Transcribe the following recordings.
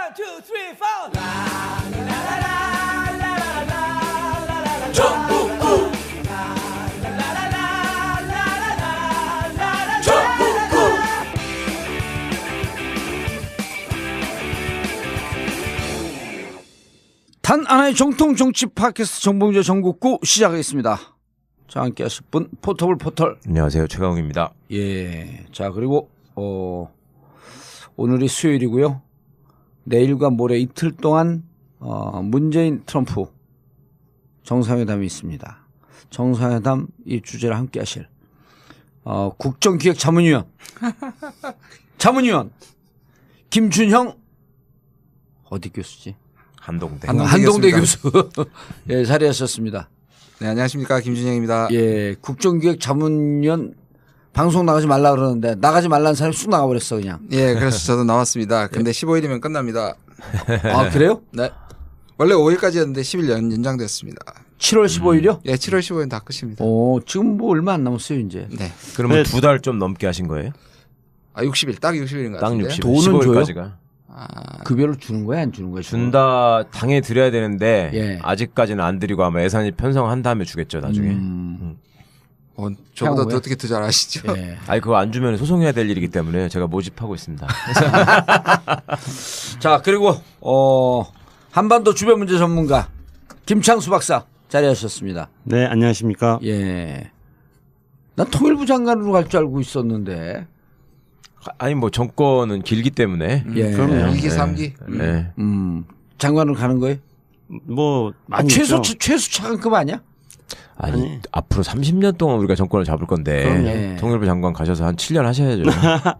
2, 3, 4. 전국구 단 하나의 정통 정치 팟캐스트 정봉재 전국구 시작하겠습니다. 자, 함께 하실 분 포터블 포털. 안녕하세요, 최강욱입니다. 예. 자, 그리고 오늘이 수요일이고요. 내일과 모레 이틀 동안 문재인 트럼프 정상회담이 있습니다. 정상회담 이 주제를 함께 하실 국정기획자문위원 김준형 어디 교수지? 한동대 교수 예, 자리하셨습니다. 네, 안녕하십니까, 김준영입니다. 예, 국정기획자문위원 방송 나가지 말라 그러는데 나가지 말라는 사람이 쑥 나가버렸어 그냥. 예, 그래서 저도 나왔습니다. 근데 15일이면 끝납니다. 아, 그래요? 네. 원래 5일까지였는데 10일 연장됐습니다. 7월 15일이요? 예, 7월 15일은 다 끝입니다. 지금 뭐 얼마 안 남았어요 이제. 네. 그러면 두 달 좀 넘게 하신 거예요? 아, 60일, 딱 60일인 것 딱 같은데요. 60일. 돈은 15일까지가. 급여를 주는 거야 안 주는 거야? 준다 당해 드려야 되는데 예. 아직까지는 안 드리고 아마 예산이 편성한 다음에 주겠죠 나중에. 저보다 향후에? 어떻게 더 잘 아시죠? 예. 아니 그거 안 주면 소송해야 될 일이기 때문에 제가 모집하고 있습니다. 자, 그리고 한반도 주변 문제 전문가 김창수 박사 자리하셨습니다. 네, 안녕하십니까. 예. 난 통일부 장관으로 갈 줄 알고 있었는데. 아니 뭐 정권은 길기 때문에. 예. 그럼요. 2기, 3기. 네. 장관으로 가는 거예요? 뭐 많이 최소 있죠. 최소 차관급 아니야? 아니 앞으로 30년 동안 우리가 정권을 잡을 건데 그럼요. 통일부 장관 가셔서 한 7년 하셔야죠.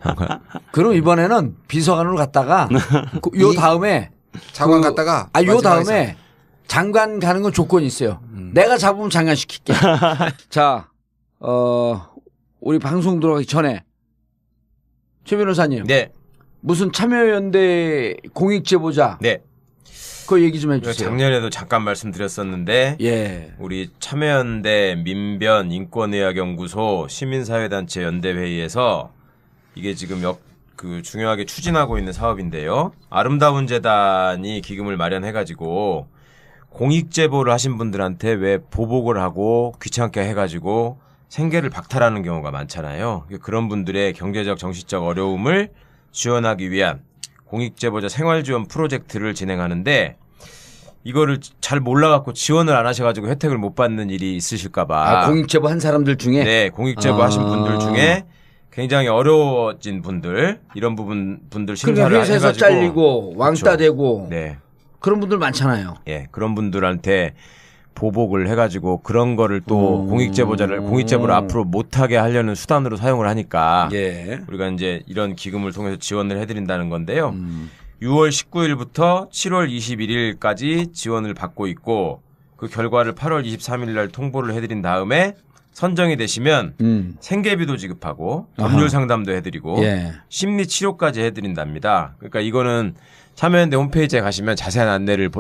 장관. 그럼 이번에는 비서관으로 갔다가 요 다음에 장관 갔다가. 요 마지막에 다음에 장관 가는 건 조건이 있어요. 내가 잡으면 장관 시킬게. 자, 우리 방송 들어가기 전에 최 변호사님. 네. 무슨 참여연대 공익제보자. 네. 그 얘기 좀 해주세요. 작년에도 잠깐 말씀드렸었는데 예. 우리 참여연대 민변 인권의학연구소 시민사회단체 연대회의에서 이게 지금 중요하게 추진하고 있는 사업인데요. 아름다운 재단이 기금을 마련해가지고 공익제보를 하신 분들한테 왜 보복을 하고 귀찮게 해가지고 생계를 박탈하는 경우가 많잖아요. 그런 분들의 경제적 정신적 어려움을 지원하기 위한 공익제보자 생활지원 프로젝트를 진행하는데 이거를 잘 몰라갖고 지원을 안 하셔가지고 혜택을 못 받는 일이 있으실까봐. 공익제보 한 사람들 중에? 네, 공익제보 하신 분들 중에 굉장히 어려워진 분들, 이런 분들 심사를 그러니까 회사에서 해가지고. 잘리고 왕따 그렇죠. 되고 네. 그런 분들 많잖아요. 예, 그런 분들한테 보복을 해가지고 그런 거를 또 공익제보를 앞으로 못하게 하려는 수단으로 사용을 하니까 예. 우리가 이제 이런 기금을 통해서 지원을 해드린다는 건데요. 6월 19일부터 7월 21일까지 지원을 받고 있고 그 결과를 8월 23일 날 통보를 해드린 다음에 선정이 되시면 생계비도 지급하고 법률 상담도 해드리고 예. 심리 치료까지 해드린답니다. 그러니까 이거는 참여연대 홈페이지에 가시면 자세한 안내를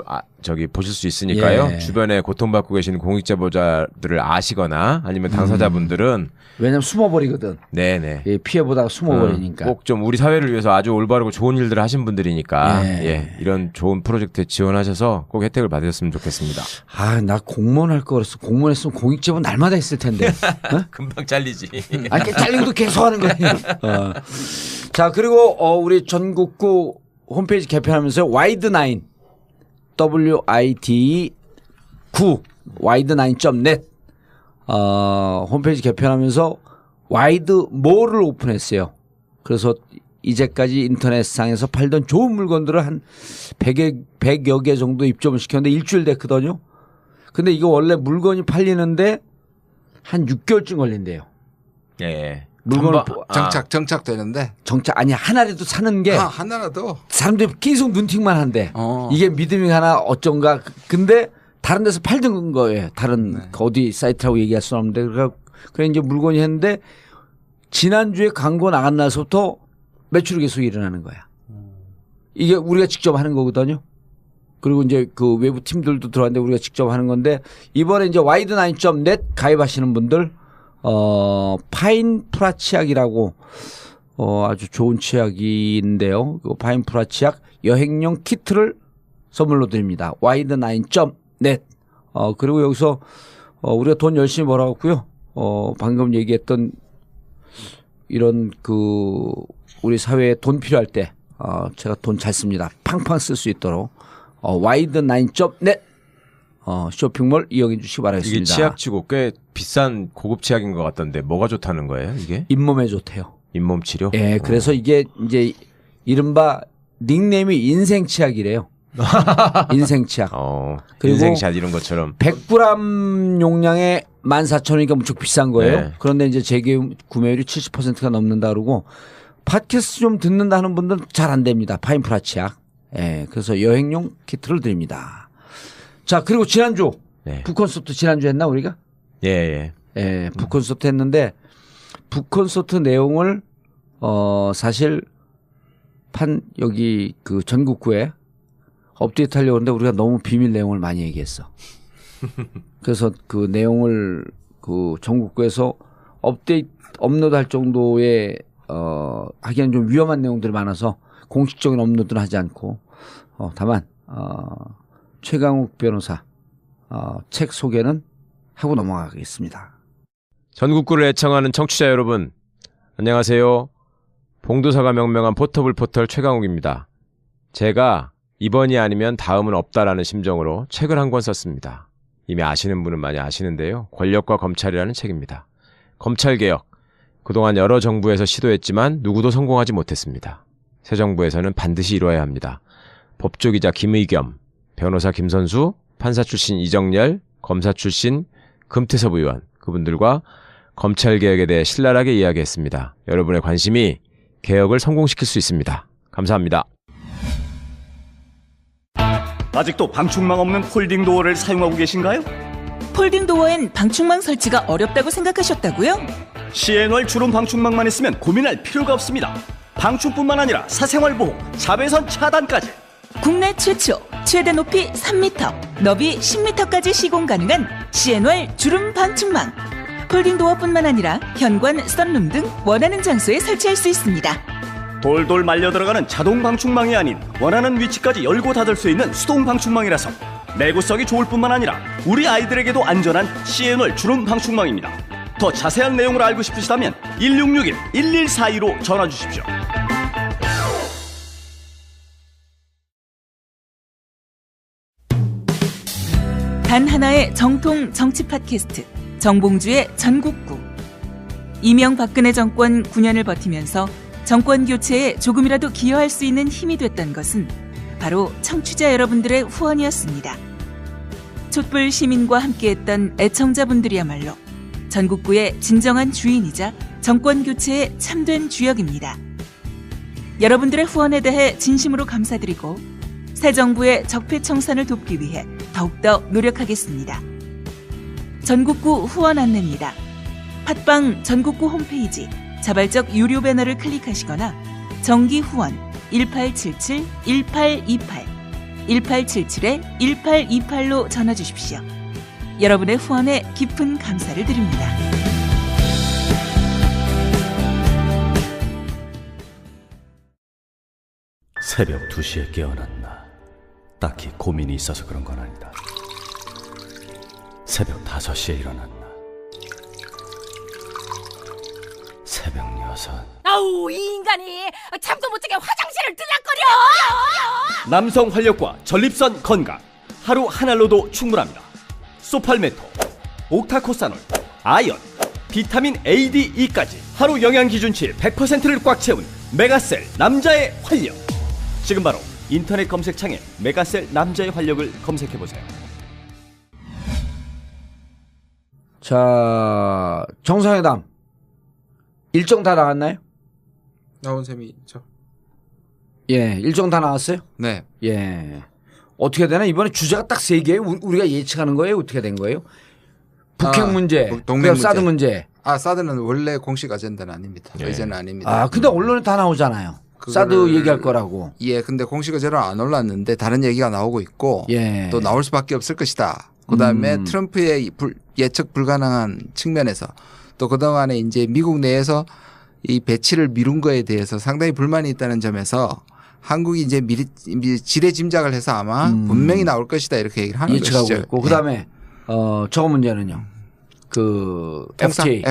보실 수 있으니까요. 예. 주변에 고통받고 계시는 공익제보자들을 아시거나 아니면 당사자분들은 왜냐면 숨어버리거든. 네네. 예, 피해보다가 숨어버리니까. 꼭 좀 우리 사회를 위해서 아주 올바르고 좋은 일들을 하신 분들이니까 예. 이런 좋은 프로젝트에 지원하셔서 꼭 혜택을 받으셨으면 좋겠습니다. 아, 나 공무원 할 거 그랬어. 공무원 했으면 공익제보 날마다 했을 텐데. 어? 금방 잘리지. 아니, 잘린 것도 계속 하는 거예요. 자, 그리고 우리 전국구 홈페이지 개편하면서 와이드9 WID 9 와이드9.net 홈페이지 개편하면서 와이드 몰을 오픈했어요. 그래서 이제까지 인터넷상에서 팔던 좋은 물건들을 한 100여 개 정도 입점을 시켰는데 일주일 됐거든요. 근데 이거 원래 물건이 팔리는데 한 6개월쯤 걸린대요. 예. 물건을 정착되는데. 아니 하나라도 사는 게 하나라도. 사람들이 계속 눈팅만 한대. 이게 믿음이 하나 어쩐가. 근데 다른 데서 팔던 거예요. 다른 어디 사이트라고 얘기할 수는 없는데 그래 이제 물건이 했는데 지난주에 광고 나간 날서부터 매출이 계속 일어나는 거야. 이게 우리가 직접 하는 거거든요. 그리고 이제 그 외부 팀들도 들어왔는데 우리가 직접 하는 건데 이번에 이제 와이드9.net 가입하시는 분들 파인 프라치약이라고 아주 좋은 치약인데요. 파인프라 치약 여행용 키트를 선물로 드립니다. wide9.net. 그리고 여기서 우리가 돈 열심히 벌어갖고요. 방금 얘기했던 이런 우리 사회에 돈 필요할 때 제가 돈 잘 씁니다. 팡팡 쓸 수 있도록 wide9.net 쇼핑몰 이용해 주시기 바라겠습니다. 이게 치약치고 꽤 비싼 고급 치약인 것 같던데 뭐가 좋다는 거예요, 이게? 잇몸에 좋대요. 잇몸 치료? 예, 그래서 이게 이제 이른바 닉네임이 인생 치약이래요. 인생 치약. 그리고 인생샷 이런 것처럼. 100g 용량에 14,000원이니까 무척 비싼 거예요. 네. 그런데 이제 재구매율이 70%가 넘는다 그러고 팟캐스트 좀 듣는다 하는 분들은 잘 안 됩니다. 파인프라 치약. 예, 그래서 여행용 키트를 드립니다. 자, 그리고 지난주 네. 북콘서트 지난주 했나 우리가? 예. 예, 북콘서트 했는데 북콘서트 내용을 사실 여기 전국구에 업데이트 하려고 하는데 우리가 너무 비밀 내용을 많이 얘기했어. 그래서 그 내용을 전국구에서 업로드할 정도의 하기엔 좀 위험한 내용들이 많아서 공식적인 업로드는 하지 않고 다만 최강욱 변호사 책 소개는 하고 넘어가겠습니다. 전국구를 애청하는 청취자 여러분, 안녕하세요. 봉도사가 명명한 포터블 포털 최강욱입니다. 제가 이번이 아니면 다음은 없다라는 심정으로 책을 한 권 썼습니다. 이미 아시는 분은 많이 아시는데요. 권력과 검찰이라는 책입니다. 검찰개혁. 그동안 여러 정부에서 시도했지만 누구도 성공하지 못했습니다. 새 정부에서는 반드시 이루어야 합니다. 법조기자 김의겸, 변호사 김선수, 판사 출신 이정열, 검사 출신 금태섭 의원, 그분들과 검찰개혁에 대해 신랄하게 이야기했습니다. 여러분의 관심이 개혁을 성공시킬 수 있습니다. 감사합니다. 아직도 방충망 없는 폴딩 도어를 사용하고 계신가요? 폴딩 도어엔 방충망 설치가 어렵다고 생각하셨다고요? CNR 주름 방충망만 있으면 고민할 필요가 없습니다. 방충뿐만 아니라 사생활 보호, 자외선 차단까지. 국내 최초 최대 높이 3m, 너비 10m까지 시공 가능한 CNR 주름 방충망. 폴딩 도어뿐만 아니라 현관, 썬룸 등 원하는 장소에 설치할 수 있습니다. 돌돌 말려 들어가는 자동 방충망이 아닌 원하는 위치까지 열고 닫을 수 있는 수동 방충망이라서 내구성이 좋을 뿐만 아니라 우리 아이들에게도 안전한 CNR 주름 방충망입니다. 더 자세한 내용을 알고 싶으시다면 1661-1142로 전화 주십시오. 단 하나의 정통 정치 팟캐스트 정봉주의 전국구. 이명박근혜 정권 9년을 버티면서 정권 교체에 조금이라도 기여할 수 있는 힘이 됐던 것은 바로 청취자 여러분들의 후원이었습니다. 촛불 시민과 함께했던 애청자분들이야말로 전국구의 진정한 주인이자 정권 교체의 참된 주역입니다. 여러분들의 후원에 대해 진심으로 감사드리고 새 정부의 적폐청산을 돕기 위해 더욱더 노력하겠습니다. 전국구 후원 안내입니다. 팟빵 전국구 홈페이지 자발적 유료 배너를 클릭하시거나 정기 후원 1877-1828 1877-1828로 전화 주십시오. 여러분의 후원에 깊은 감사를 드립니다. 새벽 2시에 깨어났나. 딱히 고민이 있어서 그런 건 아니다. 새벽 5시에 일어났나. 새벽 6. 아우, 이 인간이 잠도 못 자게 화장실을 들락거려. 남성 활력과 전립선 건강 하루 한 알로도 충분합니다. 소팔메토, 옥타코사놀, 아연, 비타민 A, D, E까지 하루 영양 기준치 100%를 꽉 채운 메가셀 남자의 활력. 지금 바로 인터넷 검색창에 메가셀 남자의 활력을 검색해보세요. 자, 정상회담 일정 다 나왔나요? 나온 셈이 있죠. 예, 일정 다 나왔어요? 네. 예. 어떻게 되나? 이번에 주제가 딱 3개예요. 우리가 예측하는 거예요? 어떻게 된 거예요? 북핵 문제, 동맹 문제. 사드 문제. 사드는 원래 공식 아젠다는 아닙니다. 의제는 아닙니다. 근데 언론에 다 나오잖아요. 사드 얘기할 거라고. 예, 근데 공식 의제로 안 올랐는데 다른 얘기가 나오고 있고 예. 또 나올 수밖에 없을 것이다. 그다음에 트럼프의 예측 불가능한 측면에서 또 그동안에 이제 미국 내에서 이 배치를 미룬 거에 대해서 상당히 불만이 있다는 점에서 한국이 이제 미리 지레 짐작을 해서 아마 분명히 나올 것이다 이렇게 얘기를 하는 예측하고 것이죠. 있고 그다음에 저거 문제는요. 그 FTA.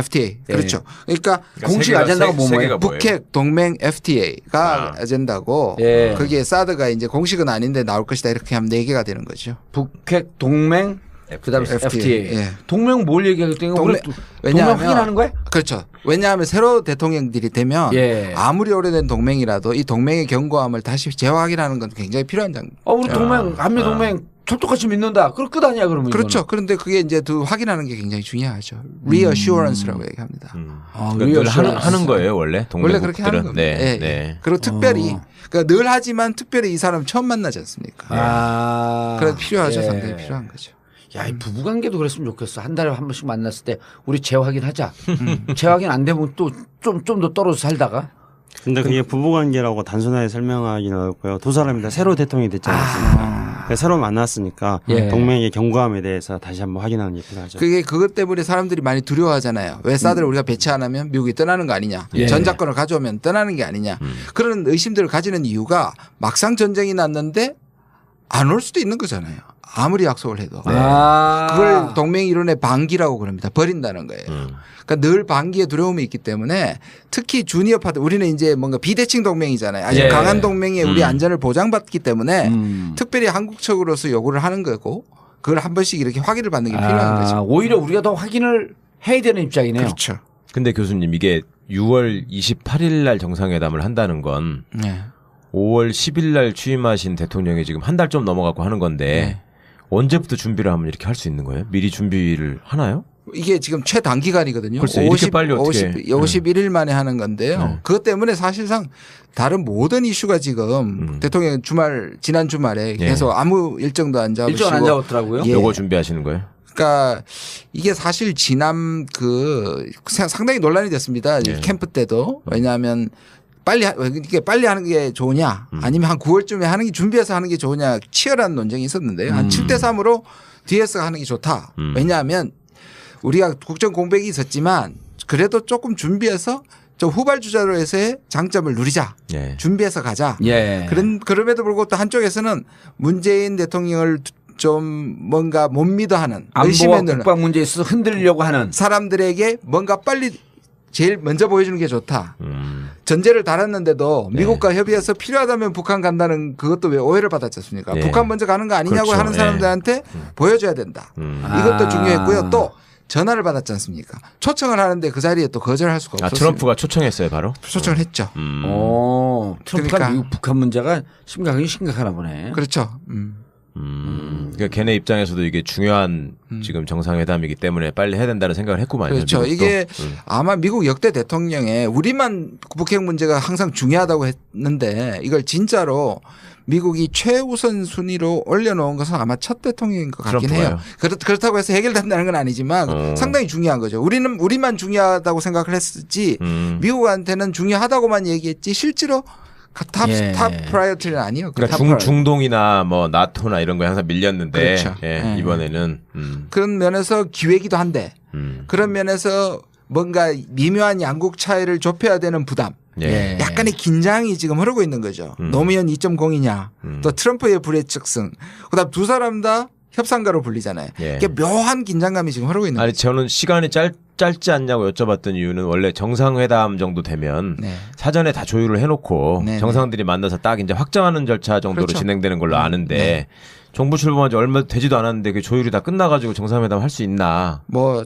예. 그렇죠. 그러니까 공식 아젠다가 뭐예요? 북핵 동맹 FTA가 아젠다고 예. 거기에 사드가 이제 공식은 아닌데 나올 것이다 이렇게 하면 4개가 되는 거죠. 북핵 동맹 그다음에 FTA. 예. 동맹 뭘 얘기하겠다는 동맹 왜냐하면 확인하는 거야? 그렇죠. 왜냐하면 새로 대통령들이 되면 예. 아무리 오래된 동맹이라도 이 동맹의 견고함을 다시 재확인하는 건 굉장히 필요한 장. 우리 동맹 한미 동맹 철떡같이 믿는다. 그럴 끝 아니야 그러면. 그렇죠. 이거는. 그런데 그게 이제 확인하는 게 굉장히 중요하죠. reassurance라고 얘기합니다. 그러니까 늘 하는 거예요 원래 동맹국들은. 원래 그렇게 하는 겁니다. 네. 예. 네. 그리고 특별히 그러니까 늘 하지만 특별히 이 사람 처음 만나지 않습니까? 그래서 필요하죠. 상당히 필요한 거죠. 야, 이 부부관계도 그랬으면 좋겠어. 한 달에 한 번씩 만났을 때 우리 재확인하자. 재확인 안 되면 또 좀 더 떨어져 살다가. 근데 그게 부부관계라고 단순하게 설명하기는 어렵고요. 두 사람이 다 새로 대통령이 됐지 않습니까? 새로 만났으니까 예. 동맹의 견고함에 대해서 다시 한번 확인하는 게 필요하죠. 그게 그것 때문에 사람들이 많이 두려워하잖아요. 왜 사드를 우리가 배치 안 하면 미국이 떠나는 거 아니냐. 예. 전작권을 가져오면 떠나는 게 아니냐. 그런 의심들을 가지는 이유가 막상 전쟁이 났는데 안 올 수도 있는 거잖아요. 아무리 약속을 해도. 그걸 동맹 이론의 반기라고 그럽니다. 버린다는 거예요. 그러니까 늘 반기의 두려움이 있기 때문에 특히 주니어 파트 우리는 이제 뭔가 비대칭 동맹이잖아요. 아주 예. 강한 동맹에 우리 안전을 보장받기 때문에 특별히 한국 측으로서 요구를 하는 거고 그걸 한 번씩 이렇게 확인을 받는 게 필요한 거죠. 오히려 우리가 더 확인을 해야 되는 입장이네요. 그렇죠. 근데 교수님 이게 6월 28일 날 정상회담을 한다는 건 네. 5월 10일 날 취임하신 대통령이 지금 한 달 좀 넘어가고 하는 건데 언제부터 준비를 하면 이렇게 할 수 있는 거예요? 미리 준비를 하나요? 이게 지금 최단기간이거든요. 글쎄, 이렇게 빨리 어떻게 51일 만에 하는 건데요. 그것 때문에 사실상 다른 모든 이슈가 지금 대통령 지난 주말에 계속 아무 일정도 안 잡으시고 일정 안 잡았더라고요. 예. 요거 준비하시는 거예요? 그러니까 이게 사실 지난 상당히 논란이 됐습니다. 캠프 때도. 왜냐하면 이게 빨리 하는 게 좋으냐 아니면 한 9월쯤에 하는 게 준비해서 하는 게 좋으냐 치열한 논쟁이 있었는데요. 한 7대3으로 DS가 하는 게 좋다. 왜냐하면 우리가 국정 공백이 있었지만 그래도 조금 준비해서 좀 후발주자로서의 장점을 누리자. 예. 준비해서 가자. 예. 그럼에도 불구하고 또 한쪽에서는 문재인 대통령을 좀 뭔가 못 믿어하는 안보와 국방 문제에 있어서 흔들려고 하는 사람들에게 뭔가 빨리 제일 먼저 보여주는 게 좋다. 전제를 달았는데도 미국과 협의해서 필요하다면 북한 간다는 그것도 왜 오해를 받았지 않습니까? 예. 북한 먼저 가는 거 아니냐고 그렇죠. 하는 사람들한테 보여줘야 된다. 이것도 중요했고요. 또 전화를 받았지 않습니까? 초청을 하는데 그 자리에 또 거절할 수가 없었어요. 트럼프가 초청했어요 바로? 초청을 했죠. 트럼프가 그러니까. 미국 북한 문제가 심각하나 보네. 그렇죠. 그러니까 걔네 입장에서도 이게 중요한 지금 정상회담이기 때문에 빨리 해야 된다는 생각을 했구만요. 그렇죠. 미국도. 이게 아마 미국 역대 대통령의 우리만 북핵 문제가 항상 중요하다고 했는데 이걸 진짜로 미국이 최우선 순위로 올려놓은 것은 아마 첫 대통령인 것 같긴 해요. 그렇다고 해서 해결된다는 건 아니지만 상당히 중요한 거죠. 우리만 중요하다고 생각을 했지 미국한테는 중요하다고만 얘기했지 실제로 탑 프라이어티는 아니에요. 그러니까 중동이나 뭐 나토나 이런 거에 항상 밀렸는데 그렇죠. 이번에는 그런 면에서 기회이기도 한데 그런 면에서 뭔가 미묘한 양국 차이를 좁혀야 되는 부담. 예. 약간의 긴장이 지금 흐르고 있는 거죠. 노무현 2.0이냐 또 트럼프의 불의측승 그다음 두 사람 다 협상가로 불리잖아요. 예. 이게 묘한 긴장감이 지금 흐르고 있는 아니 거죠. 저는 시간이 짧지 않냐고 여쭤봤던 이유는 원래 정상회담 정도 되면 사전에 다 조율을 해놓고 정상들이 만나서 딱 이제 확정하는 절차 정도로 그렇죠. 진행되는 걸로 아는데 정부 출범한 지 얼마 되지도 않았는데 그 조율이 다 끝나가지고 정상회담 할 수 있나? 뭐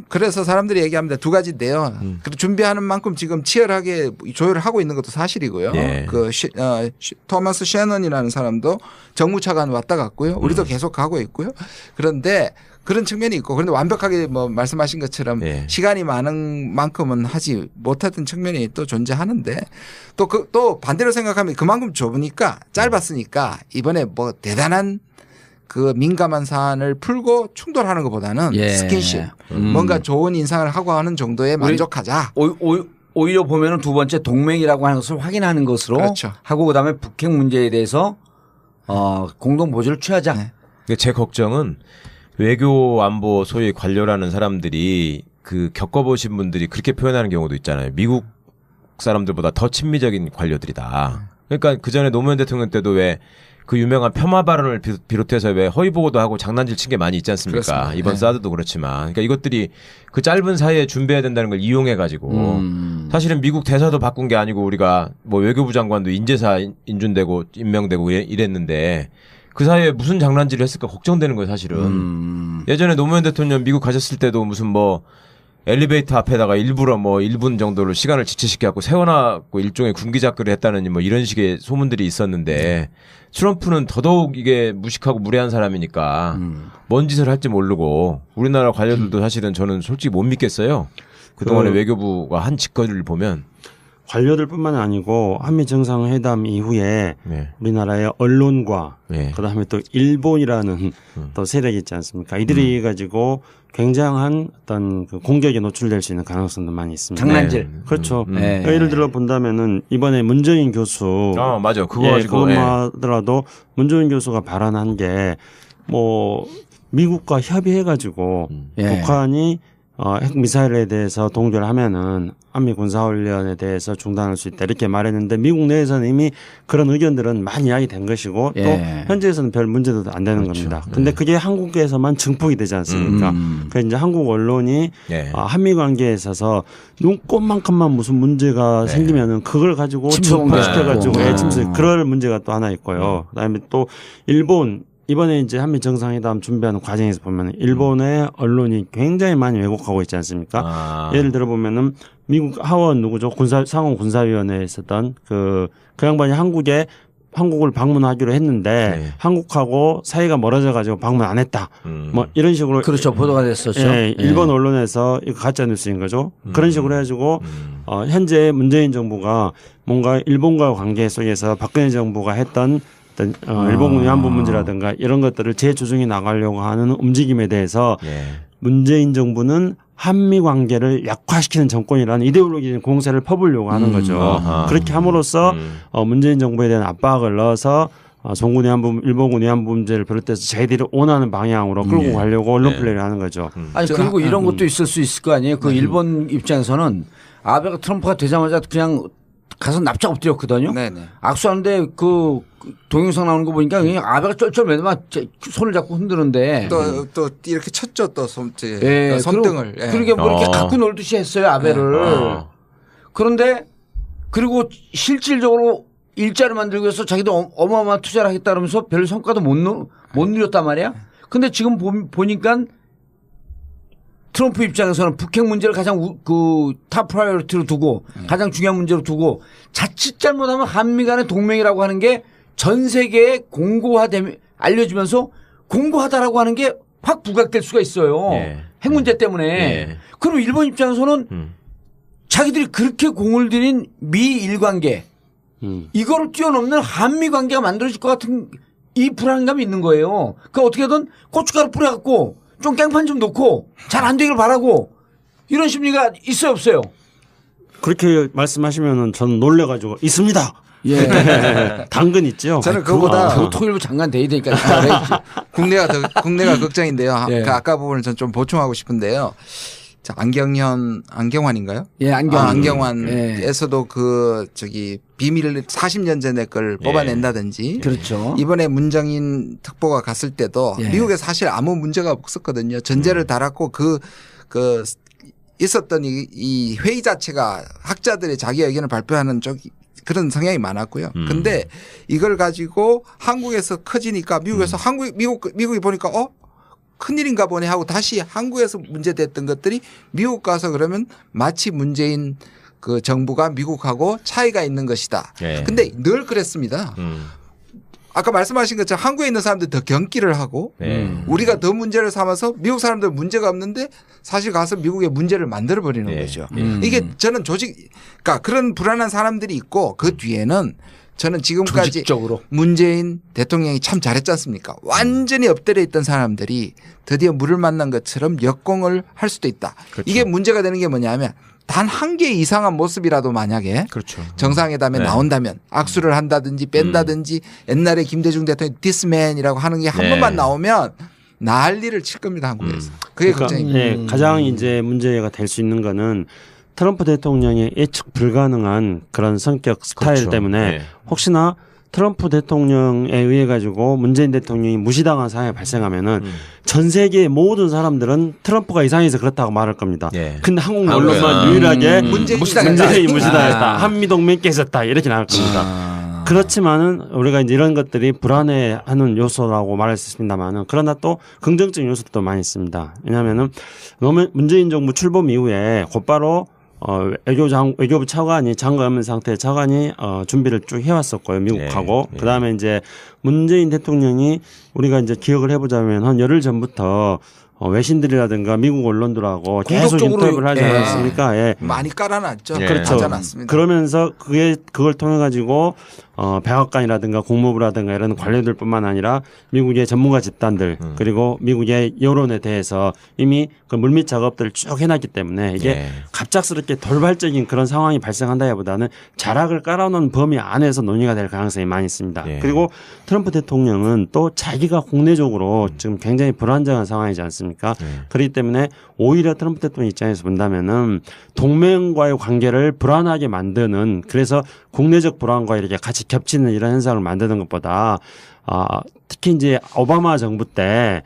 그래서 사람들이 얘기합니다. 두 가지인데요. 그리고 준비하는 만큼 지금 치열하게 조율을 하고 있는 것도 사실이고요. 예. 토마스 셰넌이라는 사람도 정무차관 왔다 갔고요. 우리도 계속 가고 있고요. 그런데 그런 측면이 있고 그런데 완벽하게 뭐 말씀하신 것처럼 시간이 많은 만큼은 하지 못했던 측면이 또 존재하는데 또 반대로 생각하면 그만큼 좁으니까 짧았으니까 이번에 뭐 대단한 그 민감한 사안을 풀고 충돌하는 것보다는 스킨십 뭔가 좋은 인상을 하고 하는 정도에 만족하자. 오히려 보면은 두 번째 동맹이라고 하는 것을 확인하는 것으로 그렇죠. 하고 그다음에 북핵 문제에 대해서 공동 보조를 취하자. 제 걱정은 외교 안보 소위 관료라는 사람들이 그 겪어보신 분들이 그렇게 표현하는 경우도 있잖아요. 미국 사람들보다 더 친미적인 관료들이다. 그러니까 그 전에 노무현 대통령 때도 왜 그 유명한 폄하 발언을 비롯해서 왜 허위 보고도 하고 장난질 친 게 많이 있지 않습니까? 그렇습니다. 이번 네. 사드도 그렇지만, 그러니까 이것들이 그 짧은 사이에 준비해야 된다는 걸 이용해 가지고 사실은 미국 대사도 바꾼 게 아니고 우리가 뭐 외교부 장관도 인재사 인준되고 임명되고 이랬는데 그 사이에 무슨 장난질을 했을까 걱정되는 거예요, 사실은. 예전에 노무현 대통령 미국 가셨을 때도 무슨 뭐 엘리베이터 앞에다가 일부러 뭐 1분 정도로 시간을 지체시켜갖고 세워놔고 일종의 군기작거리 했다는 뭐 이런 식의 소문들이 있었는데 트럼프는 더더욱 이게 무식하고 무례한 사람이니까 뭔 짓을 할지 모르고 우리나라 관료들도 사실은 저는 솔직히 못 믿겠어요. 그동안의 외교부가 한 짓거리를 보면. 관료들뿐만 아니고 한미 정상회담 이후에 네. 우리나라의 언론과 네. 그다음에 또 일본이라는 또 세력이 있지 않습니까? 이들이 가지고 굉장한 어떤 그 공격에 노출될 수 있는 가능성도 많이 있습니다. 장난질. 그렇죠. 네. 그러니까 예를 들어 본다면은 이번에 문정인 교수 맞아. 그거 예, 가지고. 그것만 하더라도 문정인 교수가 발언한 게 뭐 미국과 협의해가지고 예. 북한이 핵 미사일에 대해서 동결을 하면은 한미 군사훈련에 대해서 중단할 수 있다 이렇게 말했는데 미국 내에서는 이미 그런 의견들은 많이 이야기된 것이고 예. 또 현지에서는 별 문제도 안 되는 겁니다. 근데 그게 한국에서만 증폭이 되지 않습니까? 그래서 이제 한국 언론이 예. 한미 관계에 있어서 눈꽃만큼만 무슨 문제가 생기면은 그걸 가지고 증폭시켜가지고 침수 그럴 문제가 또 하나 있고요. 그다음에 또 일본 이번에 이제 한미 정상회담 준비하는 과정에서 보면 일본의 언론이 굉장히 많이 왜곡하고 있지 않습니까? 예를 들어 보면은 미국 하원 누구죠? 상원 군사위원회에 있었던 그 양반이 한국을 방문하기로 했는데 네. 한국하고 사이가 멀어져 가지고 방문 안 했다. 뭐 이런 식으로 그렇죠. 보도가 됐었죠. 예, 일본 언론에서 이거 가짜 뉴스인 거죠. 그런 식으로 해가지고 현재 문재인 정부가 뭔가 일본과 관계 속에서 박근혜 정부가 했던 일본 위안부 문제라든가 이런 것들을 재조정해 나가려고 하는 움직임에 대해서 문재인 정부는 한미 관계를 약화시키는 정권이라는 이데올로기적인 공세를 퍼부으려고 하는 거죠. 그렇게 함으로써 문재인 정부에 대한 압박을 넣어서 송군 위안부, 일본군 위안부 문제를 비롯해서 저희들이 원하는 방향으로 끌고 가려고 언론 플레이를 하는 거죠. 아니 그리고 이런 것도 있을 수 있을 거 아니에요. 그 일본 입장에서는 아베가 트럼프가 되자마자 그냥 가서 납작 엎드렸거든요. 네네. 악수하는데 그 동영상 나오는 거 보니까 그냥 아베가 쩔쩔매다만 손을 잡고 흔드는데 또 이렇게 쳤죠. 또 손등을. 그러게 뭐 이렇게 갖고 놀듯이 했어요 아베를. 그런데 그리고 실질적으로 일자를 만들기 위해서 자기도 어마어마한 투자를 하겠다 그러면서 별 성과도 못 누렸단 말이야. 근데 지금 보니까 트럼프 입장에서는 북핵 문제를 가장 탑 프라이어리티로 두고 가장 중요한 문제로 두고 자칫 잘못하면 한미 간의 동맹이라고 하는 게 전 세계에 알려지면서 공고하다라고 하는 게 확 부각될 수가 있어요. 핵 문제 때문에. 그럼 일본 입장에서는 자기들이 그렇게 공을 들인 미일 관계 이거를 뛰어넘는 한미 관계가 만들어질 것 같은 이 불안감이 있는 거예요. 그러니까 어떻게든 고춧가루 뿌려갖고 좀 깽판 좀 놓고 잘 안 되길 바라고 이런 심리가 있어요 없어요? 그렇게 말씀하시면은 저는 놀래가지고 있습니다. 예. 당근 있죠. 저는 그거보다 통일부 장관 돼야 되니까 국내가 걱정인데요. 예. 그 아까 부분을 전 좀 보충하고 싶은데요. 자, 안경환인가요? 예, 안경환에서도 비밀 40년 전에 걸 뽑아낸다든지. 그렇죠. 이번에 문정인 특보가 갔을 때도 미국에 사실 아무 문제가 없었거든요. 전제를 달았고 있었던 이 회의 자체가 학자들의 자기 의견을 발표하는 그런 성향이 많았고요. 근데 이걸 가지고 한국에서 커지니까 미국에서 미국이 보니까 큰일인가 보네 하고 다시 한국에서 문제됐던 것들이 미국 가서 그러면 마치 문재인 그 정부가 미국하고 차이가 있는 것이다. 근데 늘 그랬습니다. 아까 말씀하신 것처럼 한국에 있는 사람들이 더 경기를 하고 우리가 더 문제를 삼아서 미국 사람들 문제가 없는데 사실 가서 미국의 문제를 만들어 버리는 거죠. 이게 저는 그러니까 그런 불안한 사람들이 있고 그 뒤에는 저는 지금까지 조직적으로. 문재인 대통령이 참 잘했지 않습니까? 완전히 엎드려 있던 사람들이 드디어 물을 만난 것처럼 역공을 할 수도 있다. 그렇죠. 이게 문제가 되는 게 뭐냐면 단 한 개 이상한 모습이라도 만약에 정상회담에 나온다면 악수를 한다든지 뺀다든지 옛날에 김대중 대통령이 디스맨이라고 하는 게 한 번만 나오면 난리를 칠 겁니다. 한국에서. 그게 걱정입니다. 가장 이제 문제가 될 수 있는 거는 트럼프 대통령의 예측 불가능한 그런 성격 스타일 그렇죠. 때문에 네. 혹시나 트럼프 대통령에 의해 가지고 문재인 대통령이 무시당한 상황이 발생하면은 전 세계의 모든 사람들은 트럼프가 이상해서 그렇다고 말할 겁니다. 예. 근데 한국 언론만 유일하게 문재인이 문재인이 무시당했다. 한미동맹 깨졌다. 이렇게 나올 겁니다. 그렇지만은 우리가 이제 이런 것들이 불안해하는 요소라고 말할 수 있습니다만은 그러나 또 긍정적인 요소도 많이 있습니다. 왜냐하면은 문재인 정부 출범 이후에 곧바로 외교부 차관이 장관 없는 상태의 차관이 준비를 쭉 해왔었고요. 미국하고. 예. 그다음에 이제 문재인 대통령이 우리가 이제 기억을 해보자면 한 열흘 전부터 외신들이라든가 미국 언론들하고 계속 인터뷰를 하지 않았습니까? 예. 많이 깔아놨죠. 예. 그렇죠. 맞아놨습니다. 그러면서 그걸 통해 가지고 백악관이라든가 국무부라든가 이런 관료들뿐만 아니라 미국의 전문가 집단들 그리고 미국의 여론에 대해서 이미 그 물밑 작업들을 쭉 해놨기 때문에 이게 예. 갑작스럽게 돌발적인 그런 상황이 발생한다기보다는 자락을 깔아놓은 범위 안에서 논의가 될 가능성이 많이 있습니다. 예. 그리고 트럼프 대통령은 또 자기가 국내적으로 지금 굉장히 불안정한 상황이지 않습니까? 그렇기 때문에 오히려 트럼프 대통령 입장에서 본다면은 동맹과의 관계를 불안하게 만드는 그래서 국내적 불안과 이렇게 같이 겹치는 이런 현상을 만드는 것보다 특히 이제 오바마 정부 때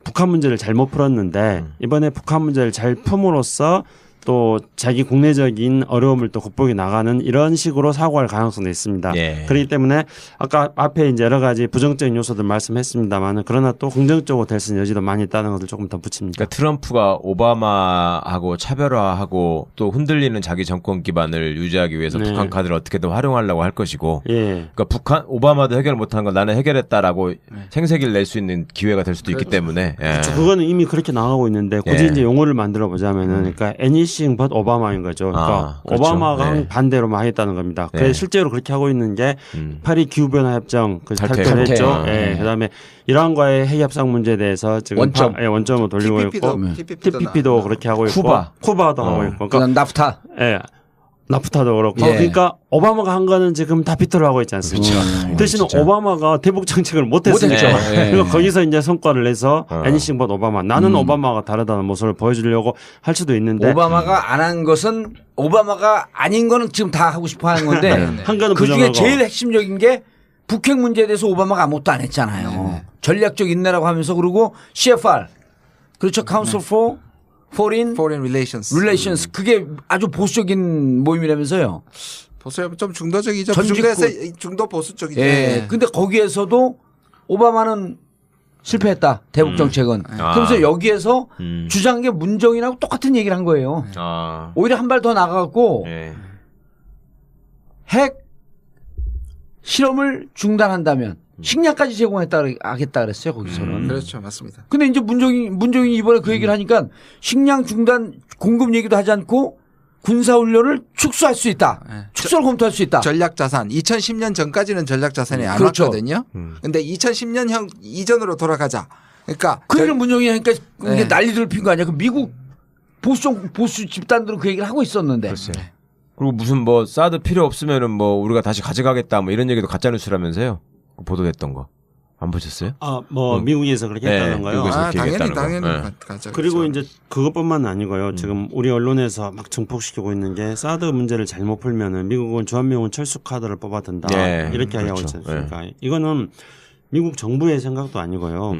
북한 문제를 잘못 풀었는데 이번에 북한 문제를 잘 품으로써 또 자기 국내적인 어려움을 또 극복해 나가는 이런 식으로 사고할 가능성도 있습니다. 예. 그렇기 때문에 아까 앞에 이제 여러 가지 부정적인 요소들 말씀했습니다만은 그러나 또 긍정적으로 될 수 있는 여지도 많이 있다는 것을 조금 덧붙입니다. 그러니까 트럼프가 오바마하고 차별화하고 또 흔들리는 자기 정권 기반을 유지하기 위해서 네. 북한 카드를 어떻게든 활용하려고 할 것이고 예. 그러니까 오바마도 해결 못한 건 나는 해결했다라고 생색을 낼 수 있는 기회가 될 수도 있기 때문에 예. 그렇죠. 그거는 이미 그렇게 나가고 있는데 굳이 예. 이제 용어를 만들어 보자면은 그러니까 anything but 오바마인 거죠. 그러니까 그렇죠. 오바마가 네. 반대로만 하겠다는 겁니다. 네. 그래서 실제로 그렇게 하고 있는 게 파리 기후변화 협정 그 탈퇴. 탈퇴했죠. 탈퇴. 예. 그다음에 이란과의 핵 협상 문제에 대해서 지금 원점을 돌리고 있고 TPP도 그렇게 하고 있고 쿠바도 하고 있고. 그다음 나프타. 예. 나프타도 그렇고. 예. 그러니까 오바마가 한 거는 지금 다 비토를 하고 있지 않습니까? 대신 오바마가 대북 정책을 못했으니까. 그리고 거기서 이제 성과를 내서 애니싱 봇 오바마. 나는 오바마가 다르다는 모습을 보여주려고 할 수도 있는데. 오바마가 안 한 것은 오바마가 아닌 거는 지금 다 하고 싶어 하는 건데 한 거는 그 중에 부정하고. 제일 핵심적인 게 북핵 문제에 대해서 오바마가 아무것도 안 했잖아요. 전략적 인내라고 하면서 그리고 CFR 그렇죠. Council for Foreign Relations 그게 아주 보수적인 모임이라면서요. 보수 좀 중도적이죠. 전직구. 중도 보수적이죠. 예. 근데 거기에서도 오바마는 실패했다. 대북 정책은. 그러면서 여기에서 주장한 게 문정인하고 똑같은 얘기를 한 거예요. 오히려 한 발 더 나가갖고 예. 핵 실험을 중단한다면 식량까지 제공하겠다 그랬어요. 거기서는. 그렇죠. 맞습니다. 근데 이제 문정인이 이번에 그 얘기를 하니까 식량 중단 공급 얘기도 하지 않고 군사훈련을 축소할 수 있다. 축소를 검토할 수 있다. 전략자산. 2010년 전까지는 전략자산이 안 그렇죠. 왔거든요. 근데 2010년형 이전으로 돌아가자. 그러니까 그 얘기를 문정인이 하니까 이게 네. 난리를 핀 거 아니야. 그 미국 보수 집단들은 그 얘기를 하고 있었는데. 글쎄. 그리고 무슨 뭐 사드 필요 없으면은 뭐 우리가 다시 가져가겠다 뭐 이런 얘기도 가짜뉴스라면서요. 보도됐던 거 안 보셨어요? 미국에서 그렇게 네, 했다는 거요. 미국에서 당연히 네. 가죠. 그리고 이제 그것뿐만 아니고요. 지금 우리 언론에서 막 증폭시키고 있는 게 사드 문제를 잘못 풀면은 미국은 주한미군 철수 카드를 뽑아든다. 네, 이렇게 하고 그렇죠. 있지 않습니까? 이거는 미국 정부의 생각도 아니고요.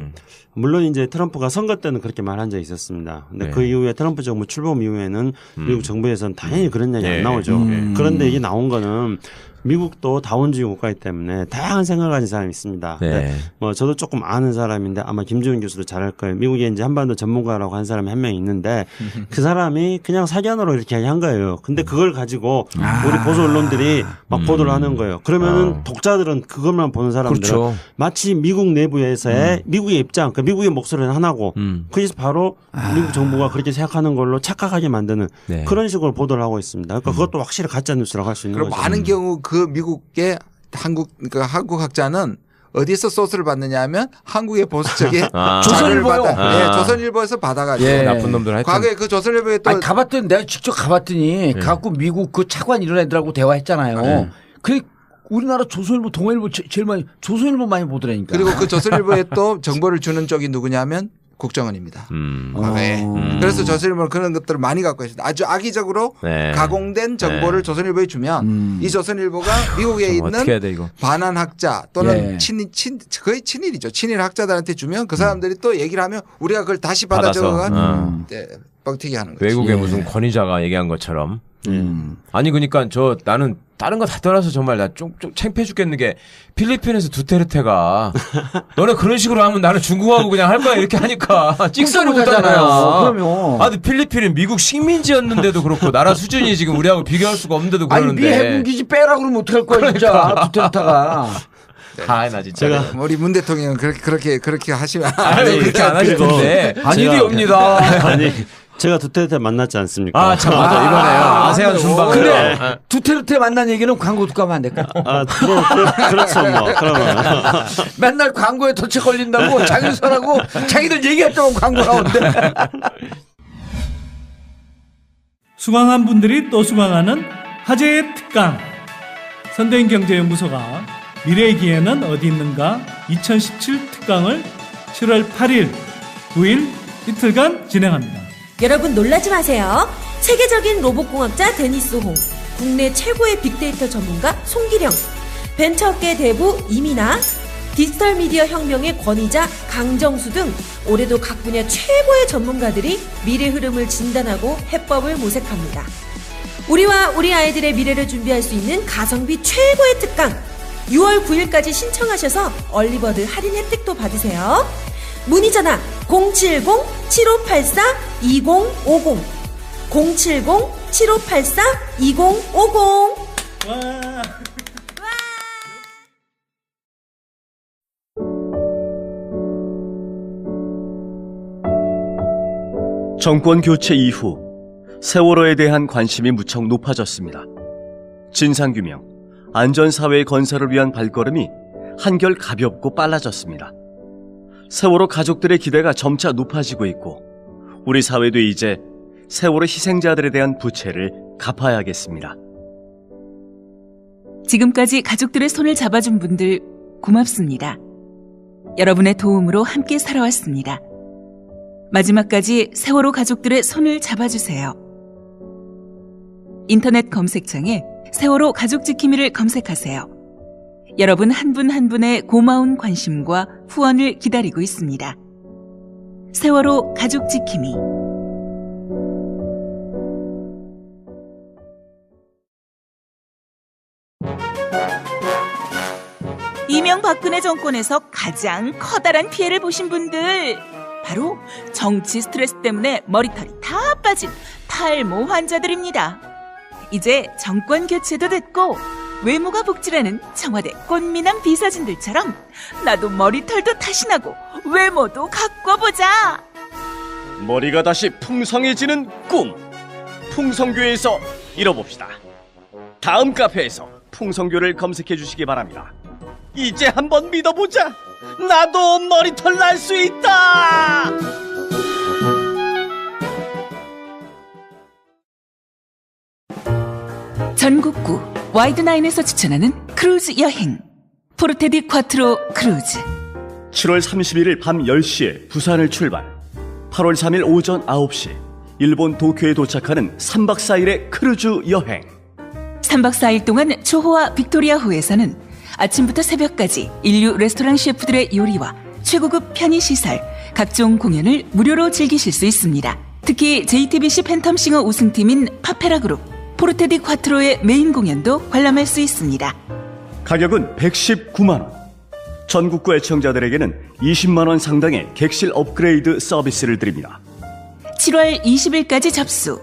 물론 이제 트럼프가 선거 때는 그렇게 말한 적이 있었습니다. 근데 그 이후에 트럼프 정부 출범 이후에는 미국 정부에서는 당연히 그런 얘기 안 나오죠. 그런데 이게 나온 거는 미국도 다원주의 국가이기 때문에 다양한 생각을 가진 사람이 있습니다. 네. 뭐 저도 조금 아는 사람인데 아마 김지훈 교수도 잘 알 거예요. 미국에 이제 한반도 전문가라고 한 사람이 한 명 있는데 그 사람이 그냥 사견으로 이렇게 한 거예요. 근데 그걸 가지고 우리 보수 언론들이 막 보도를 하는 거예요. 그러면은 독자들은 그것만 보는 사람들은 그렇죠. 마치 미국 내부에서의 미국의 입장, 그 미국의 목소리는 하나고 그래서 바로 미국 정부가 그렇게 생각하는 걸로 착각하게 만드는 네. 그런 식으로 보도를 하고 있습니다. 그러니까 그것도 확실히 가짜 뉴스라고 할 수 있는 그리고 거죠. 많은 경우 그 미국의 한국 학자는 어디서 소스를 받느냐 하면 한국의 보수적인 조선일보요. 조선일보에서 받아가지고 예. 나쁜 놈들 하여튼 과거에 그 조선일보에 또 아니, 가봤더니 내가 직접 가봤더니 갖고 미국 그 차관 이런 애들하고 대화했잖아요. 그래 우리나라 조선일보, 동아일보 제일 많이 조선일보 많이 보더라니까. 그리고 그 조선일보에 또 정보를 주는 쪽이 누구냐면 국정원입니다. 과거에. 그래서 조선일보는 그런 것들을 많이 갖고 있습니다. 아주 악의적으로 네. 가공된 정보를 네. 조선일보에 주면 이 조선일보가 미국에 있는 어떻게 해야 돼, 이거? 반환학자 또는 예. 거의 친일이죠. 친일 학자들한테 주면 그 사람들이 또 얘기를 하면 우리가 그걸 다시 받아 적어가 뻥튀기 하는 거죠. 외국의 무슨 권위자가 얘기한 것처럼. 아니 그러니까 나는 다른 거 다 떠나서 정말 나 좀 창피해 죽겠는 게 필리핀에서 두테르테가 너네 그런 식으로 하면 나는 중국하고 그냥 할 거야 이렇게 하니까 찍소리 못하잖아요. 그럼요. 아, 근데 필리핀은 미국 식민지였는데도 그렇고 나라 수준이 지금 우리하고 비교할 수가 없는데도 아니 그러는데. 미 해군기지 빼라 그러면 어떡할 거야 진짜 두테르테가. 아, 나 진짜. 우리 문 대통령은 그렇게 하시면 아니 그렇게 안 하실 텐데. 아니리옵니다. 아니 제가 두테르테 만났지 않습니까? 아, 참 맞아. 이번에 아세안 순방. 근데 두테르테 만난 얘기는 광고 듣고 하면 안 될까? 그렇죠 뭐 그러면 맨날 광고에 덫에 걸린다고 자기들하고 자기들 얘기했다고 광고 나오는데. 수강한 분들이 또 수강하는 화제의 특강. 선대인 경제연구소가 미래의 기회는 어디 있는가 2017 특강을 7월 8일, 9일 이틀간 진행합니다. 여러분 놀라지 마세요. 세계적인 로봇공학자 데니스 홍, 국내 최고의 빅데이터 전문가 송기령, 벤처업계 대부 이민아, 디지털 미디어 혁명의 권위자 강정수 등 올해도 각 분야 최고의 전문가들이 미래 흐름을 진단하고 해법을 모색합니다. 우리와 우리 아이들의 미래를 준비할 수 있는 가성비 최고의 특강 6월 9일까지 신청하셔서 얼리버드 할인 혜택도 받으세요. 문의전화 070-7584-2050 070-7584-2050 정권 교체 이후 세월호에 대한 관심이 무척 높아졌습니다. 진상규명, 안전사회 건설을 위한 발걸음이 한결 가볍고 빨라졌습니다. 세월호 가족들의 기대가 점차 높아지고 있고 우리 사회도 이제 세월호 희생자들에 대한 부채를 갚아야겠습니다. 지금까지 가족들의 손을 잡아준 분들 고맙습니다. 여러분의 도움으로 함께 살아왔습니다. 마지막까지 세월호 가족들의 손을 잡아주세요. 인터넷 검색창에 세월호 가족지킴이를 검색하세요. 여러분 한 분 한 분의 고마운 관심과 후원을 기다리고 있습니다. 세월호 가족지킴이. 이명박근혜 정권에서 가장 커다란 피해를 보신 분들, 바로 정치 스트레스 때문에 머리털이 다 빠진 탈모 환자들입니다. 이제 정권 교체도 됐고 외모가 복지라는 청와대 꽃미남 비서진들처럼 나도 머리털도 다시 나고 외모도 가꿔보자. 머리가 다시 풍성해지는 꿈, 풍성교에서 이뤄봅시다. 다음 카페에서 풍성교를 검색해 주시기 바랍니다. 이제 한번 믿어보자. 나도 머리털 날 수 있다. 전국구 와이드나인에서 추천하는 크루즈 여행, 포르테디 콰트로 크루즈. 7월 31일 밤 10시에 부산을 출발, 8월 3일 오전 9시 일본 도쿄에 도착하는 3박 4일의 크루즈 여행. 3박 4일 동안 초호와 빅토리아호에서는 아침부터 새벽까지 인류 레스토랑 셰프들의 요리와 최고급 편의시설, 각종 공연을 무료로 즐기실 수 있습니다. 특히 JTBC 팬텀싱어 우승팀인 파페라 그룹 포르테디 콰트로의 메인 공연도 관람할 수 있습니다. 가격은 119만원. 전국구 애청자들에게는 20만원 상당의 객실 업그레이드 서비스를 드립니다. 7월 20일까지 접수.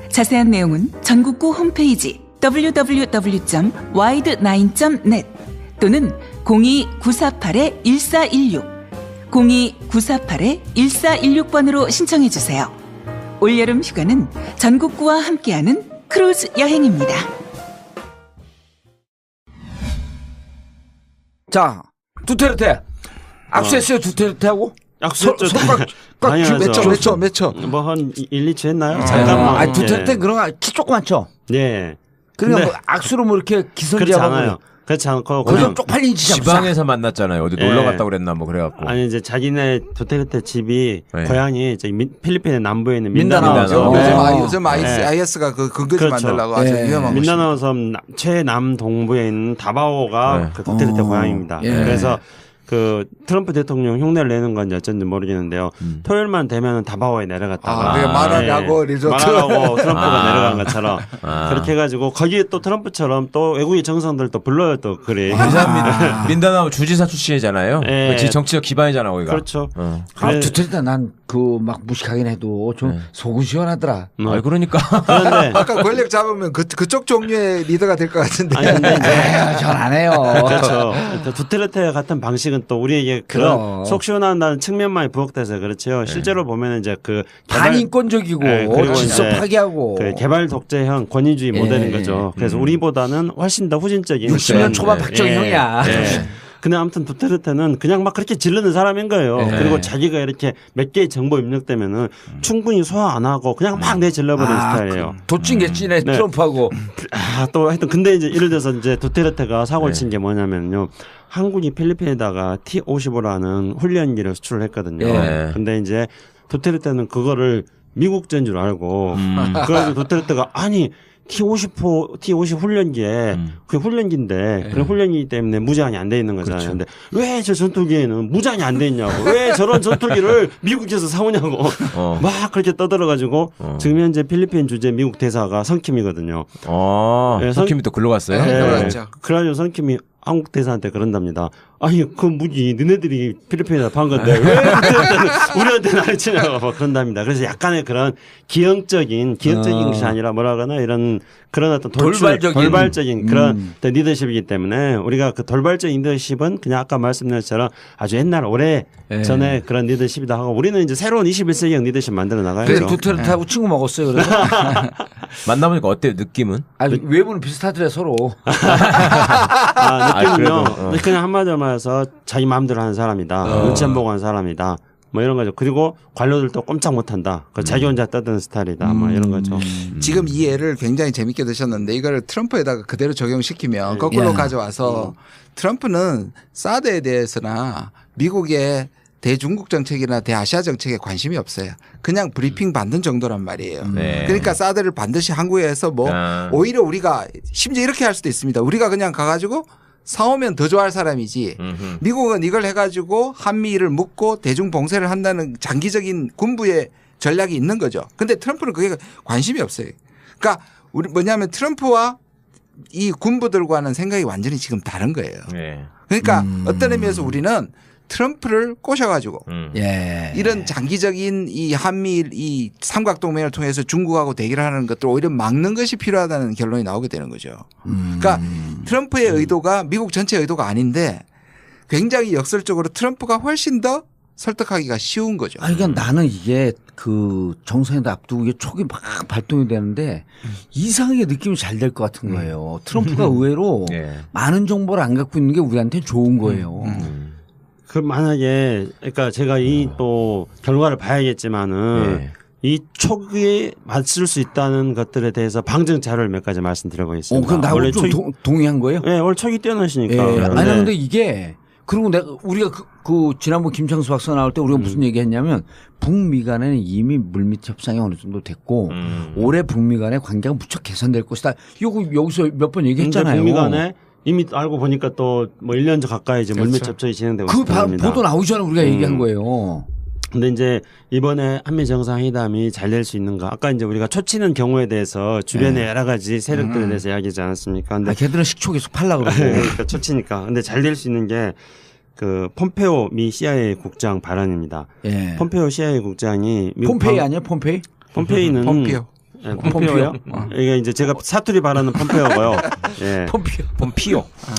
자세한 내용은 전국구 홈페이지 www.wide9.net 또는 02-948-1416 02-948-1416번으로 신청해주세요. 올여름 휴가는 전국구와 함께하는 크루즈 여행입니다. 자, 두테르테 악수했어요. 두테르테하고 악수했죠. 손가락 몇 초? 뭐 한 1, 2초 했나요? 잠깐만. 두테르테 그런 거 키 조그맣죠. 네. 그러니까 뭐 악수로 뭐 이렇게 기선제압하고. 그렇지 않아요. 그렇지 않고 거기서 쪽팔린 짓이 지방에서 만났잖아요. 어디 놀러 갔다 그랬나 뭐 그래갖고. 아니 이제 자기네 두테르테 집이 네. 고향이 필리핀의 남부에 있는 민다나오. 요즘 IS가 그 근거지 그렇죠. 만들라고 아주 위험한 곳이. 민다나오 섬 최남동부에 있는 다바오가 그 두테르테 고향입니다. 그래서 그 트럼프 대통령 흉내를 내는 건지 어쩐지 모르겠는데요. 토요일만 되면은 다바오에 내려갔다가 그게 마라가고 리조트 마라가고 트럼프가 내려간 것처럼 그렇게 해가지고 거기에 또 트럼프처럼 또 외국인 정상들 또 불러요 또 그리. 민다나오 주지사 출신이잖아요. 네. 정치적 기반이잖아 거기가. 그렇죠. 두테르테 난 그 막 무식하긴 해도 좀 속은 시원하더라. 아, 그러니까. 그런데 아까 권력 잡으면 그쪽 종류의 리더가 될 것 같은데. 아니 근데 이제 전 안 해요. 그렇죠. 두테르테 같은 방식은 또 우리에게 그런 속 시원한다는 측면만이 부각돼서 그렇죠. 실제로 보면 이제 그 반인권적이고 그리고 질서 이제 파괴하고 그 개발 독재형 권위주의 모델인 거죠. 그래서 우리보다는 훨씬 더 후진적인 60년 초반 박정형이야. 근데 아무튼 두테르테는 그냥 막 그렇게 지르는 사람인 거예요. 그리고 자기가 이렇게 몇 개의 정보 입력되면은 충분히 소화 안 하고 그냥 막 내질러버리는 스타일이에요. 도찐개찐해 트럼프하고. 또 하여튼 근데 이제 예를 들어서 이제 두테르테가 사고를 친 게 뭐냐면요. 한국이 필리핀에다가 T-55라는 훈련기를 수출을 했거든요. 근데 이제 두테르테는 그거를 미국제인 줄 알고 그래서 두테르테가 아니 T-50 훈련기에 그게 훈련기인데 그런 훈련기 때문에 무장이 안 돼 있는 거잖아요. 그런데 왜 저 전투기에는 무장이 안 돼 있냐고 왜 저런 전투기를 미국에서 사오냐고 막 그렇게 떠들어가지고 지금 현재 필리핀 주재 미국 대사가 성킴이거든요. 성킴이 또 글로 갔어요? 그래가지고 성킴이 한국 대사한테 그런답니다. 아니 그 무기 너네들이 필리핀에다 판 건데 왜 우리한테 가르치냐고 막 그런답니다. 그래서 약간의 그런 기형적인 것이 아니라 뭐라 그러나 이런 그런 어떤 돌발적인 그런 리더십이기 때문에 우리가 그 돌발적인 리더십은 그냥 아까 말씀드린 것처럼 아주 옛날 오래 전에 그런 리더십이다 하고 우리는 이제 새로운 21세기형 리더십 만들어 나가야죠. 그래 두테르테하고 친구 먹었어요. 그래서 만나보니까 어때요 느낌은? 아니 외모는 비슷하더래 서로. 느낌은요. 그냥 한마디로 말해서 자기 마음대로 하는 사람이다. 눈치 안 보고 하는 사람이다. 뭐 이런 거죠. 그리고 관료들도 꼼짝 못한다. 자기 혼자 떠드는 스타일이다. 뭐 이런 거죠. 지금 이 예를 굉장히 재밌게 드셨는데 이걸 트럼프에다가 그대로 적용시키면 거꾸로 가져와서 트럼프는 사드에 대해서나 미국의 대중국 정책이나 대아시아 정책에 관심이 없어요. 그냥 브리핑 받는 정도란 말이에요. 그러니까 사드를 반드시 한국에서 뭐 오히려 우리가 심지어 이렇게 할 수도 있습니다. 우리가 그냥 가가지고 사오면 더 좋아할 사람이지 미국은 이걸 해가지고 한미를 묶고 대중 봉쇄를 한다는 장기적인 군부의 전략이 있는 거죠. 근데 트럼프는 그게 관심이 없어요. 그러니까 우리 뭐냐면 트럼프와 이 군부들과는 생각이 완전히 지금 다른 거예요. 그러니까 어떤 의미에서 우리는 트럼프를 꼬셔가지고 이런 장기적인 이 한미일 이 삼각동맹을 통해서 중국하고 대결하는 것들 오히려 막는 것이 필요하다는 결론이 나오게 되는 거죠. 그러니까 트럼프의 의도가 미국 전체의 의도가 아닌데 굉장히 역설적으로 트럼프가 훨씬 더 설득하기가 쉬운 거죠. 아니, 그러니까 나는 이게 그 정상회담 앞두고 이게 촉이 막 발동이 되는데 이상하게 느낌이 잘 될 것 같은 거예요. 트럼프가 의외로 많은 정보를 안 갖고 있는 게 우리한테 좋은 거예요. 그 만약에 그러니까 제가 이 또 결과를 봐야겠지만은 이 촉에 맞을 수 있다는 것들에 대해서 방증 자료를 몇 가지 말씀드려보겠습니다. 그럼 나하고 좀 동의한 거예요? 네, 원래 촉이 뛰어나시니까. 아니 근데 이게 그리고 우리가 그 지난번 김창수 박사 나올 때 우리가 무슨 얘기했냐면 북미 간에는 이미 물밑 협상이 어느 정도 됐고 올해 북미 간의 관계가 무척 개선될 것이다. 이거 여기서 몇 번 얘기했잖아요. 북미 간에 이미 알고 보니까 또 뭐 1년 가까이 이제 물밑 접촉이 진행되고 있습니다. 보도 나오잖아요. 우리가 얘기한 거예요. 근데 이제 이번에 한미 정상회담이 잘 될 수 있는가? 아까 이제 우리가 초치는 경우에 대해서 주변에 여러 가지 세력들에 대해서 이야기하지 않았습니까? 근데 걔들은 식초 계속 팔려고 그러고. 그러니까 초치니까. 근데 잘 될 수 있는 게 그 폼페오 미 CIA 국장 발언입니다. 폼페오 CIA 국장이 폼페이 아니야? 폼페이? 폼페이는 폼페오요? 이게 이제 제가 사투리 발언은 폼페오고요.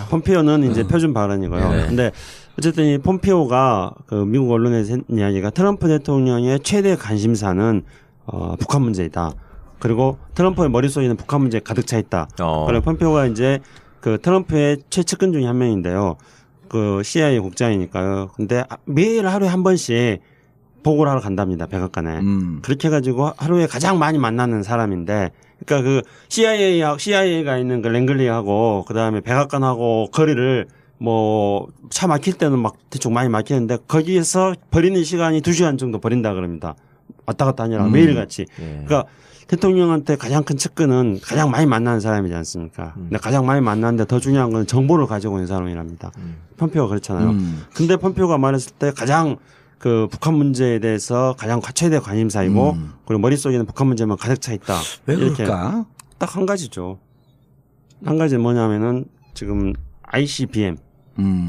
폼페오는 이제 표준 발언이고요. 근데 어쨌든 이 폼페오가 그 미국 언론에서 했는 이야기가 트럼프 대통령의 최대 관심사는 북한 문제이다. 그리고 트럼프의 머릿속에는 북한 문제에 가득 차 있다. 그리고 폼페오가 이제 그 트럼프의 최측근 중에 한 명인데요. 그 CIA 국장이니까요. 근데 매일 하루에 한 번씩 보고를 하러 간답니다. 백악관에. 그렇게 해가지고 하루에 가장 많이 만나는 사람인데, 그러니까 그 CIA가 있는 그 랭글리하고 그다음에 백악관하고 거리를 뭐 차 막힐 때는 막 대충 많이 막히는데 거기에서 버리는 시간이 2시간 정도 버린다 그럽니다. 왔다 갔다 하느라 매일같이. 그러니까 대통령한테 가장 큰 측근은 가장 많이 만나는 사람이지 않습니까? 근데 가장 많이 만나는데 더 중요한 건 정보를 가지고 있는 사람이랍니다. 폼페오가 그렇잖아요. 근데 폼페오가 말했을 때 가장 그 북한 문제에 대해서 가장 최대 관심사이고 그리고 머릿속에는 북한 문제만 가득 차 있다. 왜 이렇게 그럴까? 딱 한 가지죠. 한 가지는 뭐냐면은 지금 ICBM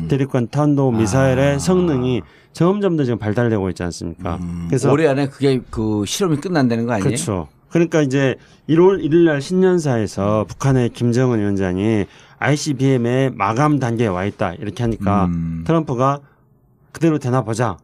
대륙간 탄도 미사일의 성능이 점점 더 지금 발달되고 있지 않습니까? 그래서 올해 안에 그게 그 실험이 끝난다는 거 아니에요? 그렇죠. 그러니까 이제 1월 1일 날 신년사에서 북한의 김정은 위원장이 ICBM의 마감 단계에 와 있다 이렇게 하니까 트럼프가 그대로 되나 보자.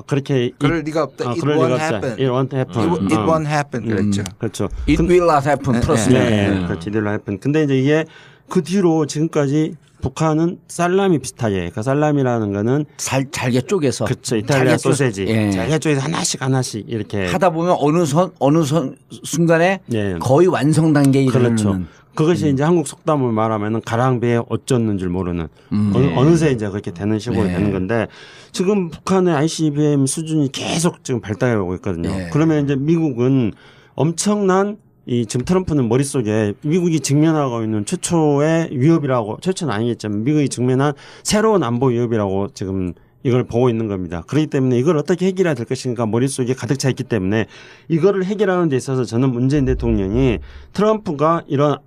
그렇게 그럴 리가 없다. It 그럴 won't 리가 없다. happen. It won't happen. It won't happen. 그랬죠. 그렇죠. It will not happen. 플러스. 네, 그렇지. It will happen. 근데 이제 이게 그 뒤로 지금까지 북한은 살라미 비슷하게, 그러니까 살라미라는 거는 잘게 쪼개서. 그렇죠. 이탈리아 소세지. 예. 잘게 쪼개서 하나씩 이렇게 하다 보면 어느 순간에 예. 거의 완성 단계에 이르는. 그렇죠. 그것이 이제 한국 속담을 말하면은 가랑비에 어쩌는 줄 모르는 어느새 이제 그렇게 되는 식으로 되는 건데 지금 북한의 ICBM 수준이 계속 지금 발달하고 있거든요. 그러면 이제 미국은 엄청난 이 지금 트럼프는 머릿속에 미국이 직면하고 있는 최초의 위협이라고, 최초는 아니겠지만 미국이 직면한 새로운 안보 위협이라고 지금 이걸 보고 있는 겁니다. 그렇기 때문에 이걸 어떻게 해결해야 될 것인가 머릿속에 가득 차 있기 때문에 이거를 해결하는 데 있어서 저는 문재인 대통령이 트럼프가 이런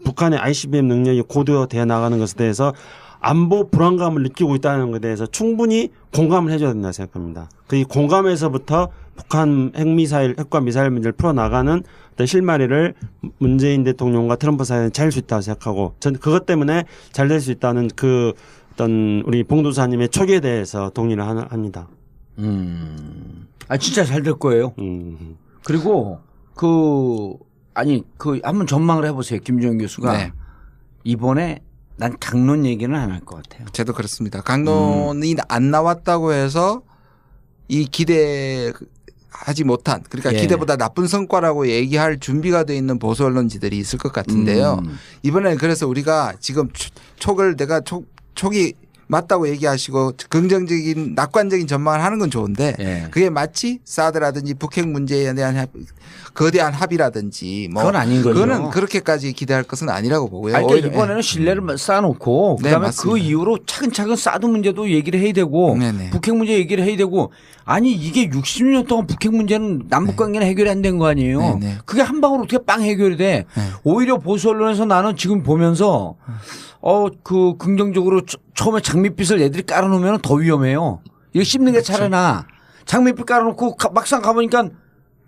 북한의 ICBM 능력이 고도되어 나가는 것에 대해서 안보 불안감을 느끼고 있다는 것에 대해서 충분히 공감을 해줘야 된다고 생각합니다. 그 공감에서부터 북한 핵과 미사일 문제를 풀어나가는 어떤 실마리를 문재인 대통령과 트럼프 사이에 잘 수 있다고 생각하고 저는 그것 때문에 잘 될 수 있다는 그 어떤 우리 봉도사님의 촉에 대해서 동의를 합니다. 진짜 잘 될 거예요. 그리고 한번 전망을 해보세요. 김정인 교수가. 네. 이번에 난 강론 얘기는 안 할 것 같아요. 저도 그렇습니다. 강론이 안 나왔다고 해서 이 기대하지 못한, 그러니까 기대보다 나쁜 성과라고 얘기할 준비가 돼 있는 보수 언론지들이 있을 것 같은데요. 이번에는 그래서 우리가 지금 촉이 맞다고 얘기하시고 긍정적인 낙관적인 전망을 하는 건 좋은데 그게 마치 사드라든지 북핵 문제에 대한 거대한 합의라든지 뭐 그건 아닌 거죠. 그거는 그렇게까지 기대할 것은 아니라고 보고요. 그러니까 이번에는 신뢰를 쌓아놓고 그다음에 맞습니다. 그 이후로 차근차근 사드 문제도 얘기를 해야 되고 북핵 문제 얘기를 해야 되고 아니 이게 60년 동안 북핵 문제는 남북관계는 해결이 안 된 거 아니에요. 그게 한 방으로 어떻게 빵 해결이 돼. 오히려 보수 언론에서 나는 지금 보면서 긍정적으로 처음에 장밋빛을 애들이 깔아놓으면 더 위험해요. 이거 씹는 게 차라나. 장밋빛 깔아놓고 막상 가보니까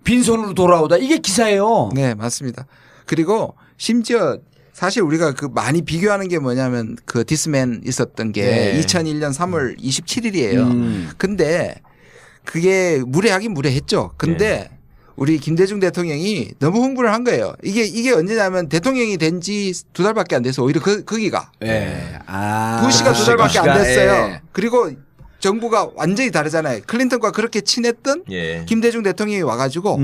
빈손으로 돌아오다. 이게 기사예요. 네, 맞습니다. 그리고 심지어 사실 우리가 많이 비교하는 게 뭐냐면 디스맨 있었던 게 2001년 3월 27일이에요. 근데 그게 무례하긴 무례했죠. 근데 우리 김대중 대통령이 너무 홍보를 한 거예요. 이게 언제냐면 대통령이 된 지 2달밖에 안 돼서 오히려 거기가. 부시가 2달밖에 안 됐어요. 그리고 정부가 완전히 다르잖아요. 클린턴과 그렇게 친했던 김대중 대통령이 와가지고.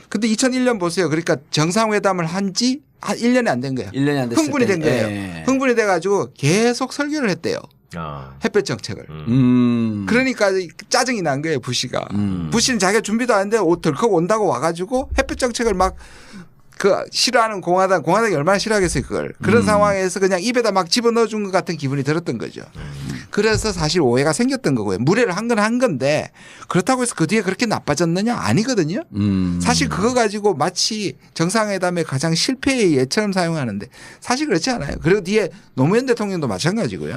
근데 2001년 보세요. 그러니까 정상회담을 한 지 1년이 안 된 거예요. 1년이 안 됐을 흥분이 된 거예요. 흥분이 돼가지고 계속 설교를 했대요. 햇볕 정책을. 그러니까 짜증이 난 거예요, 부시가. 부시는 자기가 준비도 안 했는데 덜컥 온다고 와가지고 햇볕 정책을 막 싫어하는 공화당이 얼마나 싫어하겠어요, 그걸. 그런 상황에서 그냥 입에다 막 집어넣어 준 것 같은 기분이 들었던 거죠. 그래서 사실 오해가 생겼던 거고요. 무례를 한 건 한 건데 그렇다고 해서 그 뒤에 그렇게 나빠졌느냐? 아니거든요. 사실 그거 가지고 마치 정상회담의 가장 실패의 예처럼 사용하는데 사실 그렇지 않아요. 그리고 뒤에 노무현 대통령도 마찬가지고요.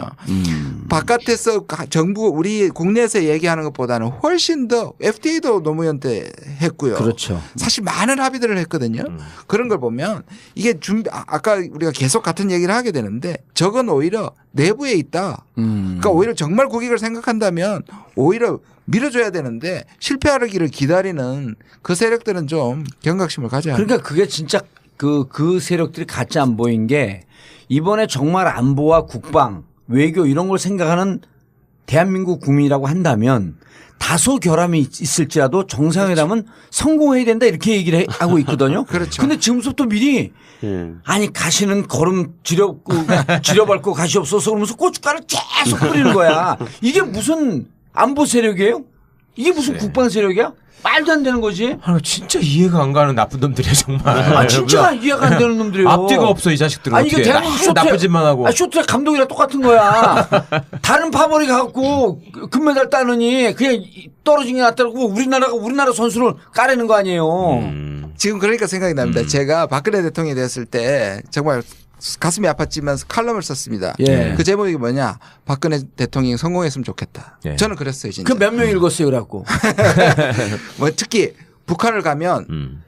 바깥에서 정부 우리 국내에서 얘기하는 것보다는 훨씬 더 FTA도 노무현 때 했고요. 그렇죠. 사실 많은 합의들을 했거든요. 그런 걸 보면 이게 아까 우리가 계속 같은 얘기를 하게 되는데 저건 오히려 내부에 있다. 그러니까 오히려 정말 국익을 생각한다면 오히려 밀어줘야 되는데 실패하기를 기다리는 그 세력들은 좀 경각심을 가져야 합니다. 그러니까 그게 진짜 그 세력들이 같이 안 보인 게 이번에 정말 안보와 국방, 외교 이런 걸 생각하는 대한민국 국민이라고 한다면 다소 결함이 있을지라도 정상회담은 성공해야 된다 이렇게 얘기를 하고 있거든요. 그렇죠. 근데 지금부터 미리 아니 가시는 걸음 지려밟고 가시옵소서 그러면서 고춧가루 계속 뿌리는 거야. 이게 무슨 안보 세력이에요? 이게 무슨 국방 세력이야? 말도 안 되는 거지. 진짜 이해가 안 가는 나쁜 놈들이야 정말. 아 진짜 이해가 안 되는 놈들이요. 앞뒤가 없어 이 자식들은. 아니 이게 대한민국 쇼트 나쁜 짓만 하고. 쇼트의 감독이랑 똑같은 거야. 다른 파벌이 갖고 금메달 따느니 그냥 떨어진 게 낫다고 우리나라 선수를 까내는 거 아니에요. 지금 그러니까 생각이 납니다. 제가 박근혜 대통령이 됐을 때 정말 가슴이 아팠지만 칼럼을 썼습니다. 예. 그 제목이 뭐냐? 박근혜 대통령이 성공했으면 좋겠다. 예. 저는 그랬어요, 진짜. 그 몇 명 읽었어요, 그래갖고. 뭐 특히 북한을 가면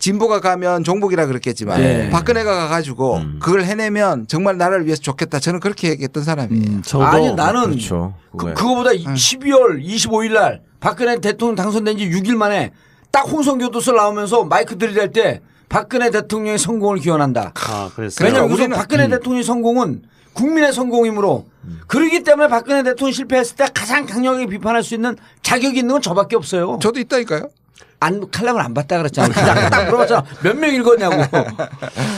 진보가 가면 종북이라 그랬겠지만 예. 박근혜가 가가지고 그걸 해내면 정말 나라를 위해서 좋겠다. 저는 그렇게 얘기했던 사람이에요. 아니 나는 그렇죠. 그거보다 12월 25일 날 박근혜 대통령 당선된 지 6일 만에 딱 홍성교도소 나오면서 마이크 들이댈 때 박근혜 대통령의 성공을 기원한다. 아, 그랬어요. 왜냐하면 우리는 박근혜 대통령의 성공은 국민의 성공이므로 그러기 때문에 박근혜 대통령 실패했을 때 가장 강력하게 비판할 수 있는 자격이 있는 건 저밖에 없어요. 저도 있다니까요. 칼럼을 안 봤다 그랬잖아요. 그냥 딱 물어봤잖아. 몇 명 읽었냐고.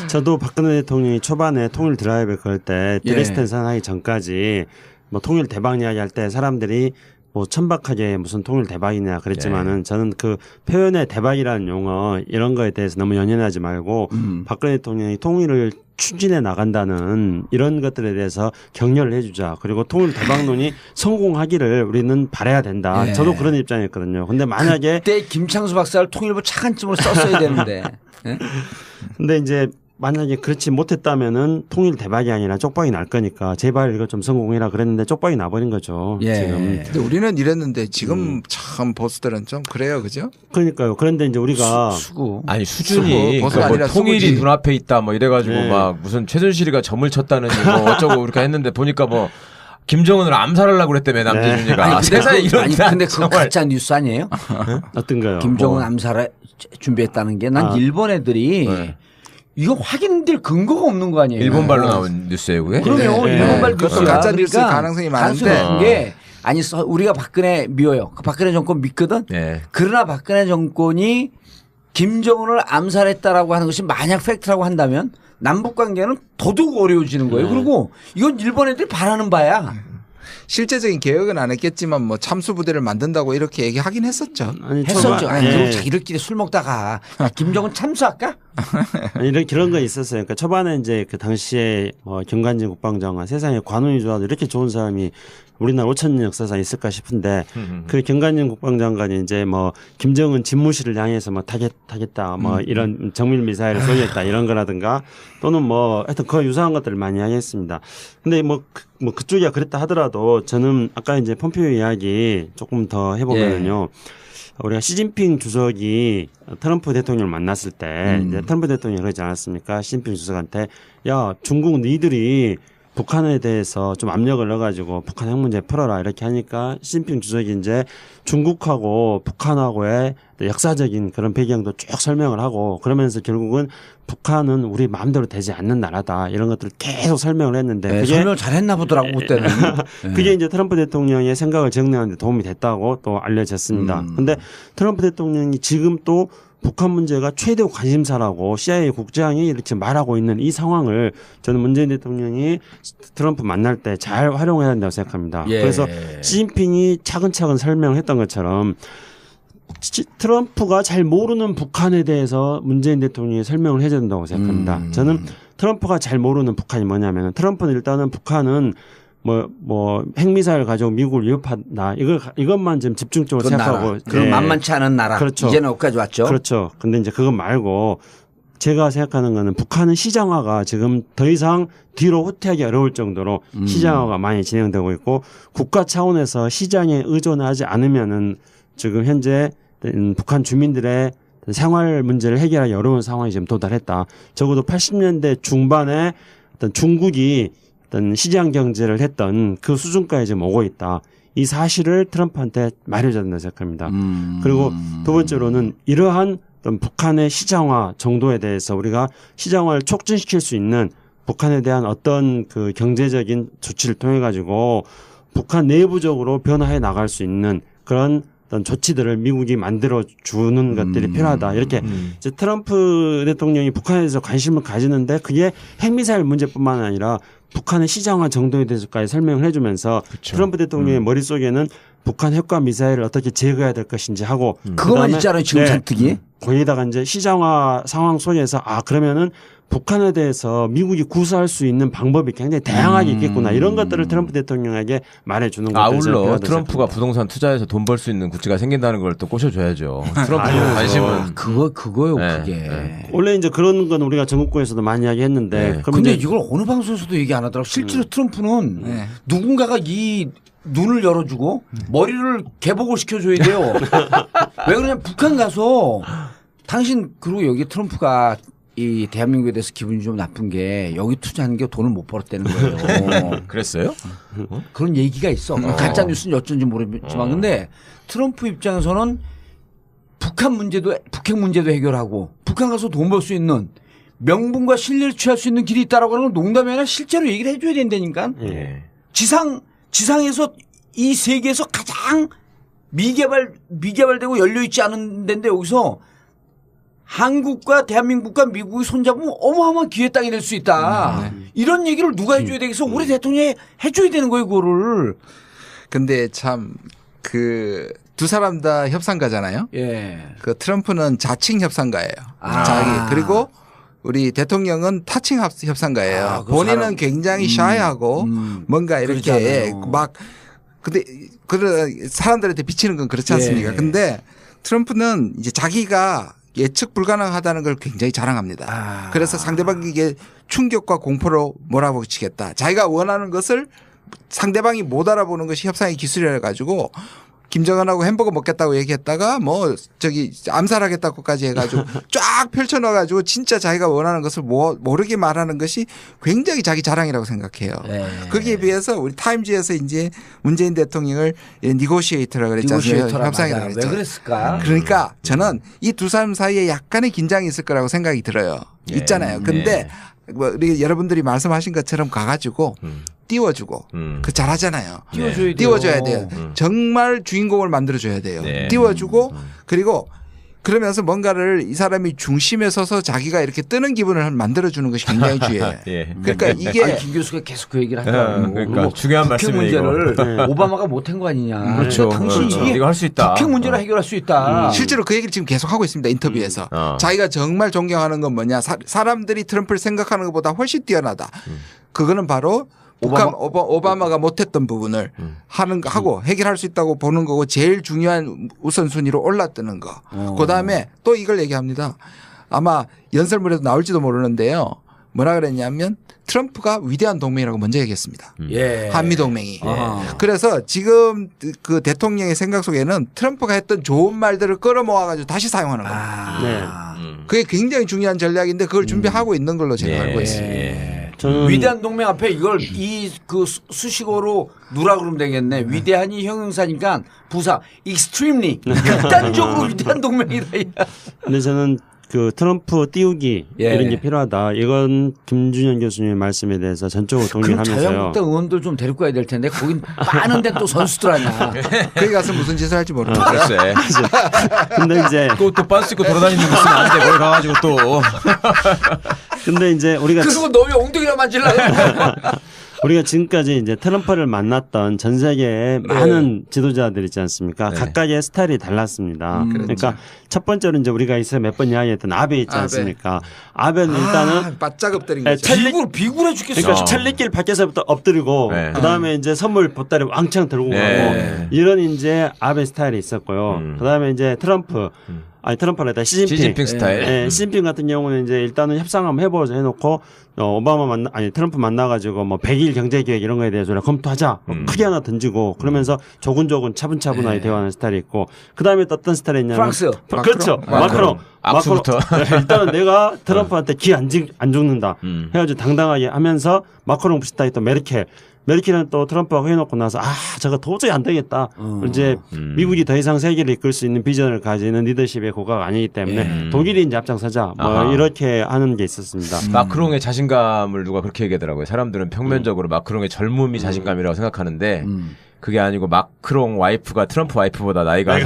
저도 박근혜 대통령이 초반에 통일 드라이브 걸 때 드레스덴 하기 전까지 뭐 통일 대박 이야기 할 때 사람들이 뭐 천박하게 무슨 통일 대박이냐 그랬지만은 저는 그 표현의 대박이라는 용어 이런 거에 대해서 너무 연연하지 말고 박근혜 대통령이 통일을 추진해 나간다는 이런 것들에 대해서 격려를 해주자. 그리고 통일 대박론이 성공하기를 우리는 바라야 된다. 예. 저도 그런 입장이었거든요. 근데 만약에 그때 김창수 박사를 통일부 차관쯤으로 썼어야 되는데. 예? 근데 이제 만약에 그렇지 못했다면은 통일 대박이 아니라 쪽박이 날 거니까 제발 이거 좀 성공해라 그랬는데 쪽박이 나버린 거죠. 예. 지금. 근데 우리는 이랬는데 지금 참 보스들은 좀 그래요, 그죠? 그러니까요. 그런데 이제 우리가 수고. 아니 수준이 수고, 그러니까 뭐 아니라 통일이 수고지. 눈앞에 있다 뭐 이래가지고 네. 막 무슨 최순실이가 점을 쳤다느니 뭐 어쩌고 그렇게 했는데 보니까 뭐 김정은을 암살하려고 그랬다며 남재준이가 세상에 이런 근데 그거 가짜 뉴스 아니에요? 어떤가요? 김정은 암살에 준비했다는 게 난 일본 애들이 네. 이거 확인될 근거가 없는 거 아니에요? 일본발로 나온 뉴스예요 그게? 그럼요. 네. 일본발 그것도 뉴스야. 가짜 뉴스일 가능성이 많은데. 가능성이 게 아니 우리가 박근혜 미워요. 그 박근혜 정권 믿거든. 네. 그러나 박근혜 정권이 김정은을 암살했다라고 하는 것이 만약 팩트라고 한다면 남북 관계는 더더욱 어려워지는 거예요. 그리고 이건 일본 애들이 바라는 바야. 실제적인 개혁은 안 했겠지만 뭐 참수 부대를 만든다고 이렇게 얘기하긴 했었죠. 아니, 했었죠. 아니, 예. 그리고 자기들끼리 술 먹다가 야, 김정은 참수할까? 이런 그런 거 있었어요. 그러니까 초반에 이제 그 당시에 김관진 국방장관 세상에 관운이 좋아도 이렇게 좋은 사람이 우리나라 5,000년 역사상 있을까 싶은데 그 김관진 국방장관이 이제 뭐 김정은 집무실을 향해서 뭐 타겠다 뭐 이런 정밀 미사일을 쏘겠다 이런 거라든가 또는 뭐 하여튼 그 유사한 것들을 많이 하겠습니다. 근데 뭐 그쪽이야 그랬다 하더라도 저는 아까 이제 폼페이오 이야기 조금 더 해보면요. 우리가 시진핑 주석이 트럼프 대통령을 만났을 때 이제 트럼프 대통령이 그러지 않았습니까? 시진핑 주석한테 야 중국 니들이 북한에 대해서 좀 압력을 넣어가지고 북한 핵 문제 풀어라 이렇게 하니까 시진핑 주석이 이제 중국하고 북한하고의 역사적인 그런 배경도 쭉 설명을 하고 그러면서 결국은 북한은 우리 마음대로 되지 않는 나라다 이런 것들을 계속 설명을 했는데 네, 그게 설명 잘했나 보더라고 그때는. 그게 이제 트럼프 대통령의 생각을 정리하는 데 도움이 됐다고 또 알려졌습니다. 근데 트럼프 대통령이 지금 또 북한 문제가 최대 관심사라고 CIA 국장이 이렇게 말하고 있는 이 상황을 저는 문재인 대통령이 트럼프 만날 때 잘 활용해야 된다고 생각합니다. 예. 그래서 시진핑이 차근차근 설명했던 것처럼 트럼프가 잘 모르는 북한에 대해서 문재인 대통령이 설명을 해야 된다고 생각합니다. 저는 트럼프가 잘 모르는 북한이 뭐냐면 트럼프는 일단은 북한은 뭐 핵미사일 가지고 미국을 위협한다. 이것만 지금 집중적으로 생각하고 그런 만만치 않은 나라. 그렇죠. 이제는 여기까지 왔죠. 그렇죠. 근데 이제 그거 말고 제가 생각하는 거는 북한은 시장화가 지금 더 이상 뒤로 후퇴하기 어려울 정도로 시장화가 많이 진행되고 있고 국가 차원에서 시장에 의존하지 않으면은 지금 현재 북한 주민들의 생활 문제를 해결하기 어려운 상황이 지금 도달했다. 적어도 80년대 중반에 어떤 중국이 어떤 시장 경제를 했던 그 수준까지 지금 오고 있다. 이 사실을 트럼프한테 말해줘야 된다고 생각합니다. 그리고 두 번째로는 이러한 어떤 북한의 시장화 정도에 대해서 우리가 시장화를 촉진시킬 수 있는 북한에 대한 어떤 그 경제적인 조치를 통해 가지고 북한 내부적으로 변화해 나갈 수 있는 그런 어떤 조치들을 미국이 만들어 주는 것들이 필요하다. 이렇게 이제 트럼프 대통령이 북한에서 관심을 가지는데 그게 핵미사일 문제뿐만 아니라 북한의 시장화 정도에 대해서까지 설명을 해주면서 그쵸. 트럼프 대통령의 머릿속에는 북한 핵과 미사일을 어떻게 제거해야 될 것인지 하고 그거만 있잖아요. 지금 잔뜩이. 거기다가 이제 시장화 상황 속에서 그러면은 북한에 대해서 미국이 구사할 수 있는 방법이 굉장히 다양하게 있겠구나. 이런 것들을 트럼프 대통령에게 말해주는 것들. 아울러 트럼프가 부동산 투자해서 돈 벌 수 있는 구찌가 생긴다는 걸 또 꼬셔줘야죠. 트럼프 관심은 그거요. 네. 그게. 네. 원래 이제 그런 건 우리가 전국구에서도 많이 이야기했는데. 네. 근데 이걸 어느 방송에서도 얘기 안 하더라고. 실제로 트럼프는 누군가가 이 눈을 열어주고 머리를 개복을 시켜줘야 돼요. 왜 그러냐면 북한 가서 당신 그리고 여기 트럼프가 이 대한민국에 대해서 기분이 좀 나쁜 게 여기 투자하는 게 돈을 못 벌었다는 거예요. 그랬어요? 그런 얘기가 있어. 가짜 뉴스는 어쩐지 모르겠지만 근데 트럼프 입장에서는 북핵 문제도 해결하고 북한 가서 돈 벌 수 있는 명분과 신뢰를 취할 수 있는 길이 있다라고 하는 건 농담이 아니라 실제로 얘기를 해줘야 된다니까. 예. 지상에서 이 세계에서 가장 미개발되고 열려있지 않은 데인데 여기서 한국과 대한민국과 미국이 손잡으면 어마어마한 기회 땅이 될 수 있다. 이런 얘기를 누가 해줘야 되겠어? 우리 대통령이 해줘야 되는 거예요, 그거를. 근데 참 두 사람 다 협상가잖아요. 예. 그 트럼프는 자칭 협상가예요. 자기 그리고 우리 대통령은 타칭 협상가예요. 본인은 굉장히 샤이하고 뭔가 이렇게 막 근데 사람들한테 비치는 건 그렇지 않습니까? 근데 트럼프는 이제 자기가 예측 불가능하다는 걸 굉장히 자랑합니다. 그래서 상대방에게 충격과 공포로 몰아붙이겠다. 자기가 원하는 것을 상대방이 못 알아보는 것이 협상의 기술이라 가지고 김정은하고 햄버거 먹겠다고 얘기했다가 암살하겠다고까지 해가지고 쫙 펼쳐놔가지고 진짜 자기가 원하는 것을 모르게 말하는 것이 굉장히 자기 자랑이라고 생각해요. 거기에 비해서 우리 타임즈에서 이제 문재인 대통령을 니고시에이터라고 그랬잖아요. 협상이라고 그랬죠. 왜 그랬을까? 그러니까 저는 이 두 사람 사이에 약간의 긴장이 있을 거라고 생각이 들어요. 있잖아요. 근데 우리 여러분들이 말씀하신 것처럼 가가지고 띄워주고 그 잘하잖아요. 띄워줘야 돼요. 정말 주인공을 만들어줘야 돼요. 띄워주고 그리고 그러면서 뭔가를 이 사람이 중심에 서서 자기가 이렇게 뜨는 기분을 만들어주는 것이 굉장히 중요해요. 그러니까 이게 김 교수가 계속 그 얘기를 하더라고요. 그러니까 중요한 말씀이에요. 문제를 오바마가 못한 거 아니냐. 그렇죠. 당신이 이거 할 수 있다. 북핵 문제를 해결할 수 있다. 실제로 그 얘기를 지금 계속 하고 있습니다. 인터뷰에서. 자기가 정말 존경하는 건 뭐냐. 사람들이 트럼프를 생각하는 것보다 훨씬 뛰어나다. 그거는 바로 북한 오바마가 못했던 부분을 하고 해결할 수 있다고 보는 거고 제일 중요한 우선순위로 올라뜨는 거. 그다음에 또 이걸 얘기합니다. 아마 연설문에도 나올지도 모르는데요. 뭐라 그랬냐면 트럼프가 위대한 동맹이라고 먼저 얘기했습니다. 한미동맹이. 그래서 지금 그 대통령의 생각 속에는 트럼프가 했던 좋은 말들을 끌어모아가지고 다시 사용하는 겁니다. 그게 굉장히 중요한 전략인데 그걸 준비하고 있는 걸로 제가 알고 있습니다. 위대한 동맹 앞에 이걸 그 수식어로 누라 그러면 되겠네. 위대한이 형용사니까 부사 extremely 극단적으로 위대한 동맹이다. 근데 저는 그 트럼프 띄우기 이런 게 필요하다. 이건 김준현 교수님의 말씀에 대해서 전적으로 동의하면서요. 그럼 자유한국당 의원들 좀 데리고 가야 될 텐데 거긴 빠는데 또 선수들 아니야. 거기 가서 무슨 짓을 할지 모르겠어요. 글쎄. 근데 이제 또 빤스 입고 돌아다니는 거 있으면 안 돼. 거기 가가지고 또. 근데 이제 우리가 그거 너 왜 엉덩이랑 만질라고? 우리가 지금까지 이제 트럼프를 만났던 전 세계의 많은 지도자들 있지 않습니까? 각각의 스타일이 달랐습니다. 그러니까 첫 번째로 이제 우리가 있어 몇 번 이야기했던 아베 있지 않습니까? 아베는 일단은 바짝 엎드린 거죠. 비굴해 죽겠어. 그러니까 찰리길 밖에서부터 엎드리고 그다음에 이제 선물 보따리 왕창 들고 가고 이런 이제 아베 스타일이 있었고요. 그다음에 이제 트럼프가 아니라 시진핑 스타일. 시진핑 같은 경우는 이제 일단은 협상 한번 해보자 해놓고 트럼프 만나가지고 뭐 100일 경제계획 이런 거에 대해서 검토하자 크게 하나 던지고 그러면서 조근조근 차분차분하게 대화하는 스타일이 있고 그 다음에 또 어떤 스타일이 있냐면 프랑스. 그렇죠. 마크롱. 악수부터. 일단은 내가 트럼프한테 기 안 죽는다 해가지고 당당하게 하면서 마크롱 스타일 또 메르켈은 또 트럼프하고 해놓고 나서 저거 도저히 안 되겠다. 이제 미국이 더 이상 세계를 이끌 수 있는 비전을 가지는 리더십의 고가가 아니기 때문에 독일이 이제 앞장서자 이렇게 하는 게 있었습니다. 마크롱의 자신감을 누가 그렇게 얘기하더라고요. 사람들은 평면적으로 마크롱의 젊음이 자신감이라고 생각하는데 그게 아니고 마크롱 와이프가 트럼프 와이프보다 나이가 한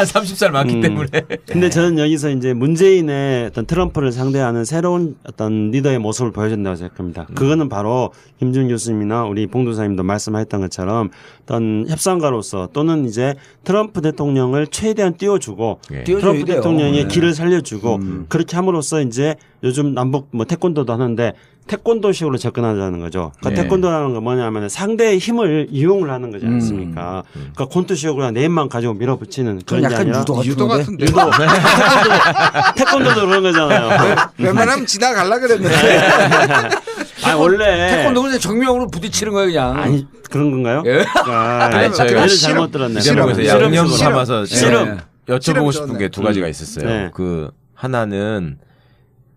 30살 많기 때문에. 근데 저는 여기서 이제 문재인의 어떤 트럼프를 상대하는 새로운 어떤 리더의 모습을 보여준다고 생각합니다. 그거는 바로 김준 교수님이나 우리 봉도사님도 말씀하셨던 것처럼 어떤 협상가로서 또는 이제 트럼프 대통령을 최대한 띄워주고 트럼프 대통령의 길을 살려주고 그렇게 함으로써 이제 요즘 남북 뭐 태권도도 하는데 태권도식으로 접근하자는 거죠. 그러니까 태권도라는 건 뭐냐면 상대의 힘을 이용을 하는 거지 않습니까? 그러니까 콘투식으로 내 힘만 가지고 밀어붙이는 그런 게 아니라 유도 같은데. 태권도도 그런 거잖아요. 웬만하면 지나가려고 그랬는데. 아니 원래 태권도는 정면으로 부딪히는 거예요 그냥. 아니 그런 건가요? 아니 저희가 잘못 들었네요. 이제목에서 양념 삼아서 씨름 여쭤보고 싶은 게 두 가지가 있었어요. 네. 그 하나는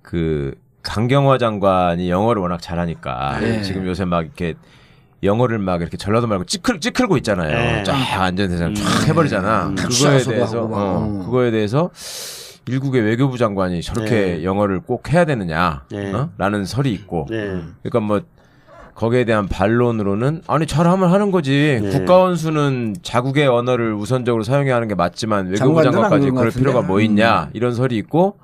그 강경화 장관이 영어를 워낙 잘하니까 지금 요새 막 이렇게 영어를 막 이렇게 전라도 말고 찌클고 있잖아요. 쫙 안전대상 쫙 해버리잖아. 그거에 대해서 일국의 외교부 장관이 저렇게 영어를 꼭 해야 되느냐 라는 설이 있고 그러니까 뭐 거기에 대한 반론으로는 아니 잘하면 하는 거지 국가원수는 자국의 언어를 우선적으로 사용해야 하는 게 맞지만 외교부 장관까지 그럴 필요가 뭐 있냐 이런 설이 있고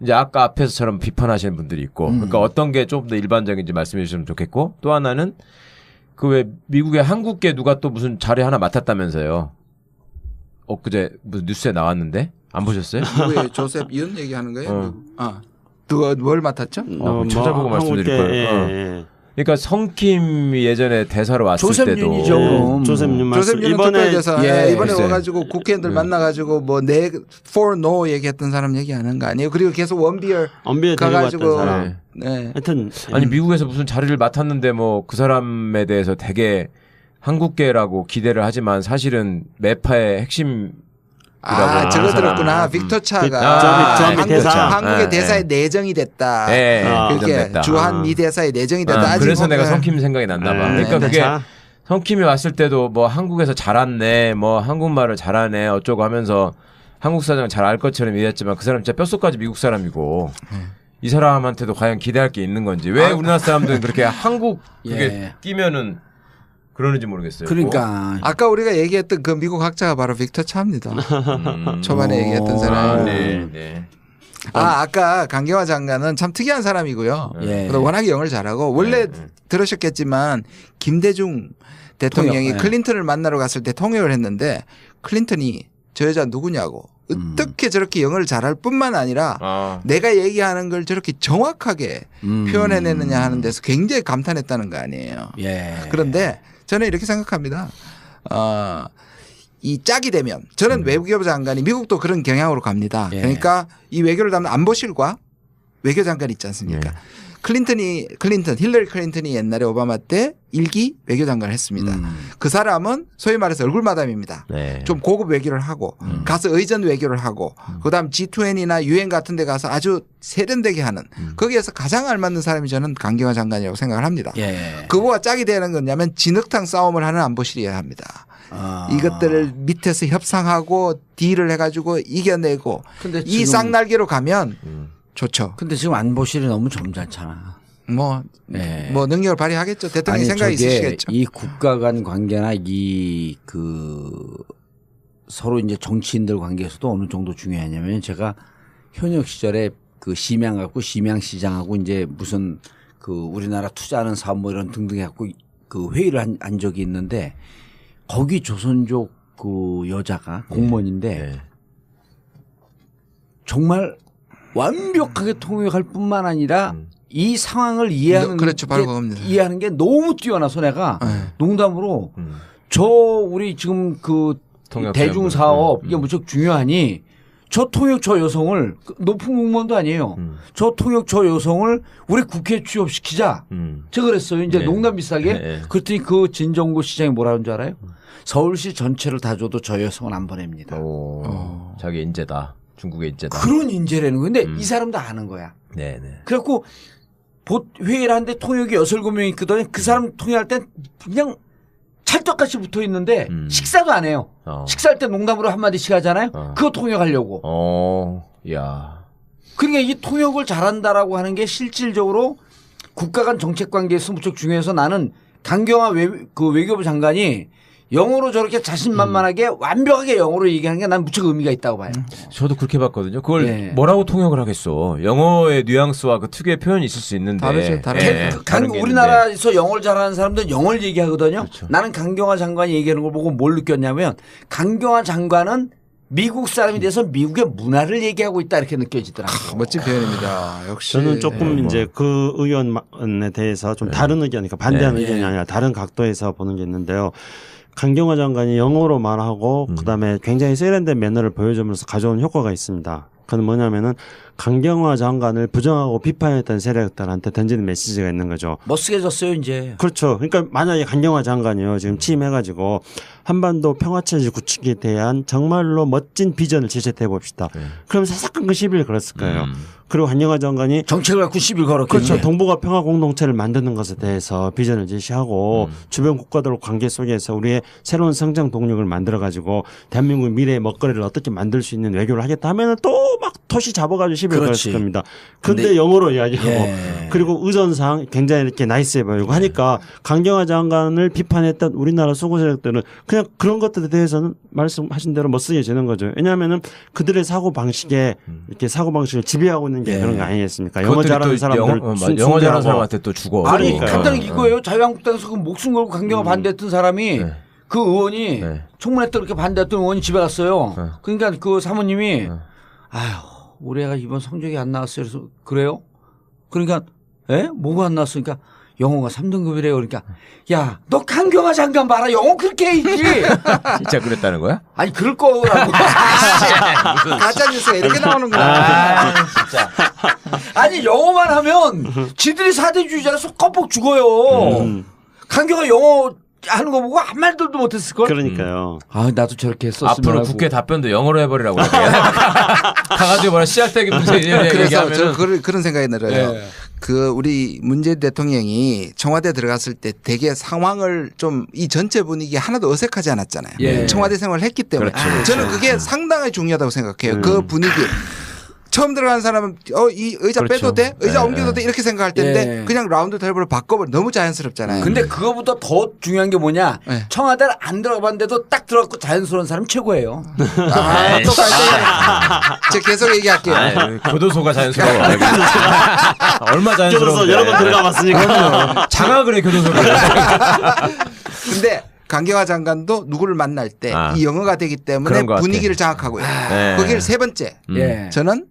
이제 아까 앞에서처럼 비판하시는 분들이 있고 그러니까 어떤 게 좀 더 일반적인지 말씀해 주시면 좋겠고 또 하나는 그 왜 미국의 한국계 누가 또 무슨 자리 하나 맡았다면서요. 엊그제 무슨 뉴스에 나왔는데 안 보셨어요? 미국의 조셉 이런 얘기하는 거예요? 누가 뭘 맡았죠? 찾아보고 말씀드릴 거예요. 그러니까 성킴이 예전에 대사로 왔을 때도 조셉윤 이번에 이번에 와가지고 국회의원들 만나가지고 뭐 for no 얘기했던 사람 얘기하는 거 아니에요? 그리고 계속 원비어 가가지고 하여튼 아니 미국에서 무슨 자리를 맡았는데 뭐 그 사람에 대해서 되게 한국계라고 기대를 하지만 사실은 매파의 핵심 저거 들었구나. 빅터 차가 한국의 대사에 내정이 됐다. 그렇게 주한 미 대사에 내정이 됐다. 그래서 내가 성킴 생각이 났나 봐. 그러니까 그게 성킴이 왔을 때도 뭐 한국에서 자랐네, 뭐 한국말을 잘하네 어쩌고 하면서 한국 사정 잘 알 것처럼 얘기했지만 그 사람 진짜 뼛속까지 미국 사람이고 이 사람한테도 과연 기대할 게 있는 건지 왜 우리나라 사람들은 그렇게 한국 그게 끼면은 그러는지 모르겠어요. 그러니까 아까 우리가 얘기했던 그 미국 학자가 바로 빅터 차입니다. 초반에 얘기했던 사람. 아까 강경화 장관은 참 특이한 사람이고요. 워낙에 영어를 잘하고 원래 들으셨겠지만 김대중 대통령이 클린턴을 만나러 갔을 때 통역을 했는데 클린턴이 저 여자 누구냐고 어떻게 저렇게 영어를 잘할 뿐만 아니라 내가 얘기하는 걸 저렇게 정확하게 표현해내느냐 하는 데서 굉장히 감탄했다는 거 아니에요. 그런데 저는 이렇게 생각합니다. 이 짝이 되면 저는 외교부 장관이 미국도 그런 경향으로 갑니다. 그러니까 이 외교를 담는 안보실과 외교장관 있지 않습니까? 힐러리 클린턴이 옛날에 오바마 때 1기 외교장관을 했습니다. 그 사람은 소위 말해서 얼굴마담입니다. 좀 고급 외교를 하고 가서 의전 외교를 하고 그다음 G20나 UN 같은 데 가서 아주 세련되게 하는 거기에서 가장 알맞는 사람이 저는 강경화 장관이라고 생각을 합니다. 그거와 짝이 되는 건 뭐냐면 진흙탕 싸움을 하는 안보실이어야 합니다. 이것들을 밑에서 협상하고 딜을 해가지고 이겨내고 이 쌍날개로 가면 좋죠. 근데 지금 안보실이 너무 점잖잖아. 뭐 능력을 발휘하겠죠. 대통령이 생각이 있으시겠죠. 이 국가 간 관계나 서로 이제 정치인들 관계에서도 어느 정도 중요하냐면 제가 현역 시절에 그 심양시장하고 이제 무슨 그 우리나라 투자하는 사업 뭐 이런 등등 해갖고 그 회의를 한 적이 있는데 거기 조선족 그 여자가 공무원인데 정말 완벽하게 통역할 뿐만 아니라 이 상황을 이해하는 이해하는 게 너무 뛰어나서 내가 농담으로 우리 지금 그 대중 사업 이게 무척 중요하니 저 통역 저 여성을 높은 공무원도 아니에요. 저 통역 저 여성을 우리 국회에 취업시키자. 제가 그랬어요. 이제 농담 비슷하게. 그랬더니 그 진정구 시장이 뭐라는 줄 알아요? 서울시 전체를 다 줘도 저 여성은 안 보냅니다. 자기 인재다. 중국의 인재다. 그런 인재라는 거예요. 근데 이 사람도 아는 거야. 그래갖고 회의를 하는데 통역이 6-7명 있거든요. 그 사람 통역할 땐 그냥 찰떡같이 붙어 있는데 식사도 안 해요. 식사할 때 농담으로 한마디씩 하잖아요. 그거 통역하려고. 그러니까 이 통역을 잘한다라고 하는 게 실질적으로 국가 간 정책 관계에서 무척 중요해서 나는 강경화 외교부 장관이 영어로 저렇게 자신만만하게 완벽하게 영어로 얘기하는 게 난 무척 의미가 있다고 봐요. 저도 그렇게 봤거든요. 그걸 네. 뭐라고 통역을 하겠어. 영어의 뉘앙스와 그 특유의 표현이 있을 수 있는데. 다르죠. 우리나라에서 영어를 잘하는 사람들은 영어를 얘기하거든요. 그렇죠. 나는 강경화 장관이 얘기하는 걸 보고 뭘 느꼈냐면 강경화 장관은 미국 사람이 돼서 미국의 문화를 얘기하고 있다 이렇게 느껴지더라고요. 멋진 표현입니다. 역시 저는 조금 이제 그 의견에 대해서 좀 다른 의견, 그러니까 반대하는 의견이 아니라 다른 각도에서 보는 게 있는데요. 강경화 장관이 영어로 말하고 그다음에 굉장히 세련된 매너를 보여주면서 가져온 효과가 있습니다. 그건 뭐냐면은 강경화 장관을 부정하고 비판했던 세력들한테 던지는 메시지가 있는 거죠. 멋스게졌어요 이제. 그렇죠. 그러니까 만약에 강경화 장관이요 지금 취임해가지고 한반도 평화체제 구축에 대한 정말로 멋진 비전을 제시해 봅시다. 그럼 사사건건 시비를 걸었을 거예요. 그리고 강경화 장관이 정책을 갖고 시비를 걸었겠죠. 그렇죠. 동북아 평화 공동체를 만드는 것에 대해서 비전을 제시하고 주변 국가들 관계 속에서 우리의 새로운 성장 동력을 만들어 가지고 대한민국 미래의 먹거리를 어떻게 만들 수 있는 외교를 하겠다 하면은 또 막 토시 잡아가지고 시비를 걸었을 겁니다. 그런데 영어로 이야기하고 그리고 의전상 굉장히 이렇게 나이스해 보이고 하니까 강경화 장관을 비판했던 우리나라 수구 세력들은 그냥 그런 것들에 대해서는 말씀하신 대로 멋쓰게지는 거죠. 왜냐하면은 그들의 사고 방식에 이렇게 사고 방식을 지배하고 있는 게 그런 거 아니겠습니까? 영어 잘하는 사람들 영어 잘하는 사람한테 또 주고. 아니 간단히 이거예요. 자유한국당에서 그 목숨 걸고 강경화 반대했던 사람이 그 의원이 청문회 때 그렇게 반대했던 의원이 집에 갔어요. 그러니까 그 사모님이 아휴 우리 애가 이번 성적이 안 나왔어요. 그래서 그래요? 그러니까 뭐가 안 나왔으니까 영어가 3등급이래요. 그러니까 야 너 강경화 장관 봐라 영어 그렇게 해야지. 진짜 그랬다는 거야? 아니 그럴 거라고. 가짜 뉴스가 이렇게 나오는구나. 진짜. 아니 영어만 하면 지들이 사대주의자라서 껌뻑 죽어요. 강경화 영어 하는 거 보고 한 말들도 못했을 걸. 그러니까요. 아 나도 저렇게 했었으면 앞으로 하고. 국회 답변도 영어로 해버리라고. 가가지고 뭐라 씨알때기 문제 그래서 얘기하면 저는 그런 생각이 들어요. 예. 그 우리 문재인 대통령이 청와대 들어갔을 때 되게 상황을 좀 이 전체 분위기 하나도 어색하지 않았잖아요. 예. 청와대 생활을 했기 때문에 저는 그게 상당히 중요하다고 생각해요. 그 분위기. 처음 들어가는 사람은 이 의자 그렇죠. 빼도 돼? 의자 옮겨도 돼? 이렇게 생각할 텐데 예. 그냥 라운드 테이블을 바꿔버려 너무 자연스럽잖아요. 근데 그거보다 더 중요한 게 뭐냐? 네. 청와대를 안 들어가봤는데도 딱 들어갔고 자연스러운 사람 최고예요. 제가 계속 얘기할게요. 아유, 교도소가 자연스러워. 얼마 자연스러워. 교도소 여러 번 들어가봤으니까. 장악을 해 교도소를. 근데 강경화 장관도 누구를 만날 때 이 영어가 되기 때문에 그런 것 분위기를 장악하고요. 네. 거기를 세 번째. 예. 저는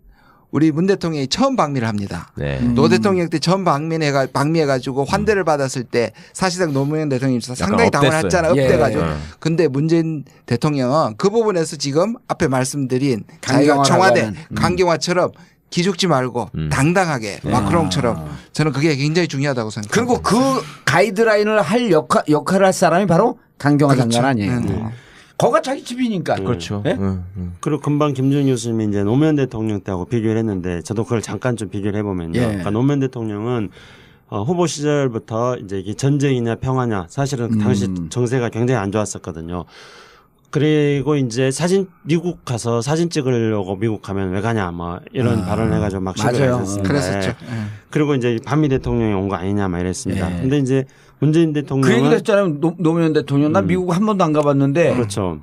우리 문 대통령이 처음 방미를 합니다. 네. 노 대통령 때 처음 방미해가지고 환대를 받았을 때 사실상 노무현 대통령이 상당히 업됐어요. 당황했잖아요. 예. 업돼가지고. 근데 문재인 대통령은 그 부분에서 지금 앞에 말씀드린 자기가 강경화라고 청와대 하는. 강경화처럼 기죽지 말고 당당하게 마크롱처럼 저는 그게 굉장히 중요하다고 생각합니다. 그리고 그 가이드라인을 할 역할을 할 사람이 바로 강경화 그렇죠. 장관 아니에요. 네. 거가 자기 집이니까. 그렇죠. 예? 그리고 금방 김정일 교수님이 이제 노무현 대통령 때하고 비교를 했는데 저도 그걸 잠깐 좀 비교를 해보면요. 예. 그러니까 노무현 대통령은 후보 시절부터 이제 이게 전쟁이냐 평화냐 사실은 당시 정세가 굉장히 안 좋았었거든요. 그리고 이제 미국 가서 사진 찍으려고 미국 가면 왜 가냐 뭐 이런 발언을 해가지고 막 시비를 맞아요. 했었습니다. 그랬었죠. 그리고 이제 반미 대통령이 온 거 아니냐 막 이랬습니다. 예. 근데 이제 문재인 그 대통령은 얘기를 했잖아요. 노무현 대통령. 나 미국 한 번도 안 가봤는데. 그렇죠.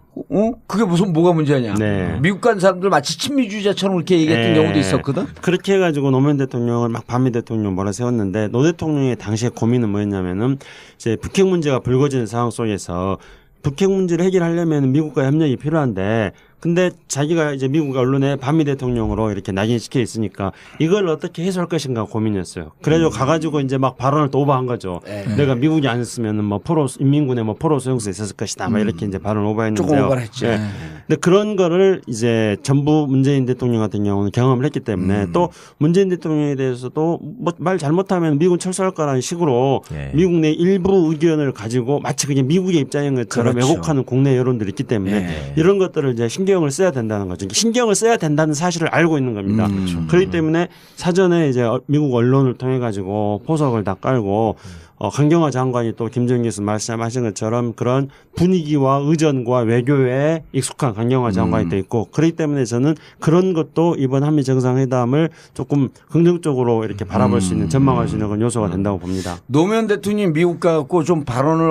그게 뭐가 문제냐. 네. 미국 간 사람들 마치 친미주의자처럼 그렇게 얘기했던 네. 경우도 있었거든. 그렇게 해가지고 노무현 대통령을 막 반미 대통령 몰아세웠는데 노 대통령의 당시에 고민은 뭐였냐면은 이제 북핵 문제가 불거지는 상황 속에서 북핵 문제를 해결하려면 미국과 협력이 필요한데 근데 자기가 이제 미국 언론에 반미 대통령으로 이렇게 낙인시켜 있으니까 이걸 어떻게 해소할 것인가 고민이었어요. 그래가지고 가가지고 이제 막 발언을 또 오버한 거죠. 내가 미국이 안 했으면은 뭐 인민군에 뭐 포로 소용소 있었을 것이다. 막 이렇게 이제 발언을 오버했는데요. 조금 오버했죠. 네. 근데 그런 거를 이제 전부 문재인 대통령 같은 경우는 경험을 했기 때문에 또 문재인 대통령에 대해서도 뭐 말 잘못하면 미국은 철수할 거라는 식으로 미국 내 일부 의견을 가지고 마치 그게 미국의 입장인 것처럼 그렇죠. 왜곡하는 국내 여론들이 있기 때문에 이런 것들을 이제 신경을 써야 된다는 거죠. 신경을 써야 된다는 사실을 알고 있는 겁니다. 그렇기 때문에 사전에 이제 미국 언론을 통해 가지고 포석을 다 깔고 강경화 장관이 또 김정일 교수 말씀하신 것처럼 그런 분위기와 의전과 외교에 익숙한 강경화 장관이 돼 있고 그렇기 때문에 저는 그런 것도 이번 한미 정상회담을 조금 긍정적으로 이렇게 바라볼 수 있는 전망할 수 있는 그런 요소가 된다고 봅니다. 노무현 대통령이 미국 가고 좀 발언을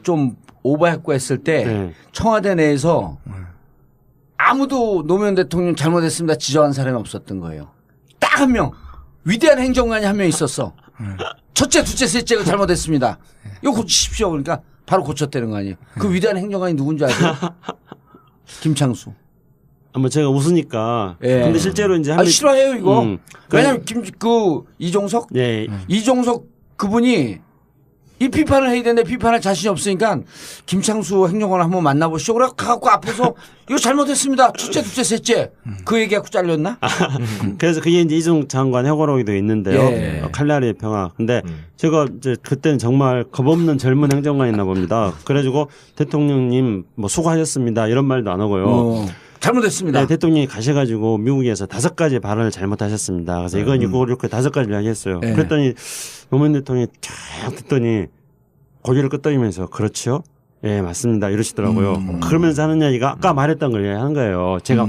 좀 오버했고 했을 때 네. 청와대 내에서 아무도 노무현 대통령 잘못했습니다 지적한 사람이 없었던 거예요. 딱 한 명. 위대한 행정관이 한 명 있었어. 첫째, 둘째, 셋째가 잘못했습니다. 이거 고치십시오. 그러니까 바로 고쳤다는 거 아니에요. 그 위대한 행정관이 누군지 아세요? 김창수. 뭐 제가 웃으니까. 예. 근데 실제로 이제 싫어해요 이거. 왜냐면 이종석? 예. 이종석 그분이 이 비판을 해야 되는데 비판할 자신이 없으니까 김창수 행정관을 한번 만나보시죠. 그래 가갖고 앞에서 이거 잘못했습니다. 첫째, 둘째, 셋째. 그 얘기하고 잘렸나? 그래서 그게 이제 이종 장관 회고록에도 있는데요. 예. 칼날의 평화. 근데 제가 이제 그때는 정말 겁없는 젊은 행정관이나 봅니다. 그래가지고 대통령님 뭐 수고하셨습니다. 이런 말도 안 하고요. 잘못했습니다. 네, 대통령이 가셔가지고 미국에서 5가지 발언을 잘못하셨습니다. 그래서 이건 이렇게 5가지를 이야기했어요. 네. 그랬더니 노무현 대통령이 쫙 듣더니 고개를 끄덕이면서 그렇죠? 예, 맞습니다. 이러시더라고요. 그러면서 하는 이야기가 아까 말했던 걸 하는 거예요. 제가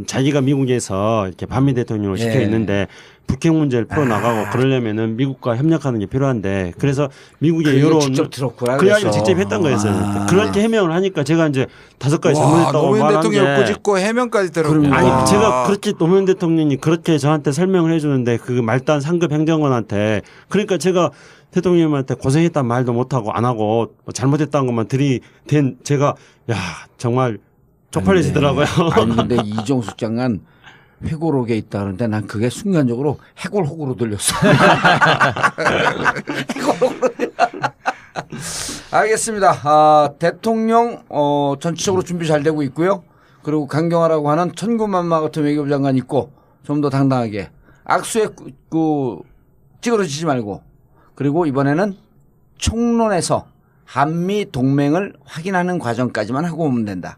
자기가 미국에서 이렇게 반미 대통령을 시켜 있는데 북핵 문제를 풀어나가고 그러려면은 미국과 협력하는 게 필요한데 그래서 미국의 여론 직접 들었구나. 그 이야기를 직접 했던 거였어요. 그렇게 해명을 하니까 제가 이제 5가지 잘못했다고 노무현 말한 대통령 게 꾸짖고 해명까지 들었고. 아니 제가 그렇게 노무현 대통령이 그렇게 저한테 설명을 해주는데 그 말단 상급 행정관한테 그러니까 제가 대통령님한테 고생했다는 말도 못하고 안 하고 잘못했다는 것만 들이댄 제가 야 정말 쪽팔리시더라고요. 아니 근데 이종숙 장관 회고록에 있다 그러는데 난 그게 순간적으로 해골호구로 들렸어. 해골호구로. 알겠습니다. 대통령 전체적으로 준비 잘 되고 있고요. 그리고 강경화라고 하는 천군만마 같은 외교부 장관 있고 좀 더 당당하게 악수에 찌그러지지 말고 그리고 이번에는 총론에서 한미 동맹을 확인하는 과정까지만 하고 오면 된다.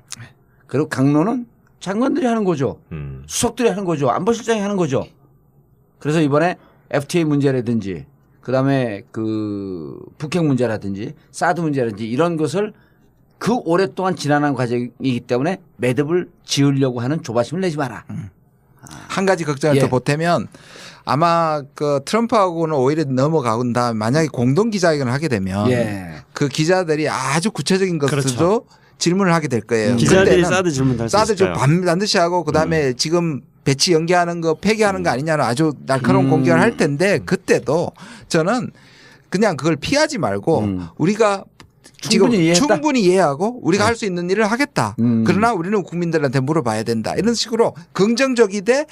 그리고 강론은 장관들이 하는 거죠. 수석들이 하는 거죠. 안보실장이 하는 거죠. 그래서 이번에 FTA 문제라든지 그다음에 북핵 문제라든지 사드 문제라든지 이런 것을 그 오랫동안 지난한 과정이기 때문에 매듭을 지으려고 하는 조바심을 내지 마라. 한 가지 걱정을 더 보태면 아마 트럼프하고는 오히려 넘어가고 다음에 만약에 공동 기자회견을 하게 되면 그 기자들이 아주 구체적인 것들도 그렇죠. 질문을 하게 될 거예요. 기자들이 사드 질문할 수 있어요. 사드 반드시 하고 그다음에 지금 배치 연기하는 거 폐기하는 거 아니냐는 아주 날카로운 공격을 할 텐데 그때도 저는 그냥 그걸 피하지 말고 우리가 충분히 이해하고 우리가 할 수 있는 일을 하겠다. 그러나 우리는 국민들한테 물어봐야 된다. 이런 식으로 긍정적이되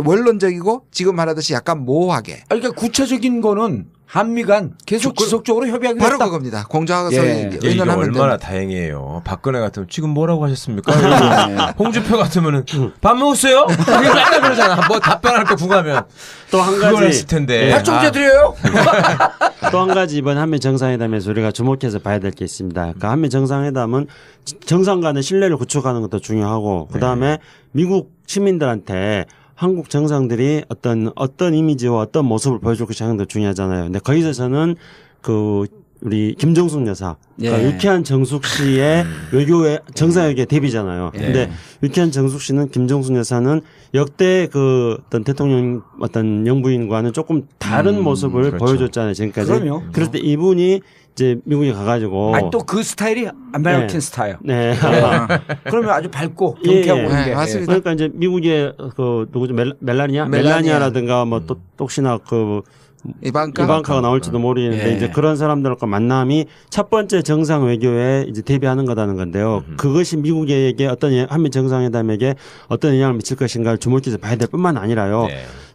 원론적이고 지금 말하듯이 약간 모호하게. 그러니까 구체적인 거는 한미 간 계속 지속적으로 협의하기로 바로 했다. 그겁니다. 공정하게 이게 의논하면 얼마나 된다. 다행이에요. 박근혜 같으면 지금 뭐라고 하셨습니까? 홍준표 같으면은 밥 먹었어요? 이게 맨날 그러잖아. 뭐 답변할 거 궁하면 또 한 그걸 가지 했을 텐데. 발정제 드려요? 또 한 가지 이번 한미 정상회담에서 우리가 주목해서 봐야 될 게 있습니다. 그러니까 한미 정상회담은 정상 간의 신뢰를 구축하는 것도 중요하고 그다음에 미국 시민들한테 한국 정상들이 어떤 이미지와 어떤 모습을 보여줄 것이 하는 것도 중요하잖아요. 근데 거기서 저는 우리 김정숙 여사, 그러니까 유쾌한 정숙 씨의 외교의 정상회담 데뷔잖아요. 근데 유쾌한 정숙 씨는 김정숙 여사는 역대 어떤 대통령 어떤 영부인과는 조금 다른 모습을 그렇죠. 보여줬잖아요. 지금까지. 그럼요. 그럴 때 이분이 이제 미국에 가가지고 또 그 스타일이 아메리칸 스타일. 네. 그러면 아주 밝고 경쾌하고 예, 그런 게. 맞습니다. 그러니까 이제 미국의 누구죠 멜라니아라든가 뭐 또 혹시나 이방카가 나올지도 모르겠는데 이제 그런 사람들과 만남이 첫 번째 정상 외교에 이제 대비하는 거다는 건데요. 그것이 미국에게 한미 정상회담에게 어떤 영향을 미칠 것인가를 주목해서 봐야 될 뿐만 아니라요.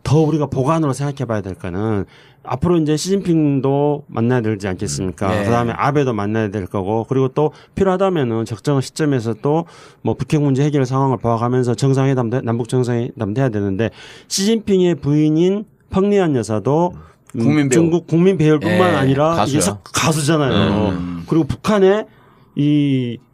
더 우리가 보관으로 생각해 봐야 될 거는 앞으로 이제 시진핑도 만나야 되지 않겠습니까? 그다음에 아베도 만나야 될 거고 그리고 또 필요하다면은 적정한 시점에서 또 뭐 북핵 문제 해결 상황을 봐가면서 정상회담 남북 정상회담도 해야 되는데 시진핑의 부인인 펑리안 여사도 중국 국민 배우일 뿐만 아니라 이게 가수잖아요. 그리고 북한의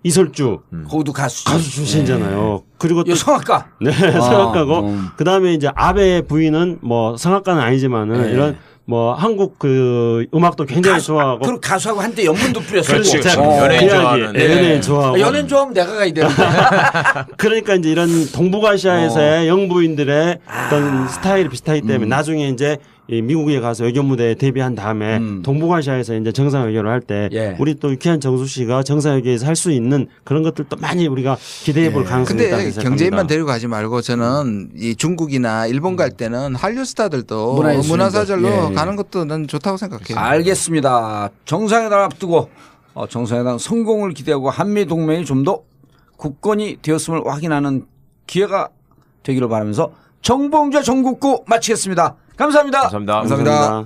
이설주 거기도 가수 출신이잖아요. 그리고 또 성악가. 네, 성악가고 그다음에 이제 아베 부인은 뭐 성악가는 아니지만은 이런 뭐 한국 그 음악도 굉장히 좋아하고 그리고 가수하고 한때 연분도 뿌렸었고. 그렇지, 그렇지. 연예인 비하기, 좋아하는. 연예인 좋아하고. 연예인 좋아하면 내가 가야 되는데. 그러니까 이제 이런 동북아시아에서의 영부인들의 어떤 스타일이 비슷하기 때문에 나중에 이제 이 미국에 가서 외교 무대에 데뷔한 다음에 동북아시아에서 이제 정상회견을 할 때 우리 또 유쾌한 정수 씨가 정상회견에서 할 수 있는 그런 것들도 많이 우리가 기대해 볼 가능성이 있다고 근데 생각합니다. 경제인만 데리고 가지 말고 저는 이 중국이나 일본 갈 때는 한류 스타들도 문화사절로 가는 것도 난 좋다고 생각해요. 알겠습니다. 정상회담 앞두고 정상회담 성공을 기대하고 한미 동맹이 좀 더 굳건히 되었음을 확인하는 기회가 되기를 바라면서 정봉주 전국구 마치겠습니다. 감사합니다. 감사합니다. 감사합니다.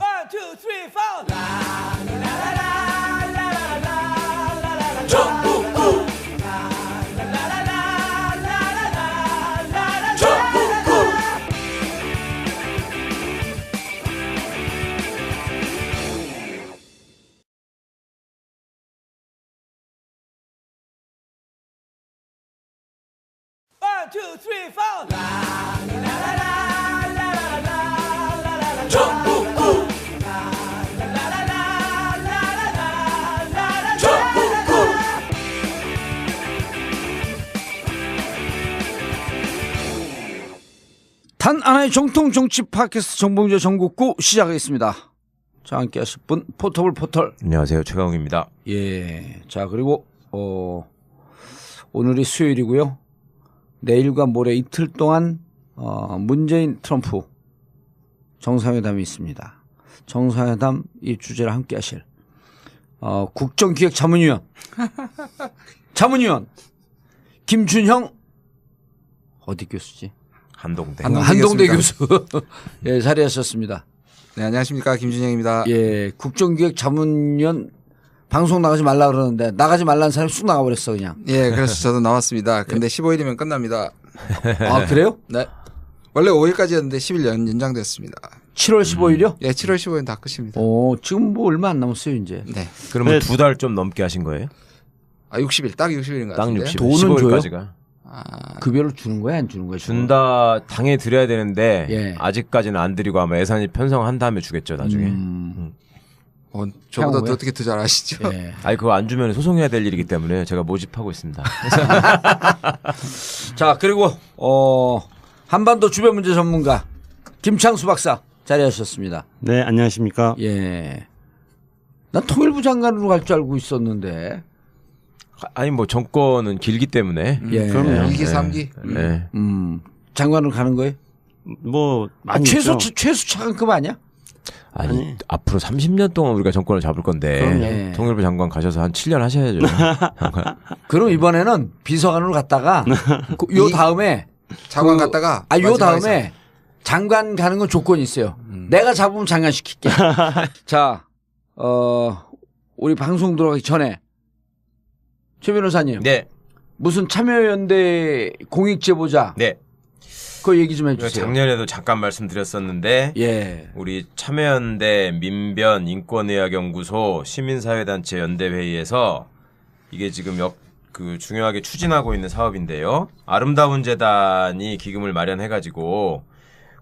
단 하나의 정통 정치 팟캐스트 정봉주 전국구 시작하겠습니다. 자, 함께 하실 분 포터블 포털. 안녕하세요. 최강욱입니다. 예. 자, 그리고 오늘이 수요일이고요. 내일과 모레 이틀 동안 문재인 트럼프 정상회담이 있습니다. 정상회담 이 주제를 함께 하실 국정기획자문위원 김준형 어디 교수지? 한동대 교수 예, 자리하셨습니다. 네, 안녕하십니까. 김준영입니다. 예, 국정기획자문위원 방송 나가지 말라 그러는데 나가지 말라는 사람이 쑥 나가버렸어 그냥. 예, 그래서 저도 나왔습니다. 근데 15일이면 끝납니다. 아, 그래요? 네. 원래 5일까지였는데 10일 연장됐습니다. 7월 15일이요? 예, 7월 15일 다 끝입니다. 지금 뭐 얼마 안 남았어요 이제. 네. 그러면 2달 좀 넘게 하신 거예요? 60일, 딱 60일인 것 딱 같은데. 60일. 돈은 15일까지가. 급여를 주는 거야 안 주는 거야? 준다 당해 드려야 되는데 예. 아직까지는 안 드리고 아마 예산이 편성한 다음에 주겠죠 나중에. 저보다 어떻게 더 잘 아시죠? 예. 아니 그거 안 주면 소송해야 될 일이기 때문에 제가 모집하고 있습니다. 자, 그리고 한반도 주변 문제 전문가 김창수 박사 자리하셨습니다. 네, 안녕하십니까? 예. 난 통일부 장관으로 갈 줄 알고 있었는데. 아니 뭐 정권은 길기 때문에. 예. 그럼요. 2기, 3기. 네. 장관으로 가는 거예요? 뭐 많이 최소 있죠. 최소 차관급 아니야? 아니 앞으로 30년 동안 우리가 정권을 잡을 건데 그럼요. 통일부 장관 가셔서 한 7년 하셔야죠. 그럼 이번에는 비서관으로 갔다가 요 다음에 차관 갔다가. 요 마지막에 다음에 장관 가는 건 조건이 있어요. 내가 잡으면 장관 시킬게. 자, 우리 방송 들어가기 전에 최 변호사님. 네. 무슨 참여연대 공익제보자. 네. 그 얘기 좀 해주세요. 작년에도 잠깐 말씀드렸었는데 예. 우리 참여연대 민변 인권의학연구소 시민사회단체 연대회의에서 이게 지금 중요하게 추진하고 있는 사업인데요. 아름다운 재단이 기금을 마련해가지고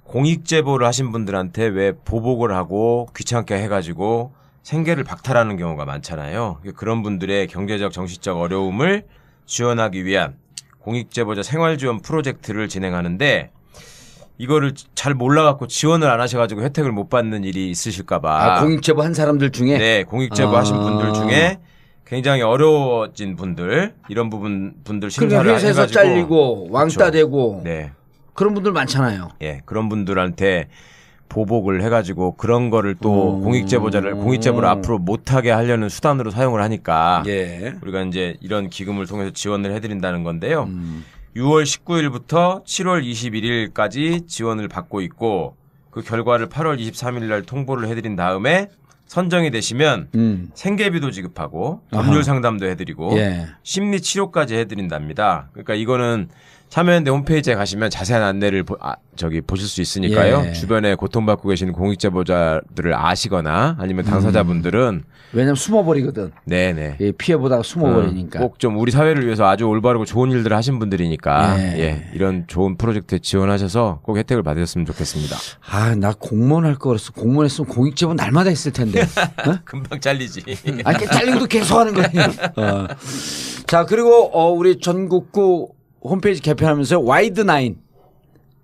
공익제보를 하신 분들한테 왜 보복을 하고 귀찮게 해가지고 생계를 박탈하는 경우가 많잖아요. 그런 분들의 경제적 정신적 어려움을 지원하기 위한 공익제보자 생활지원 프로젝트를 진행하는데 이거를 잘 몰라갖고 지원을 안 하셔가지고 혜택을 못 받는 일이 있으실까봐. 공익제보 한 사람들 중에? 네, 공익제보 하신 분들 중에 굉장히 어려워진 분들, 이런 분들 심사를 그러니까 회사에서 해가지고. 잘리고 왕따 되고. 네. 그런 분들 많잖아요. 예, 그런 분들한테 보복을 해가지고 그런 거를 또 공익제보를 앞으로 못하게 하려는 수단으로 사용을 하니까 예. 우리가 이제 이런 기금을 통해서 지원을 해드린다는 건데요. 6월 19일부터 7월 21일까지 지원을 받고 있고 그 결과를 8월 23일 날 통보를 해드린 다음에 선정이 되시면 생계비도 지급하고 법률 상담도 해드리고 예. 심리 치료까지 해드린답니다. 그러니까 이거는 참여연대 홈페이지에 가시면 자세한 안내를 보실 수 있으니까요. 예. 주변에 고통받고 계시는 공익제보자들을 아시거나 아니면 당사자분들은 왜냐면 숨어버리거든. 네네. 예, 피해보다가 숨어버리니까. 꼭 좀 우리 사회를 위해서 아주 올바르고 좋은 일들을 하신 분들이니까 예, 이런 좋은 프로젝트에 지원하셔서 꼭 혜택을 받으셨으면 좋겠습니다. 아, 나 공무원 할 거 그랬어. 공무원 했으면 공익제보 날마다 했을 텐데. 어? 금방 잘리지. 아니, 잘린 것도 계속 하는 거예요. 자, 그리고 우리 전국구 홈페이지 개편하면서 와이드9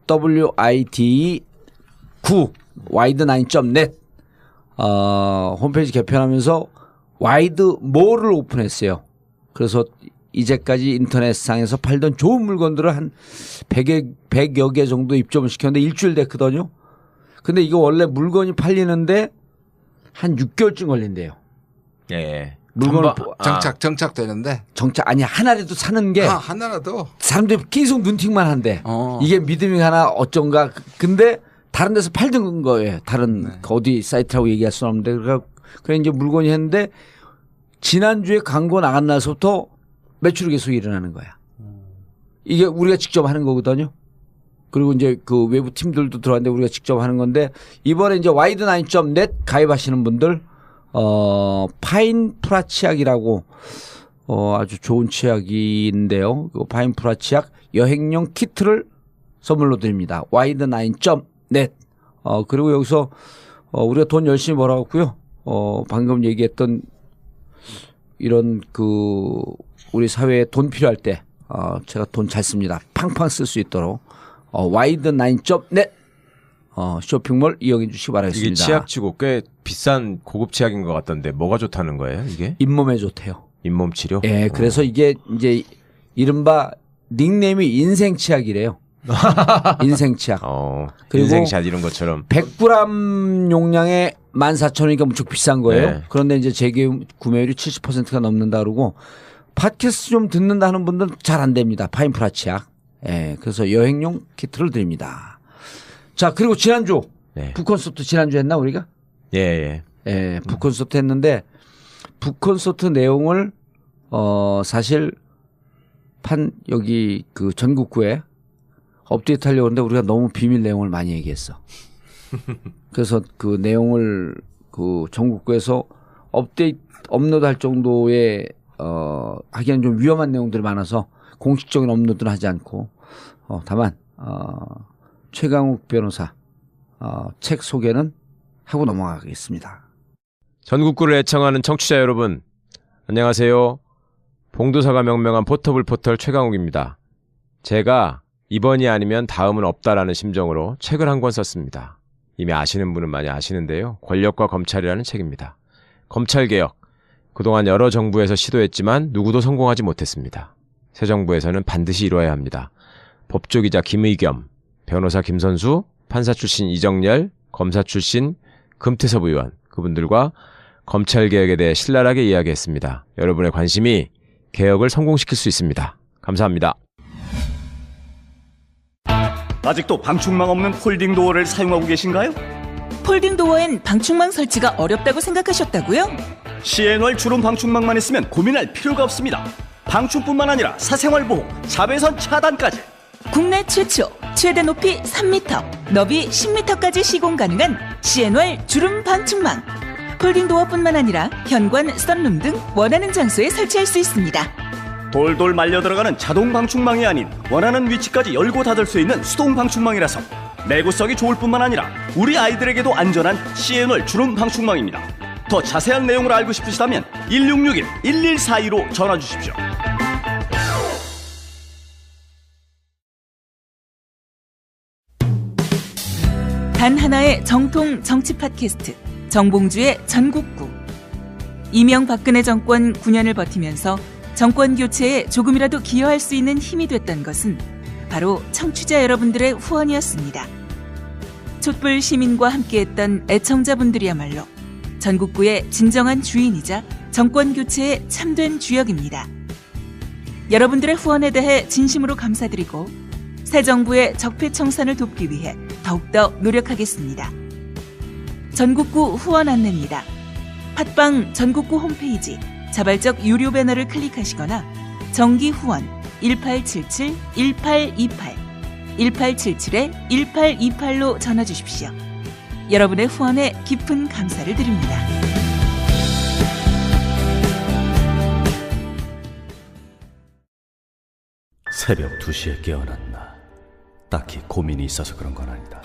WID 9 와이드9.net 홈페이지 개편하면서 와이드 몰을 오픈했어요. 그래서 이제까지 인터넷상에서 팔던 좋은 물건들을 한 100여 개 정도 입점을 시켰는데 일주일 됐거든요. 근데 이거 원래 물건이 팔리는데 한 6개월쯤 걸린대요. 예. 물건을 정착되는데 아니 하나라도 사는 게 하나라도 사람들이 계속 눈팅만 한대. 이게 믿음이 하나 어쩐가. 근데 다른 데서 팔던 거예요. 다른 어디 사이트라고 얘기할 수는 없는데 그래 이제 물건이 했는데 지난주에 광고 나간 날서부터 매출이 계속 일어나는 거야. 이게 우리가 직접 하는 거거든요. 그리고 이제 그 외부 팀들도 들어왔는데 우리가 직접 하는 건데 이번에 이제 와이드9.net 가입하시는 분들 파인 프라 치약이라고 아주 좋은 치약인데요. 그 파인 프라 치약 여행용 키트를 선물로 드립니다. 와이드9.net. 그리고 여기서 우리가 돈 열심히 벌어갖고요. 방금 얘기했던 이런 그 우리 사회에 돈 필요할 때 제가 돈 잘 씁니다. 팡팡 쓸 수 있도록 와이드9.net 쇼핑몰 이용해 주시기 바라겠습니다. 이게 치약치고 꽤 비싼 고급 치약인 것 같던데 뭐가 좋다는 거예요, 이게? 잇몸에 좋대요. 잇몸 치료? 예, 그래서 이게 이제 이른바 닉네임이 인생 치약이래요. 인생 치약. 그리고 인생샷 이런 것처럼. 100g 용량에 14,000원이니까 무척 비싼 거예요. 네. 그런데 이제 재구매율이 70%가 넘는다 그러고 팟캐스트 좀 듣는다 하는 분들은 잘 안 됩니다. 파인프라 치약. 예, 그래서 여행용 키트를 드립니다. 자, 그리고 지난주 북콘서트 지난주 했나 우리가? 예. 북콘서트 했는데 북콘서트 내용을 사실 여기 그 전국구에 업데이트 하려고 하는데 우리가 너무 비밀 내용을 많이 얘기했어. 그래서 그 내용을 그 전국구에서 업로드 할 정도의 하기엔 좀 위험한 내용들이 많아서 공식적인 업로드는 하지 않고 다만 최강욱 변호사 책 소개는 하고 넘어가겠습니다. 전국구를 애청하는 청취자 여러분, 안녕하세요. 봉도사가 명명한 포터블 포털 최강욱입니다. 제가 이번이 아니면 다음은 없다라는 심정으로 책을 한 권 썼습니다. 이미 아시는 분은 많이 아시는데요. 권력과 검찰이라는 책입니다. 검찰개혁. 그동안 여러 정부에서 시도했지만 누구도 성공하지 못했습니다. 새 정부에서는 반드시 이뤄야 합니다. 법조기자 김의겸, 변호사 김선수, 판사 출신 이정열, 검사 출신 금태섭 의원, 그분들과 검찰개혁에 대해 신랄하게 이야기했습니다. 여러분의 관심이 개혁을 성공시킬 수 있습니다. 감사합니다. 아직도 방충망 없는 폴딩 도어를 사용하고 계신가요? 폴딩 도어엔 방충망 설치가 어렵다고 생각하셨다고요? CN월 주름 방충망만 있으면 고민할 필요가 없습니다. 방충뿐만 아니라 사생활보호, 자외선 차단까지. 국내 최초 최대 높이 3m, 너비 10m까지 시공 가능한 CN월 주름 방충망. 폴딩 도어뿐만 아니라 현관, 썬룸 등 원하는 장소에 설치할 수 있습니다. 돌돌 말려 들어가는 자동 방충망이 아닌 원하는 위치까지 열고 닫을 수 있는 수동 방충망이라서 내구성이 좋을 뿐만 아니라 우리 아이들에게도 안전한 CN월 주름 방충망입니다. 더 자세한 내용을 알고 싶으시다면 1661-1142로 전화 주십시오. 단 하나의 정통 정치 팟캐스트 정봉주의 전국구. 이명박근혜 정권 9년을 버티면서 정권 교체에 조금이라도 기여할 수 있는 힘이 됐던 것은 바로 청취자 여러분들의 후원이었습니다. 촛불 시민과 함께했던 애청자분들이야말로 전국구의 진정한 주인이자 정권 교체에 참된 주역입니다. 여러분들의 후원에 대해 진심으로 감사드리고 새 정부의 적폐청산을 돕기 위해 더욱더 노력하겠습니다. 전국구 후원 안내입니다. 팟빵 전국구 홈페이지 자발적 유료 배너를 클릭하시거나 정기 후원 1877-1828, 1877-1828로 전화 주십시오. 여러분의 후원에 깊은 감사를 드립니다. 새벽 2시에 깨어났나. 딱히 고민이 있어서 그런 건 아니다.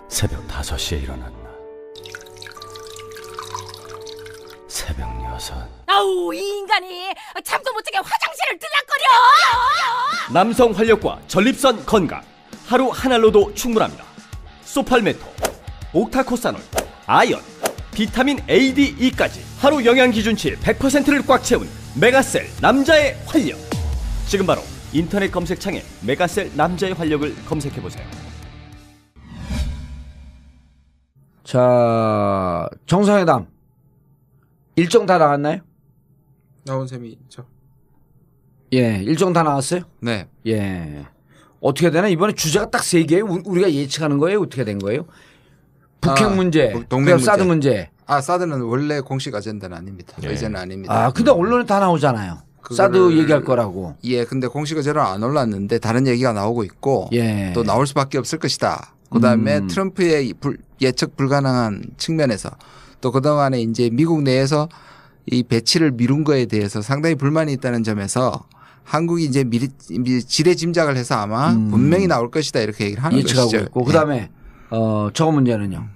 새벽 5시에 일어났나. 새벽 6. 아우, 이 인간이 잠도 못 자게 화장실을 들락거려. 남성 활력과 전립선 건강 하루 한 알로도 충분합니다. 소팔메토, 옥타코사놀, 아연, 비타민 A, D, E까지 하루 영양 기준치 100%를 꽉 채운 메가셀 남자의 활력. 지금 바로 인터넷 검색창에 메가셀 남자의 활력을 검색해보세요. 자, 정상회담 일정 다 나왔나요? 나온 셈이 있죠. 예, 일정 다 나왔어요? 네. 예. 어떻게 되나? 이번에 주제가 딱 3개예요. 우리가 예측하는 거예요? 어떻게 된 거예요? 북핵 문제, 동맹 문제. 사드 문제. 사드는 원래 공식 아젠다는 아닙니다. 의제는 아닙니다. 근데 언론에 다 나오잖아요. 사드 얘기할 거라고. 예, 근데 공식 의제로 안 올랐는데 다른 얘기가 나오고 있고 예. 또 나올 수밖에 없을 것이다. 그다음에 트럼프의 예측 불가능한 측면에서 또 그동안에 이제 미국 내에서 이 배치를 미룬 거에 대해서 상당히 불만이 있다는 점에서 한국이 이제 미리 지레 짐작을 해서 아마 분명히 나올 것이다 이렇게 얘기를 하는 예측하고 것이죠. 있고. 그다음에 저거 문제는요.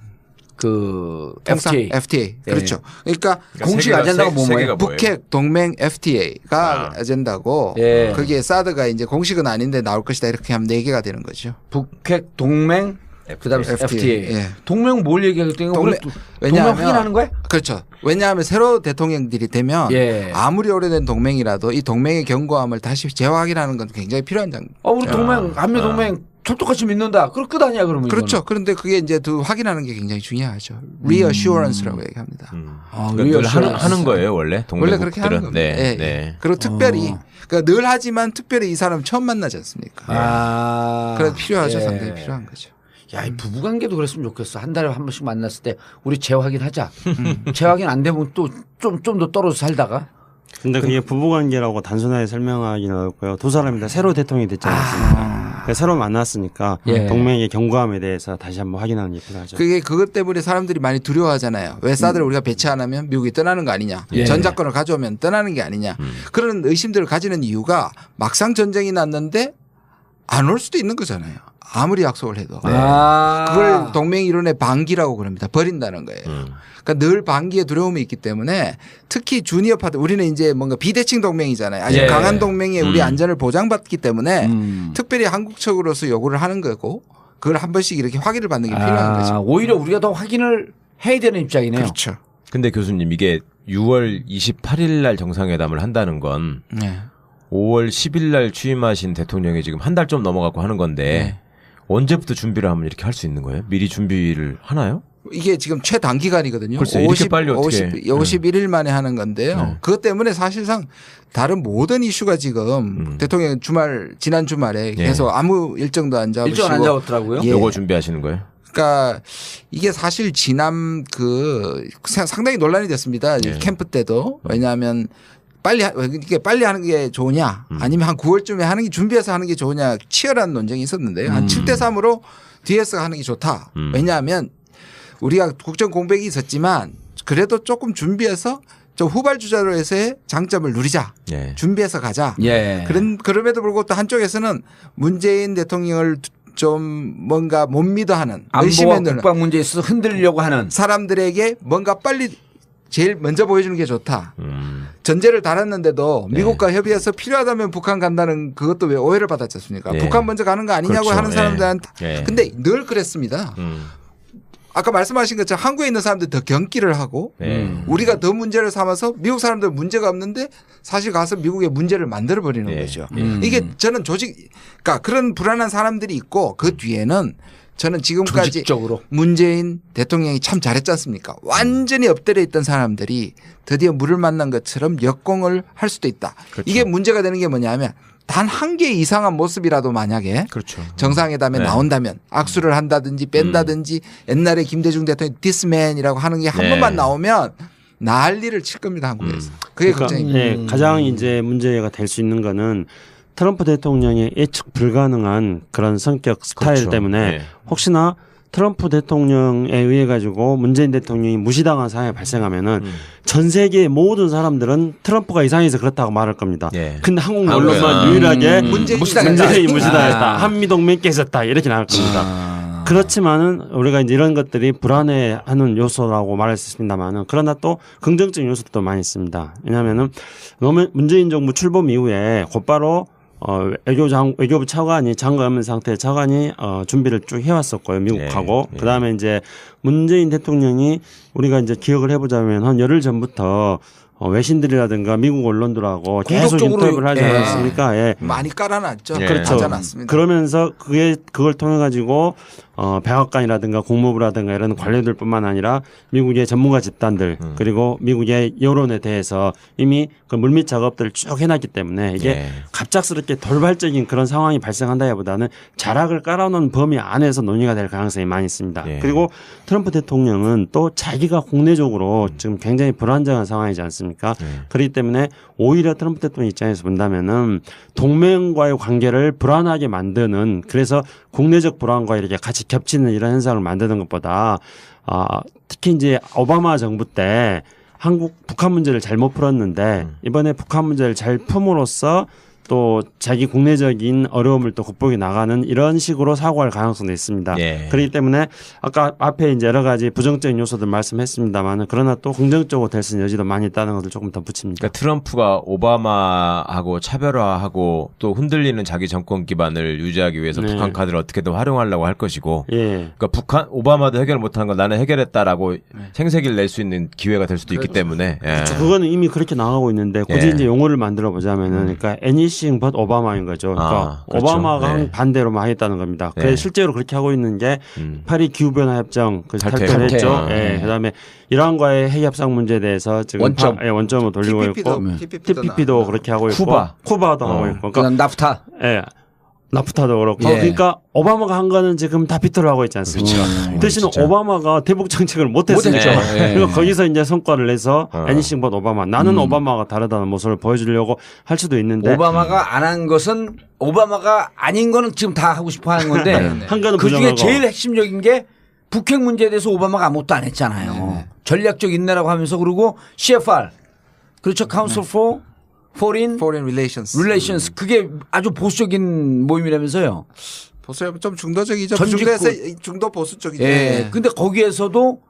그 FTA. FTA. 예. 그렇죠. 그러니까 공식 아젠다가 뭐예요? 북핵 동맹 FTA가 아젠다고 예. 거기에 사드가 이제 공식은 아닌데 나올 것이다 이렇게 하면 4개가 되는 거죠. 북핵 동맹 그다음에 FTA. 예. 동맹 뭘 얘기하겠다는 거예요? 동맹 왜냐하면 확인하는 거야? 그렇죠. 왜냐하면 새로 대통령들이 되면 예. 아무리 오래된 동맹이라도 이 동맹의 견고함을 다시 재확인하는 건 굉장히 필요한 장. 우리 동맹 한미 동맹 찰떡같이 믿는다. 그럼 끝 아니야 그러면. 그렇죠. 이거는. 그런데 그게 이제 확인하는 게 굉장히 중요하죠. reassurance라고 얘기합니다. 늘 하는 거예요 원래 동맹국들은. 원래 그렇게 하는 겁니다. 네. 예. 네. 그리고 특별히 그러니까 늘 하지만 특별히 이 사람 처음 만나지 않습니까? 그래서 필요하죠. 예. 상당히 필요한 거죠. 야, 이 부부관계도 그랬으면 좋겠어. 한 달에 한 번씩 만났을 때 우리 재확인하자. 재확인 안 되면 또 좀 더 떨어져 살다가. 근데 그게 부부관계라고 단순하게 설명하기는 어렵고요. 두 사람이 다 새로 대통령이 됐지 않습니까? 그러니까 새로 만났으니까 예. 동맹의 견고함에 대해서 다시 한번 확인하는 게 필요하죠. 그게 그것 때문에 사람들이 많이 두려워하잖아요. 왜 사드를 우리가 배치 안 하면 미국이 떠나는 거 아니냐. 예. 전작권을 가져오면 떠나는 게 아니냐. 그런 의심들을 가지는 이유가 막상 전쟁이 났는데 안 올 수도 있는 거잖아요. 아무리 약속을 해도. 그걸 동맹 이론의 반기라고 그럽니다. 버린다는 거예요. 그러니까 늘 반기에 두려움이 있기 때문에 특히 주니어 파트 우리는 이제 뭔가 비대칭 동맹이잖아요. 아주 예. 강한 동맹에 우리 안전을 보장받기 때문에 특별히 한국 측으로서 요구를 하는 거고 그걸 한 번씩 이렇게 확인을 받는 게 필요한 거죠. 오히려 우리가 더 확인을 해야 되는 입장이네요. 그렇죠. 근데 교수님 이게 6월 28일 날 정상회담을 한다는 건 네. 5월 10일 날 취임하신 대통령이 지금 한 달 좀 넘어가고 하는 건데 언제부터 준비를 하면 이렇게 할 수 있는 거예요? 미리 준비를 하나요? 이게 지금 최단기간이거든요. 글쎄, 이렇게 빨리 어떻게 51일 만에 하는 건데요. 그것 때문에 사실상 다른 모든 이슈가 지금 대통령 지난 주말에 계속 아무 일정도 안 잡으시고 일정 안 잡았더라고요. 예. 요거 준비하시는 거예요? 그러니까 이게 사실 지난 상당히 논란이 됐습니다. 캠프 때도. 왜냐하면 이게 빨리 하는 게 좋으냐 아니면 한 9월쯤에 하는 게 준비해서 하는 게 좋으냐 치열한 논쟁이 있었는데요. 한 7대3으로 DS가 하는 게 좋다. 왜냐하면 우리가 국정 공백이 있었지만 그래도 조금 준비해서 좀 후발주자로서의 장점을 누리자. 예. 준비해서 가자. 예. 그럼에도 불구하고 또 한쪽에서는 문재인 대통령을 좀 뭔가 못 믿어 하는 안보와 국방 문제에 있어서 흔들려고 하는 사람들에게 뭔가 빨리 제일 먼저 보여주는 게 좋다. 전제를 달았는데도 미국과 협의해서 필요하다면 북한 간다는 그것도 왜 오해를 받았지 않습니까? 북한 먼저 가는 거 아니냐고 그렇죠. 하는 사람들한테. 근데 늘 그랬습니다. 아까 말씀하신 것처럼 한국에 있는 사람들 더 경기를 하고 우리가 더 문제를 삼아서 미국 사람들 문제가 없는데 사실 가서 미국의 문제를 만들어 버리는 거죠. 이게 저는 그러니까 그런 불안한 사람들이 있고 그 뒤에는 저는 지금까지 조직적으로. 문재인 대통령이 참 잘했지 않습니까? 완전히 엎드려 있던 사람들이 드디어 물을 만난 것처럼 역공을 할 수도 있다. 그렇죠. 이게 문제가 되는 게 뭐냐면 단 한 개 이상한 모습이라도 만약에 그렇죠. 정상회담에 나온다면 악수를 한다든지 뺀다든지 옛날에 김대중 대통령이 디스맨이라고 하는 게 한 번만 나오면 난리를 칠 겁니다 한국에서. 그게 그러니까, 걱정입니다. 예, 가장 이제 문제가 될 수 있는 거는 트럼프 대통령의 예측 불가능한 그런 성격 스타일 그렇죠. 때문에 네. 혹시나 트럼프 대통령에 의해 가지고 문재인 대통령이 무시당한 상황이 발생하면은 전 세계의 모든 사람들은 트럼프가 이상해서 그렇다고 말할 겁니다. 예. 근데 한국 언론만 유일하게 문재인이 문재인이 무시당했다. 한미동맹 깨졌다. 이렇게 나올 겁니다. 그렇지만은 우리가 이제 이런 것들이 불안해하는 요소라고 말할 수 있습니다만은 그러나 또 긍정적인 요소도 많이 있습니다. 왜냐하면은 문재인 정부 출범 이후에 곧바로 외교부 차관이 장관 없는 상태의 차관이 준비를 쭉 해왔었고요. 미국하고. 예. 그다음에 이제 문재인 대통령이 우리가 이제 기억을 해보자면 한 열흘 전부터 외신들이라든가 미국 언론들하고 계속 공격적으로, 인터뷰를 하지 않았습니까? 예. 많이 깔아놨죠. 예. 그렇죠. 맞아놨습니다. 그러면서 그걸 통해 가지고 백악관이라든가 국무부라든가 이런 관료들뿐만 아니라 미국의 전문가 집단들 그리고 미국의 여론에 대해서 이미 그 물밑 작업들을 쭉 해놨기 때문에 이게 예. 갑작스럽게 돌발적인 그런 상황이 발생한다기보다는 자락을 깔아놓은 범위 안에서 논의가 될 가능성이 많이 있습니다. 예. 그리고 트럼프 대통령은 또 자기가 국내적으로 지금 굉장히 불안정한 상황이지 않습니까? 그렇기 때문에 오히려 트럼프 대통령 입장에서 본다면은 동맹과의 관계를 불안하게 만드는 그래서 국내적 불안과 이렇게 같이 겹치는 이런 현상을 만드는 것보다 특히 이제 오바마 정부 때 북한 문제를 잘못 풀었는데 이번에 북한 문제를 잘 품으로써 또 자기 국내적인 어려움을 또 극복해 나가는 이런 식으로 사고할 가능성도 있습니다. 예. 그렇기 때문에 아까 앞에 이제 여러 가지 부정적인 요소들 말씀했습니다만은 그러나 또 긍정적으로 될 수 있는 여지도 많이 있다는 것을 조금 덧붙입니다. 그러니까 트럼프가 오바마하고 차별화하고 또 흔들리는 자기 정권 기반을 유지하기 위해서 네. 북한 카드를 어떻게든 활용하려고 할 것이고 예. 그러니까 오바마도 해결 못한 건 나는 해결했다라고 생색을 낼 수 있는 기회가 될 수도 있기 때문에 예. 그렇죠. 그거는 이미 그렇게 나가고 있는데 굳이 예. 이제 용어를 만들어 보자면은 그러니까 anything but 오바마인 거죠. 그러니까 그렇죠. 오바마가 네. 반대로만 하겠다는 겁니다. 네. 그래서 실제로 그렇게 하고 있는 게 파리 기후변화 협정 탈퇴했죠. 탈퇴. 예. 그다음에 이란과의 핵 협상 문제에 대해서 지금 원점을 돌리고 있고 TPP도 그렇게 하고 있고 쿠바도 하고 있고 그러니까 그다음 나프타. 예. 나프타도 그렇고 예. 그러니까 오바마가 한 거는 지금 다 비토를 하고 있지 않습니까? 대신 진짜. 오바마가 대북 정책을 못했으니까 못했죠. 예. 그러니까 거기서 이제 성과를 내서 애니싱 봇 오바마 나는 오바마가 다르다는 모습을 보여주려고 할 수도 있는데 오바마가 안 한 것은 오바마가 아닌 거는 지금 다 하고 싶어 하는 건데 한 거는 그 중에 부정하고. 제일 핵심적인 게 북핵 문제에 대해서 오바마가 아무것도 안 했잖아요. 전략적 인내라고 하면서 그리고 CFR 그렇죠. Council for Foreign Relations 그게 아주 보수적인 모임이라면서요. 보수요 좀 중도적이죠. 전직구. 중도 보수적이죠. 예. 근데 거기에서도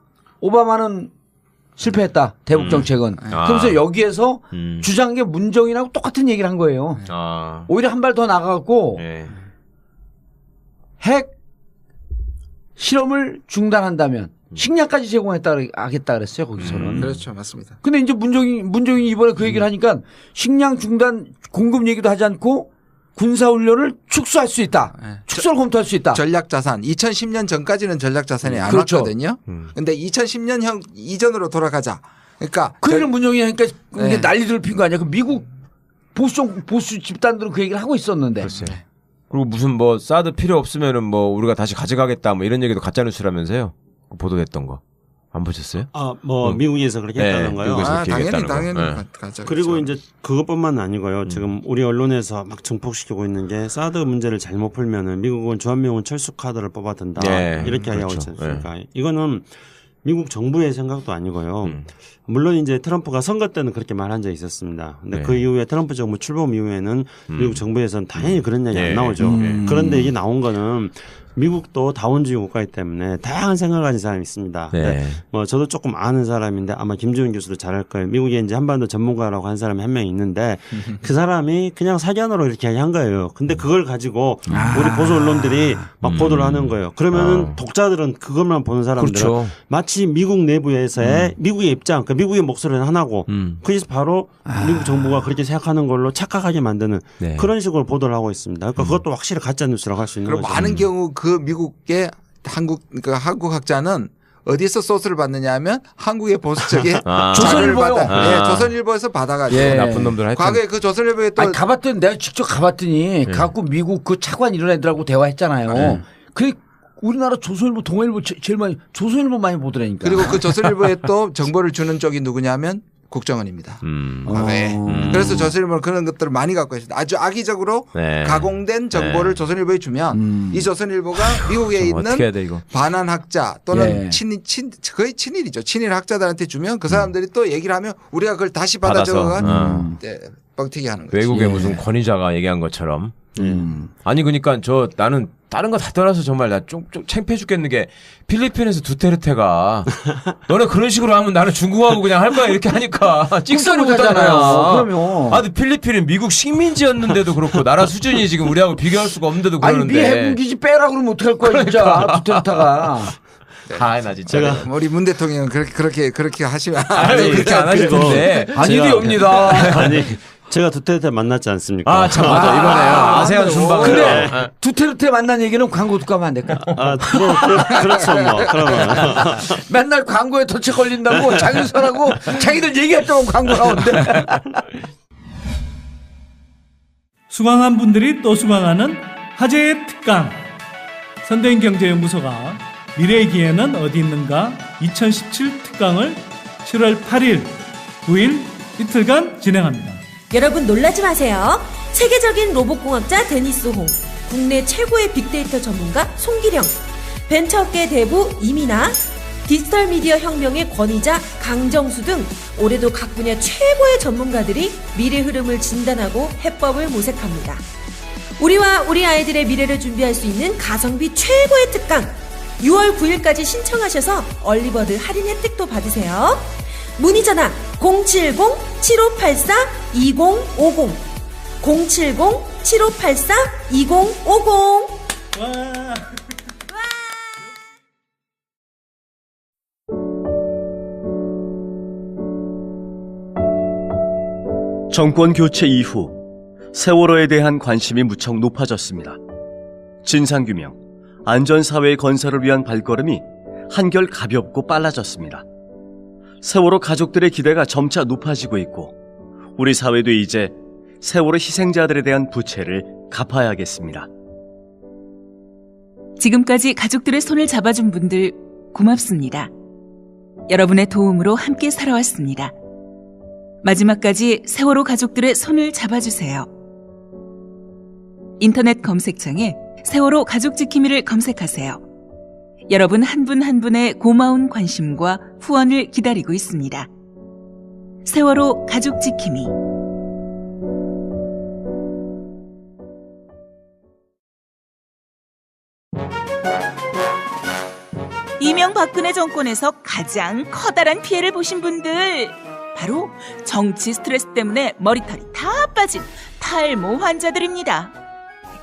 오바마는 실패했다. 대북 정책은. 그러면서 여기에서 주장한 게 문정인하고 똑같은 얘기를 한 거예요. 오히려 한 발 더 나가갖고 예. 핵 실험을 중단한다면 식량까지 하겠다 그랬어요. 거기서는. 그렇죠. 맞습니다. 근데 이제 문정인이 이번에 그 얘기를 하니까 식량 중단 공급 얘기도 하지 않고 군사훈련을 축소할 수 있다. 축소를 검토할 수 있다. 전략자산. 2010년 전까지는 전략자산이 안 그렇죠. 왔거든요. 근데 2010년형 이전으로 돌아가자. 그러니까 그 얘기를 문정인이 하니까 네. 이게 난리를 핀 거 아니야. 그 미국 보수 집단들은 그 얘기를 하고 있었는데. 그리고 무슨 뭐 사드 필요 없으면은 뭐 우리가 다시 가져가겠다 뭐 이런 얘기도 가짜 뉴스라면서요. 보도됐던 거 안 보셨어요? 미국에서 그렇게 했다는 거요. 미국에서 그렇게 당연히 했다는 거. 가져. 그리고 이제 그것뿐만 아니고요. 지금 우리 언론에서 막 증폭시키고 있는 게 사드 문제를 잘못 풀면은 미국은 주한미군 철수 카드를 뽑아든다. 예, 이렇게 하고 그렇죠. 있지 않습니까? 이거는 미국 정부의 생각도 아니고요. 물론 이제 트럼프가 선거 때는 그렇게 말한 적이 있었습니다. 근데 네. 그 이후에 트럼프 정부 출범 이후에는 미국 정부에서는 당연히 그런 얘기 예. 안 나오죠. 그런데 이게 나온 거는 미국도 다원주의 국가이기 때문에 다양한 생각을 가진 사람이 있습니다. 네. 뭐 저도 조금 아는 사람인데 아마 김지훈 교수도 잘 알 거예요. 미국에 이제 한반도 전문가라고 한 사람이 한 명 있는데 그 사람이 그냥 사견으로 이렇게 한 거예요. 근데 그걸 가지고 우리 보수 언론들이 막 보도를 하는 거예요. 그러면은 독자들은 그것만 보는 사람들은 그렇죠. 마치 미국 내부에서의 미국의 입장, 그 미국의 목소리는 하나고 그래서 바로 미국 정부가 그렇게 생각하는 걸로 착각하게 만드는 네. 그런 식으로 보도를 하고 있습니다. 그러니까 그것도 확실히 가짜 뉴스라고 할 수 있는 그럼 거죠. 많은 경우 그 미국의 한국 학자는 어디서 소스를 받느냐 하면 한국의 보수적인 자료를 받아. 조선일보에서 받아가지고. 예. 나쁜 놈들 하여튼. 과거에 그 조선일보에 또 아니, 가봤더니 내가 직접 가봤더니 갖고 미국 그 차관 이런 애들하고 대화했잖아요. 그 우리나라 조선일보, 동아일보 제일 많이 조선일보 많이 보더라니까. 그리고 그 조선일보에 또 정보를 주는 쪽이 누구냐면 국정원입니다. 과거에. 그래서 조선일보는 그런 것들을 많이 갖고 있습니다. 아주 악의적으로 네. 가공된 정보를 조선일보에 주면 이 조선일보가 미국에 있는 반환학자 또는 거의 친일이죠. 친일 학자들한테 주면 그 사람들이 또 얘기를 하면 우리가 그걸 다시 받아 적어가 뻥튀기 하는 거죠. 외국의 무슨 권위자가 얘기한 것처럼. 아니 그러니까 나는 다른 거 다 떠나서 정말 나 좀 창피해 죽겠는 게 필리핀에서 두테르테가 너네 그런 식으로 하면 나는 중국하고 그냥 할 거야 이렇게 하니까 찍소리 못하잖아요. 그러면. 근데 필리핀은 미국 식민지였는데도 그렇고 나라 수준이 지금 우리하고 비교할 수가 없는데도 그러는데. 아니 미 해군기지 빼라 그러면 어떡할 거야 진짜 두테르테가. 나 진짜. 우리 문 대통령은 그렇게 하시면 아니 그렇게 안 하실 텐데. 아니옵니다. 아니. 제가 두테르테 만났지 않습니까? 참 맞아 이번에 아세안 순방. 근데 두테르테 만난 얘기는 광고 듣고 하면 안 될까? 그렇죠 뭐. 그러면 맨날 광고에 덫에 걸린다고 장윤선하고 자기들 얘기했던 광고 나오는데. 수강한 분들이 또 수강하는 화제의 특강. 선대인 경제연구소가 미래의 기회는 어디 있는가 2017 특강을 7월 8일, 9일 이틀간 진행합니다. 여러분 놀라지 마세요. 세계적인 로봇공학자 데니스 홍, 국내 최고의 빅데이터 전문가 송기령, 벤처업계 대부 이민아, 디지털 미디어 혁명의 권위자 강정수 등 올해도 각 분야 최고의 전문가들이 미래 흐름을 진단하고 해법을 모색합니다. 우리와 우리 아이들의 미래를 준비할 수 있는 가성비 최고의 특강 6월 9일까지 신청하셔서 얼리버드 할인 혜택도 받으세요. 문의 전화 070-7584-2050 070-7584-2050 정권 교체 이후 세월호에 대한 관심이 무척 높아졌습니다. 진상규명, 안전사회 건설을 위한 발걸음이 한결 가볍고 빨라졌습니다. 세월호 가족들의 기대가 점차 높아지고 있고 우리 사회도 이제 세월호 희생자들에 대한 부채를 갚아야겠습니다. 지금까지 가족들의 손을 잡아준 분들 고맙습니다. 여러분의 도움으로 함께 살아왔습니다. 마지막까지 세월호 가족들의 손을 잡아주세요. 인터넷 검색창에 세월호 가족지킴이를 검색하세요. 여러분 한 분 한 분의 고마운 관심과 후원을 기다리고 있습니다. 세월호 가족지킴이. 이명박근혜 정권에서 가장 커다란 피해를 보신 분들, 바로 정치 스트레스 때문에 머리털이 다 빠진 탈모 환자들입니다.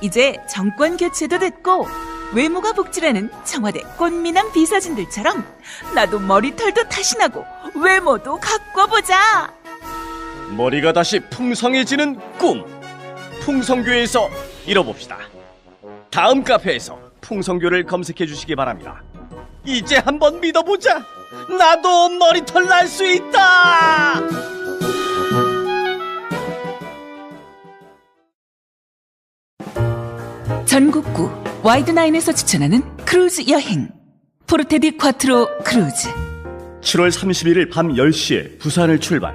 이제 정권 교체도 됐고 외모가 복지라는 청와대 꽃미남 비서진들처럼 나도 머리털도 다시 나고 외모도 가꿔보자. 머리가 다시 풍성해지는 꿈, 풍성교에서 이뤄봅시다. 다음 카페에서 풍성교를 검색해 주시기 바랍니다. 이제 한번 믿어보자. 나도 머리털 날 수 있다. 전국구 와이드나인에서 추천하는 크루즈 여행, 포르테디 콰트로 크루즈. 7월 31일 밤 10시에 부산을 출발,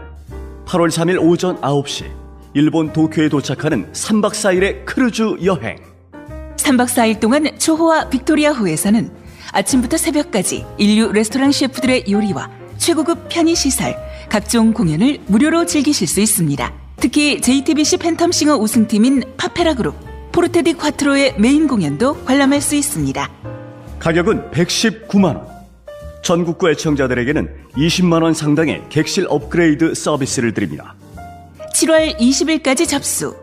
8월 3일 오전 9시 일본 도쿄에 도착하는 3박 4일의 크루즈 여행. 3박 4일 동안 초호와 빅토리아호에서는 아침부터 새벽까지 인류 레스토랑 셰프들의 요리와 최고급 편의시설, 각종 공연을 무료로 즐기실 수 있습니다. 특히 JTBC 팬텀싱어 우승팀인 파페라 그룹 포르테디 콰트로의 메인 공연도 관람할 수 있습니다. 가격은 119만원. 전국구 애청자들에게는 20만원 상당의 객실 업그레이드 서비스를 드립니다. 7월 20일까지 접수.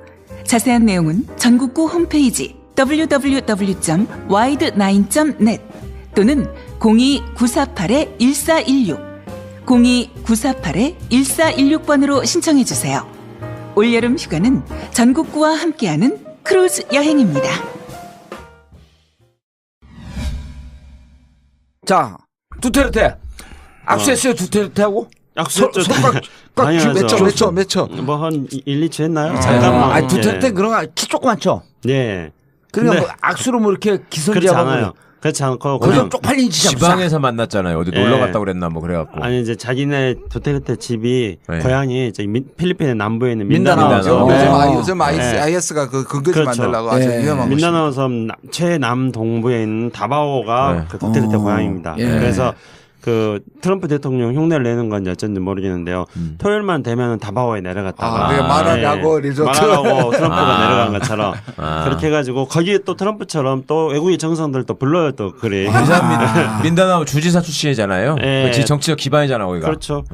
자세한 내용은 전국구 홈페이지 www.wide9.net 또는 02-948-1416 02-948-1416번으로 신청해주세요. 올여름 휴가는 전국구와 함께하는 크루즈 여행입니다. 자, 두테르테 악수했어요. 두테르테하고 악수했죠. 몇 초? 뭐 한 1, 2초 했나요? 잠깐만. 두테르테 그런 거 키 조그맣죠? 네. 그러니까 뭐 악수로 뭐 이렇게 기선제압하고. 그렇지 않아요. 그렇지 않고 그럼 쪽팔린 짓 지방에서 만났잖아요. 어디 놀러 갔다 그랬나 뭐 그래갖고. 아니 이제 자기네 두테르테 집이 고향이 필리핀의 남부에 있는 민다나오죠. 요즘 IS가 그 근거지 만들려고 아주 위험한 곳이. 민다나오 섬 최남동부에 있는 다바오가 그 두테르테 고향입니다. 그래서 그 트럼프 대통령 흉내를 내는 건지 어쩐지 모르겠는데요. 토요일만 되면 다바오에 내려갔다가 마라가고 리조트 마라가고 트럼프가 내려간 것처럼 그렇게 해가지고 거기에 또 트럼프처럼 또 외국인 정상들 또 불러요 또 그래. 민다나오 주지사 출신이잖아요. 지 정치적 기반이잖아 거기가. 그렇죠.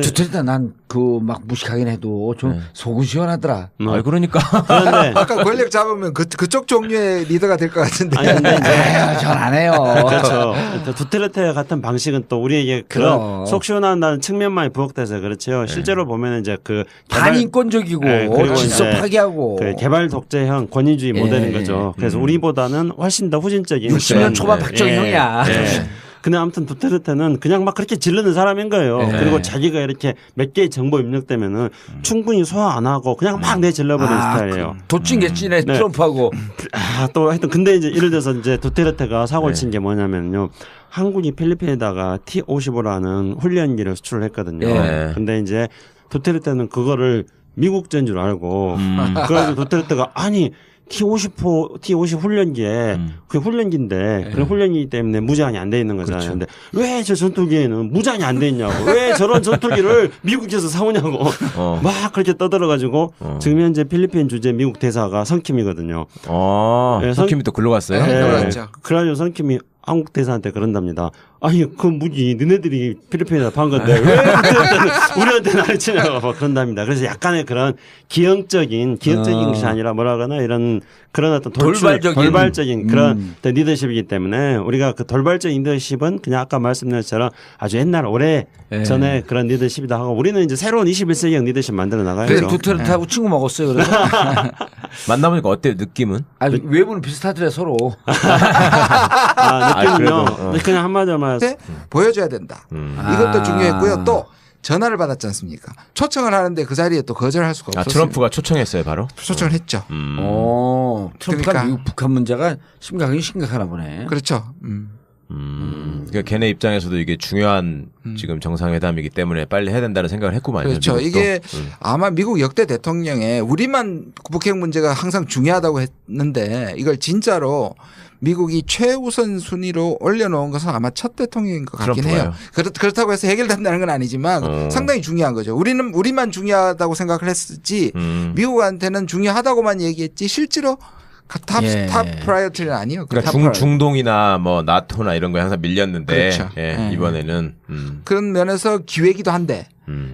두테르테 난 그 막 무식하긴 해도 좀 속은 시원하더라. 그러니까. 그런데 아까 권력 잡으면 그쪽 종류의 리더가 될 것 같은데. 아니 근데 이제 전 안 해요. 그렇죠. 두테르테 같은 방식은 또 우리에게 그런 속 시원한다는 측면만이 부각돼서 그렇죠. 실제로 보면 이제 그 반인권적이고 질서 파괴하고 그 개발 독재형 권위주의 모델인 거죠. 그래서 우리보다는 훨씬 더 후진적인 60년 초반 박정형이야. 근데 아무튼 두테르테는 그냥 막 그렇게 지르는 사람인 거예요. 그리고 자기가 이렇게 몇 개의 정보 입력되면은 충분히 소화 안 하고 그냥 막 내질러버리는 스타일이에요. 도찐개찐해 트럼프하고. 또 하여튼 근데 이제 예를 들어서 이제 두테르테가 사고를 친 게 뭐냐면요. 한국이 필리핀에다가 T-55라는 훈련기를 수출을 했거든요. 근데 이제 두테르테는 그거를 미국제인 줄 알고 그래가지고 두테르테가 아니 T-50 훈련기에 그 훈련기인데 그런 훈련기 때문에 무장이 안 돼 있는 거잖아요. 근데 왜 저 전투기에는 무장이 안 돼 있냐고 왜 저런 전투기를 미국에서 사오냐고 막 그렇게 떠들어가지고 지금 현재 필리핀 주재 미국 대사가 선킴이거든요. 선킴이 또 글로 갔어요? 그래가지고 선킴이 한국 대사한테 그런답니다. 아니 그 무기 너네들이 필리핀에다 판 건데 왜 우리한테 가르치냐고 그런답니다. 그래서 약간의 그런 기형적인 것이 아니라 뭐라 그러나 이런 그런 어떤 돌발적인 그런 리더십이기 때문에 우리가 그 돌발적인 리더십은 그냥 아까 말씀드린 것처럼 아주 옛날 오래 전에 그런 리더십이다 하고 우리는 이제 새로운 21세기형 리더십 만들어 나가야죠. 그래서 두테르테하고 친구 먹었어요. 그래서 만나보니까 어때요 느낌은? 외부는 비슷하더래 서로. 느낌은요. 그냥 한마디로 말해서 보여줘야 된다. 이것도 중요했고요. 또 전화를 받았지 않습니까? 초청을 하는데 그 자리에 또 거절할 수가 없었어요. 트럼프가 초청했어요 바로? 초청을 했죠. 트럼프가 그러니까 미국 북한 문제가 심각하나 보네. 그렇죠. 그러니까 걔네 입장에서도 이게 중요한 지금 정상회담이기 때문에 빨리 해야 된다는 생각을 했구만요. 그렇죠. 미국도. 이게 아마 미국 역대 대통령에 우리만 북핵 문제가 항상 중요하다고 했는데 이걸 진짜로 미국이 최우선 순위로 올려놓은 것은 아마 첫 대통령인 것 같긴 해요. 그렇다고 해서 해결된다는 건 아니지만 상당히 중요한 거죠. 우리만 중요하다고 생각을 했지 미국한테는 중요하다고만 얘기했지 실제로 탑 프라이어티는 아니에요. 그러니까 중동이나 뭐 나토나 이런 거에 항상 밀렸는데 그렇죠. 이번에는 그런 면에서 기회이기도 한데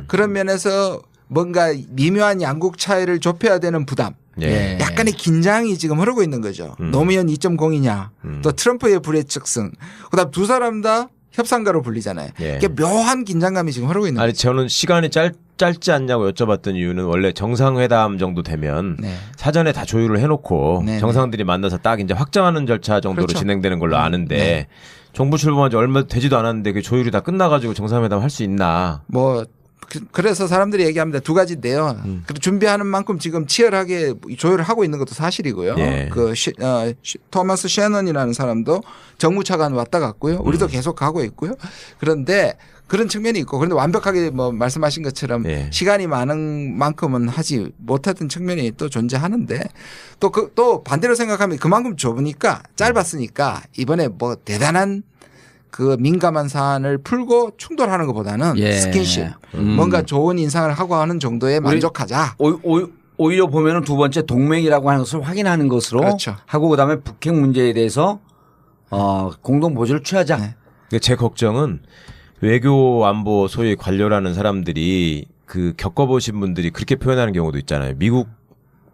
그런 면에서 뭔가 미묘한 양국 차이를 좁혀야 되는 부담. 약간의 긴장이 지금 흐르고 있는 거죠. 노무현 2.0이냐 또 트럼프의 불의측승 그다음 두 사람 다 협상가로 불리잖아요. 이게 묘한 긴장감이 지금 흐르고 있는 거죠. 저는 시간이 짧지 않냐고 여쭤봤던 이유는 원래 정상회담 정도 되면 사전에 다 조율을 해놓고 정상들이 만나서 딱 이제 확정하는 절차 정도로 그렇죠. 진행되는 걸로 아는데 정부 출범한 지 얼마 되지도 않았는데 그 조율이 다 끝나가지고 정상회담 할 수 있나? 그래서 사람들이 얘기합니다. 두 가지인데요. 준비하는 만큼 지금 치열하게 조율을 하고 있는 것도 사실이고요. 토마스 셰넌이라는 사람도 정무차관 왔다 갔고요. 우리도 계속 가고 있고요. 그런데 그런 측면이 있고 그런데 완벽하게 뭐 말씀하신 것처럼 시간이 많은 만큼은 하지 못했던 측면이 또 존재하는데 또 반대로 생각하면 그만큼 좁으니까 짧았으니까 이번에 뭐 대단한 그 민감한 사안을 풀고 충돌하는 것보다는 스킨십 뭔가 좋은 인상을 하고 하는 정도에 만족하자. 오히려 보면은 두 번째 동맹이라고 하는 것을 확인하는 것으로 그렇죠. 하고 그다음에 북핵 문제에 대해서 공동 보조를 취하자. 제 걱정은 외교 안보 소위 관료라는 사람들이 그 겪어보신 분들이 그렇게 표현하는 경우도 있잖아요. 미국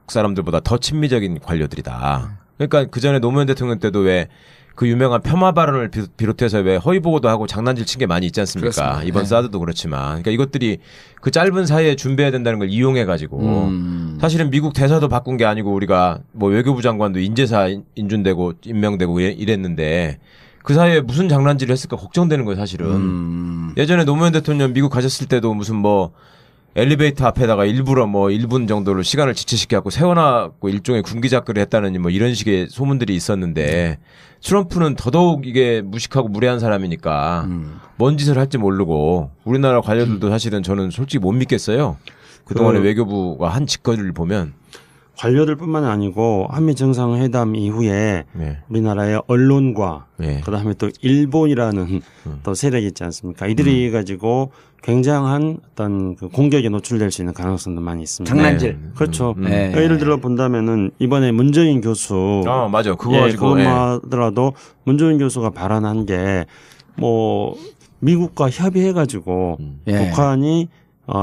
사람들보다 더 친미적인 관료들이다. 그러니까 그 전에 노무현 대통령 때도 왜 그 유명한 폄하 발언을 비롯해서 왜 허위 보고도 하고 장난질 친 게 많이 있지 않습니까? 그렇습니다. 이번 사드도 그렇지만. 그러니까 이것들이 그 짧은 사이에 준비해야 된다는 걸 이용해 가지고 사실은 미국 대사도 바꾼 게 아니고 우리가 뭐 외교부 장관도 인재사 인준되고 임명되고 이랬는데 그 사이에 무슨 장난질을 했을까 걱정되는 거예요, 사실은. 예전에 노무현 대통령 미국 가셨을 때도 무슨 뭐 엘리베이터 앞에다가 일부러 뭐 1분 정도로 시간을 지체시켜갖고 세워놔고 일종의 군기작거리 했다는 뭐 이런 식의 소문들이 있었는데 트럼프는 더더욱 이게 무식하고 무례한 사람이니까 뭔 짓을 할지 모르고 우리나라 관료들도 사실은 저는 솔직히 못 믿겠어요. 그동안에 외교부가 한 짓거리를 보면 관료들뿐만 아니고 한미 정상회담 이후에 우리나라의 언론과 그다음에 또 일본이라는 또 세력이 있지 않습니까? 이들이 가지고 굉장한 어떤 그 공격에 노출될 수 있는 가능성도 많이 있습니다. 장난질. 그렇죠. 그러니까 예를 들어 본다면은 이번에 문정인 교수. 맞아. 그거 가지고. 그것만 하더라도 문정인 교수가 발언한 게 뭐 미국과 협의해가지고 북한이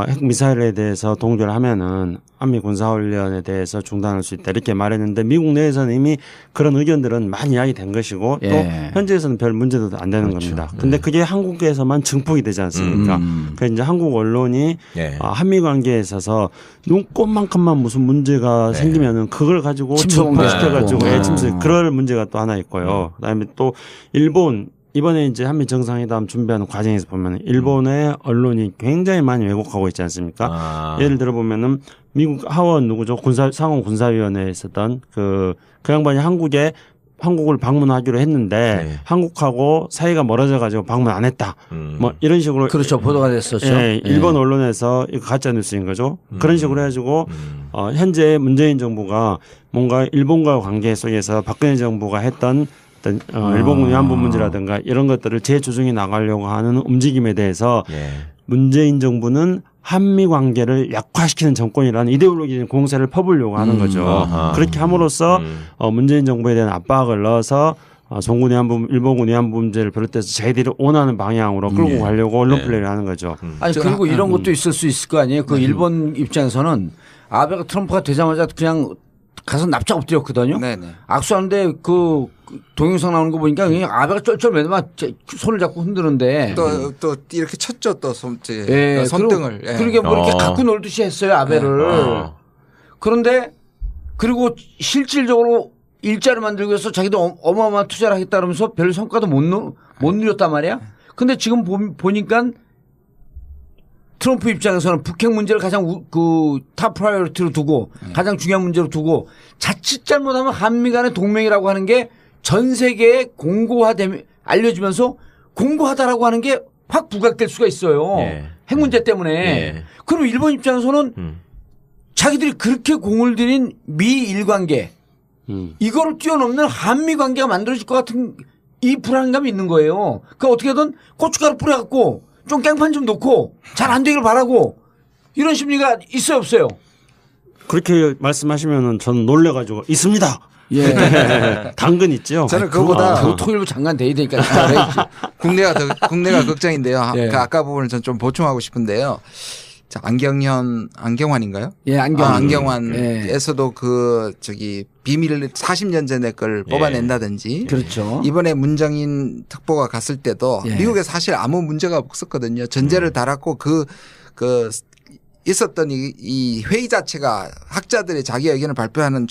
핵 미사일에 대해서 동조를 하면은 한미 군사훈련에 대해서 중단할 수 있다 이렇게 말했는데 미국 내에서는 이미 그런 의견들은 많이 이야기된 것이고 또 현지에서는 별 문제도 안 되는 겁니다. 근데 그게 한국에서만 증폭이 되지 않습니까? 그러니까 이제 한국 언론이 한미 관계에 있어서 눈꽃만큼만 무슨 문제가 생기면은 그걸 가지고 증폭시켜가지고 침수 그럴 문제가 또 하나 있고요. 그다음에 또 일본 이번에 이제 한미 정상회담 준비하는 과정에서 보면 일본의 언론이 굉장히 많이 왜곡하고 있지 않습니까? 예를 들어 보면은 미국 하원 누구죠? 상원 군사위원회에 있었던 그 양반이 한국을 방문하기로 했는데 한국하고 사이가 멀어져 가지고 방문 안 했다. 뭐 이런 식으로 그렇죠. 보도가 됐었죠. 일본 언론에서 이거 가짜 뉴스인 거죠. 그런 식으로 해가지고 현재 문재인 정부가 뭔가 일본과 관계 속에서 박근혜 정부가 했던 일본 위안부 문제라든가 이런 것들을 재조정해 나가려고 하는 움직임에 대해서 문재인 정부는 한미 관계를 약화시키는 정권이라는 이데올로기적인 공세를 퍼부려고 하는 거죠. 그렇게 함으로써 문재인 정부에 대한 압박을 넣어서 송군 위안부, 일본군 위안부 문제를 비롯해서 자기들이 원하는 방향으로 끌고 가려고 언론 플레이를 하는 거죠. 아니 그리고 이런 것도 있을 수 있을 거 아니에요. 그 일본 입장에서는 아베가 트럼프가 되자마자 그냥 가서 납작 엎드렸거든요. 악수하는데 그 동영상 나오는 거 보니까 그냥 아베가 쩔쩔매다만 손을 잡고 흔드는데 또 이렇게 쳤죠. 또 손등을. 그러게 뭐 이렇게 갖고 놀듯이 했어요. 아베를. 그런데 그리고 실질적으로 일자를 만들기 위해서 자기도 어마어마한 투자를 하겠다 그러면서 별 성과도 못 누렸단 말이야. 근데 지금 보니까 트럼프 입장에서는 북핵 문제를 가장 탑 프라이어리티로 두고 가장 중요한 문제로 두고 자칫 잘못하면 한미 간의 동맹이라고 하는 게 전 세계에 알려지면서 공고하다라고 하는 게 확 부각될 수가 있어요. 핵 문제 때문에. 그럼 일본 입장에서는 자기들이 그렇게 공을 들인 미일 관계 이거를 뛰어넘는 한미 관계가 만들어질 것 같은 이 불안감이 있는 거예요. 그러니까 어떻게든 고춧가루 뿌려갖고 좀 깽판 좀 놓고 잘 안 되길 바라고 이런 심리가 있어요 없어요? 그렇게 말씀하시면은 저는 놀래가지고 있습니다. 당근 있죠. 저는 그거보다 통일부 장관 돼야 되니까 국내가 걱정인데요. 아까 부분을 전 좀 보충하고 싶은데요. 자, 안경환인가요? 안경환에서도 비밀 40년 전에 걸 뽑아낸다든지. 그렇죠. 이번에 문정인 특보가 갔을 때도 미국에 사실 아무 문제가 없었거든요. 전제를 달았고 있었던 이 회의 자체가 학자들의 자기 의견을 발표하는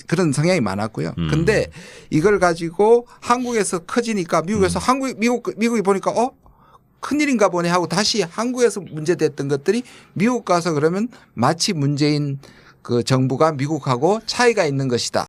그런 성향이 많았고요. 근데 이걸 가지고 한국에서 커지니까 미국에서 미국이 보니까 큰일인가 보네 하고 다시 한국에서 문제됐던 것들이 미국 가서 그러면 마치 문재인 그 정부가 미국하고 차이가 있는 것이다.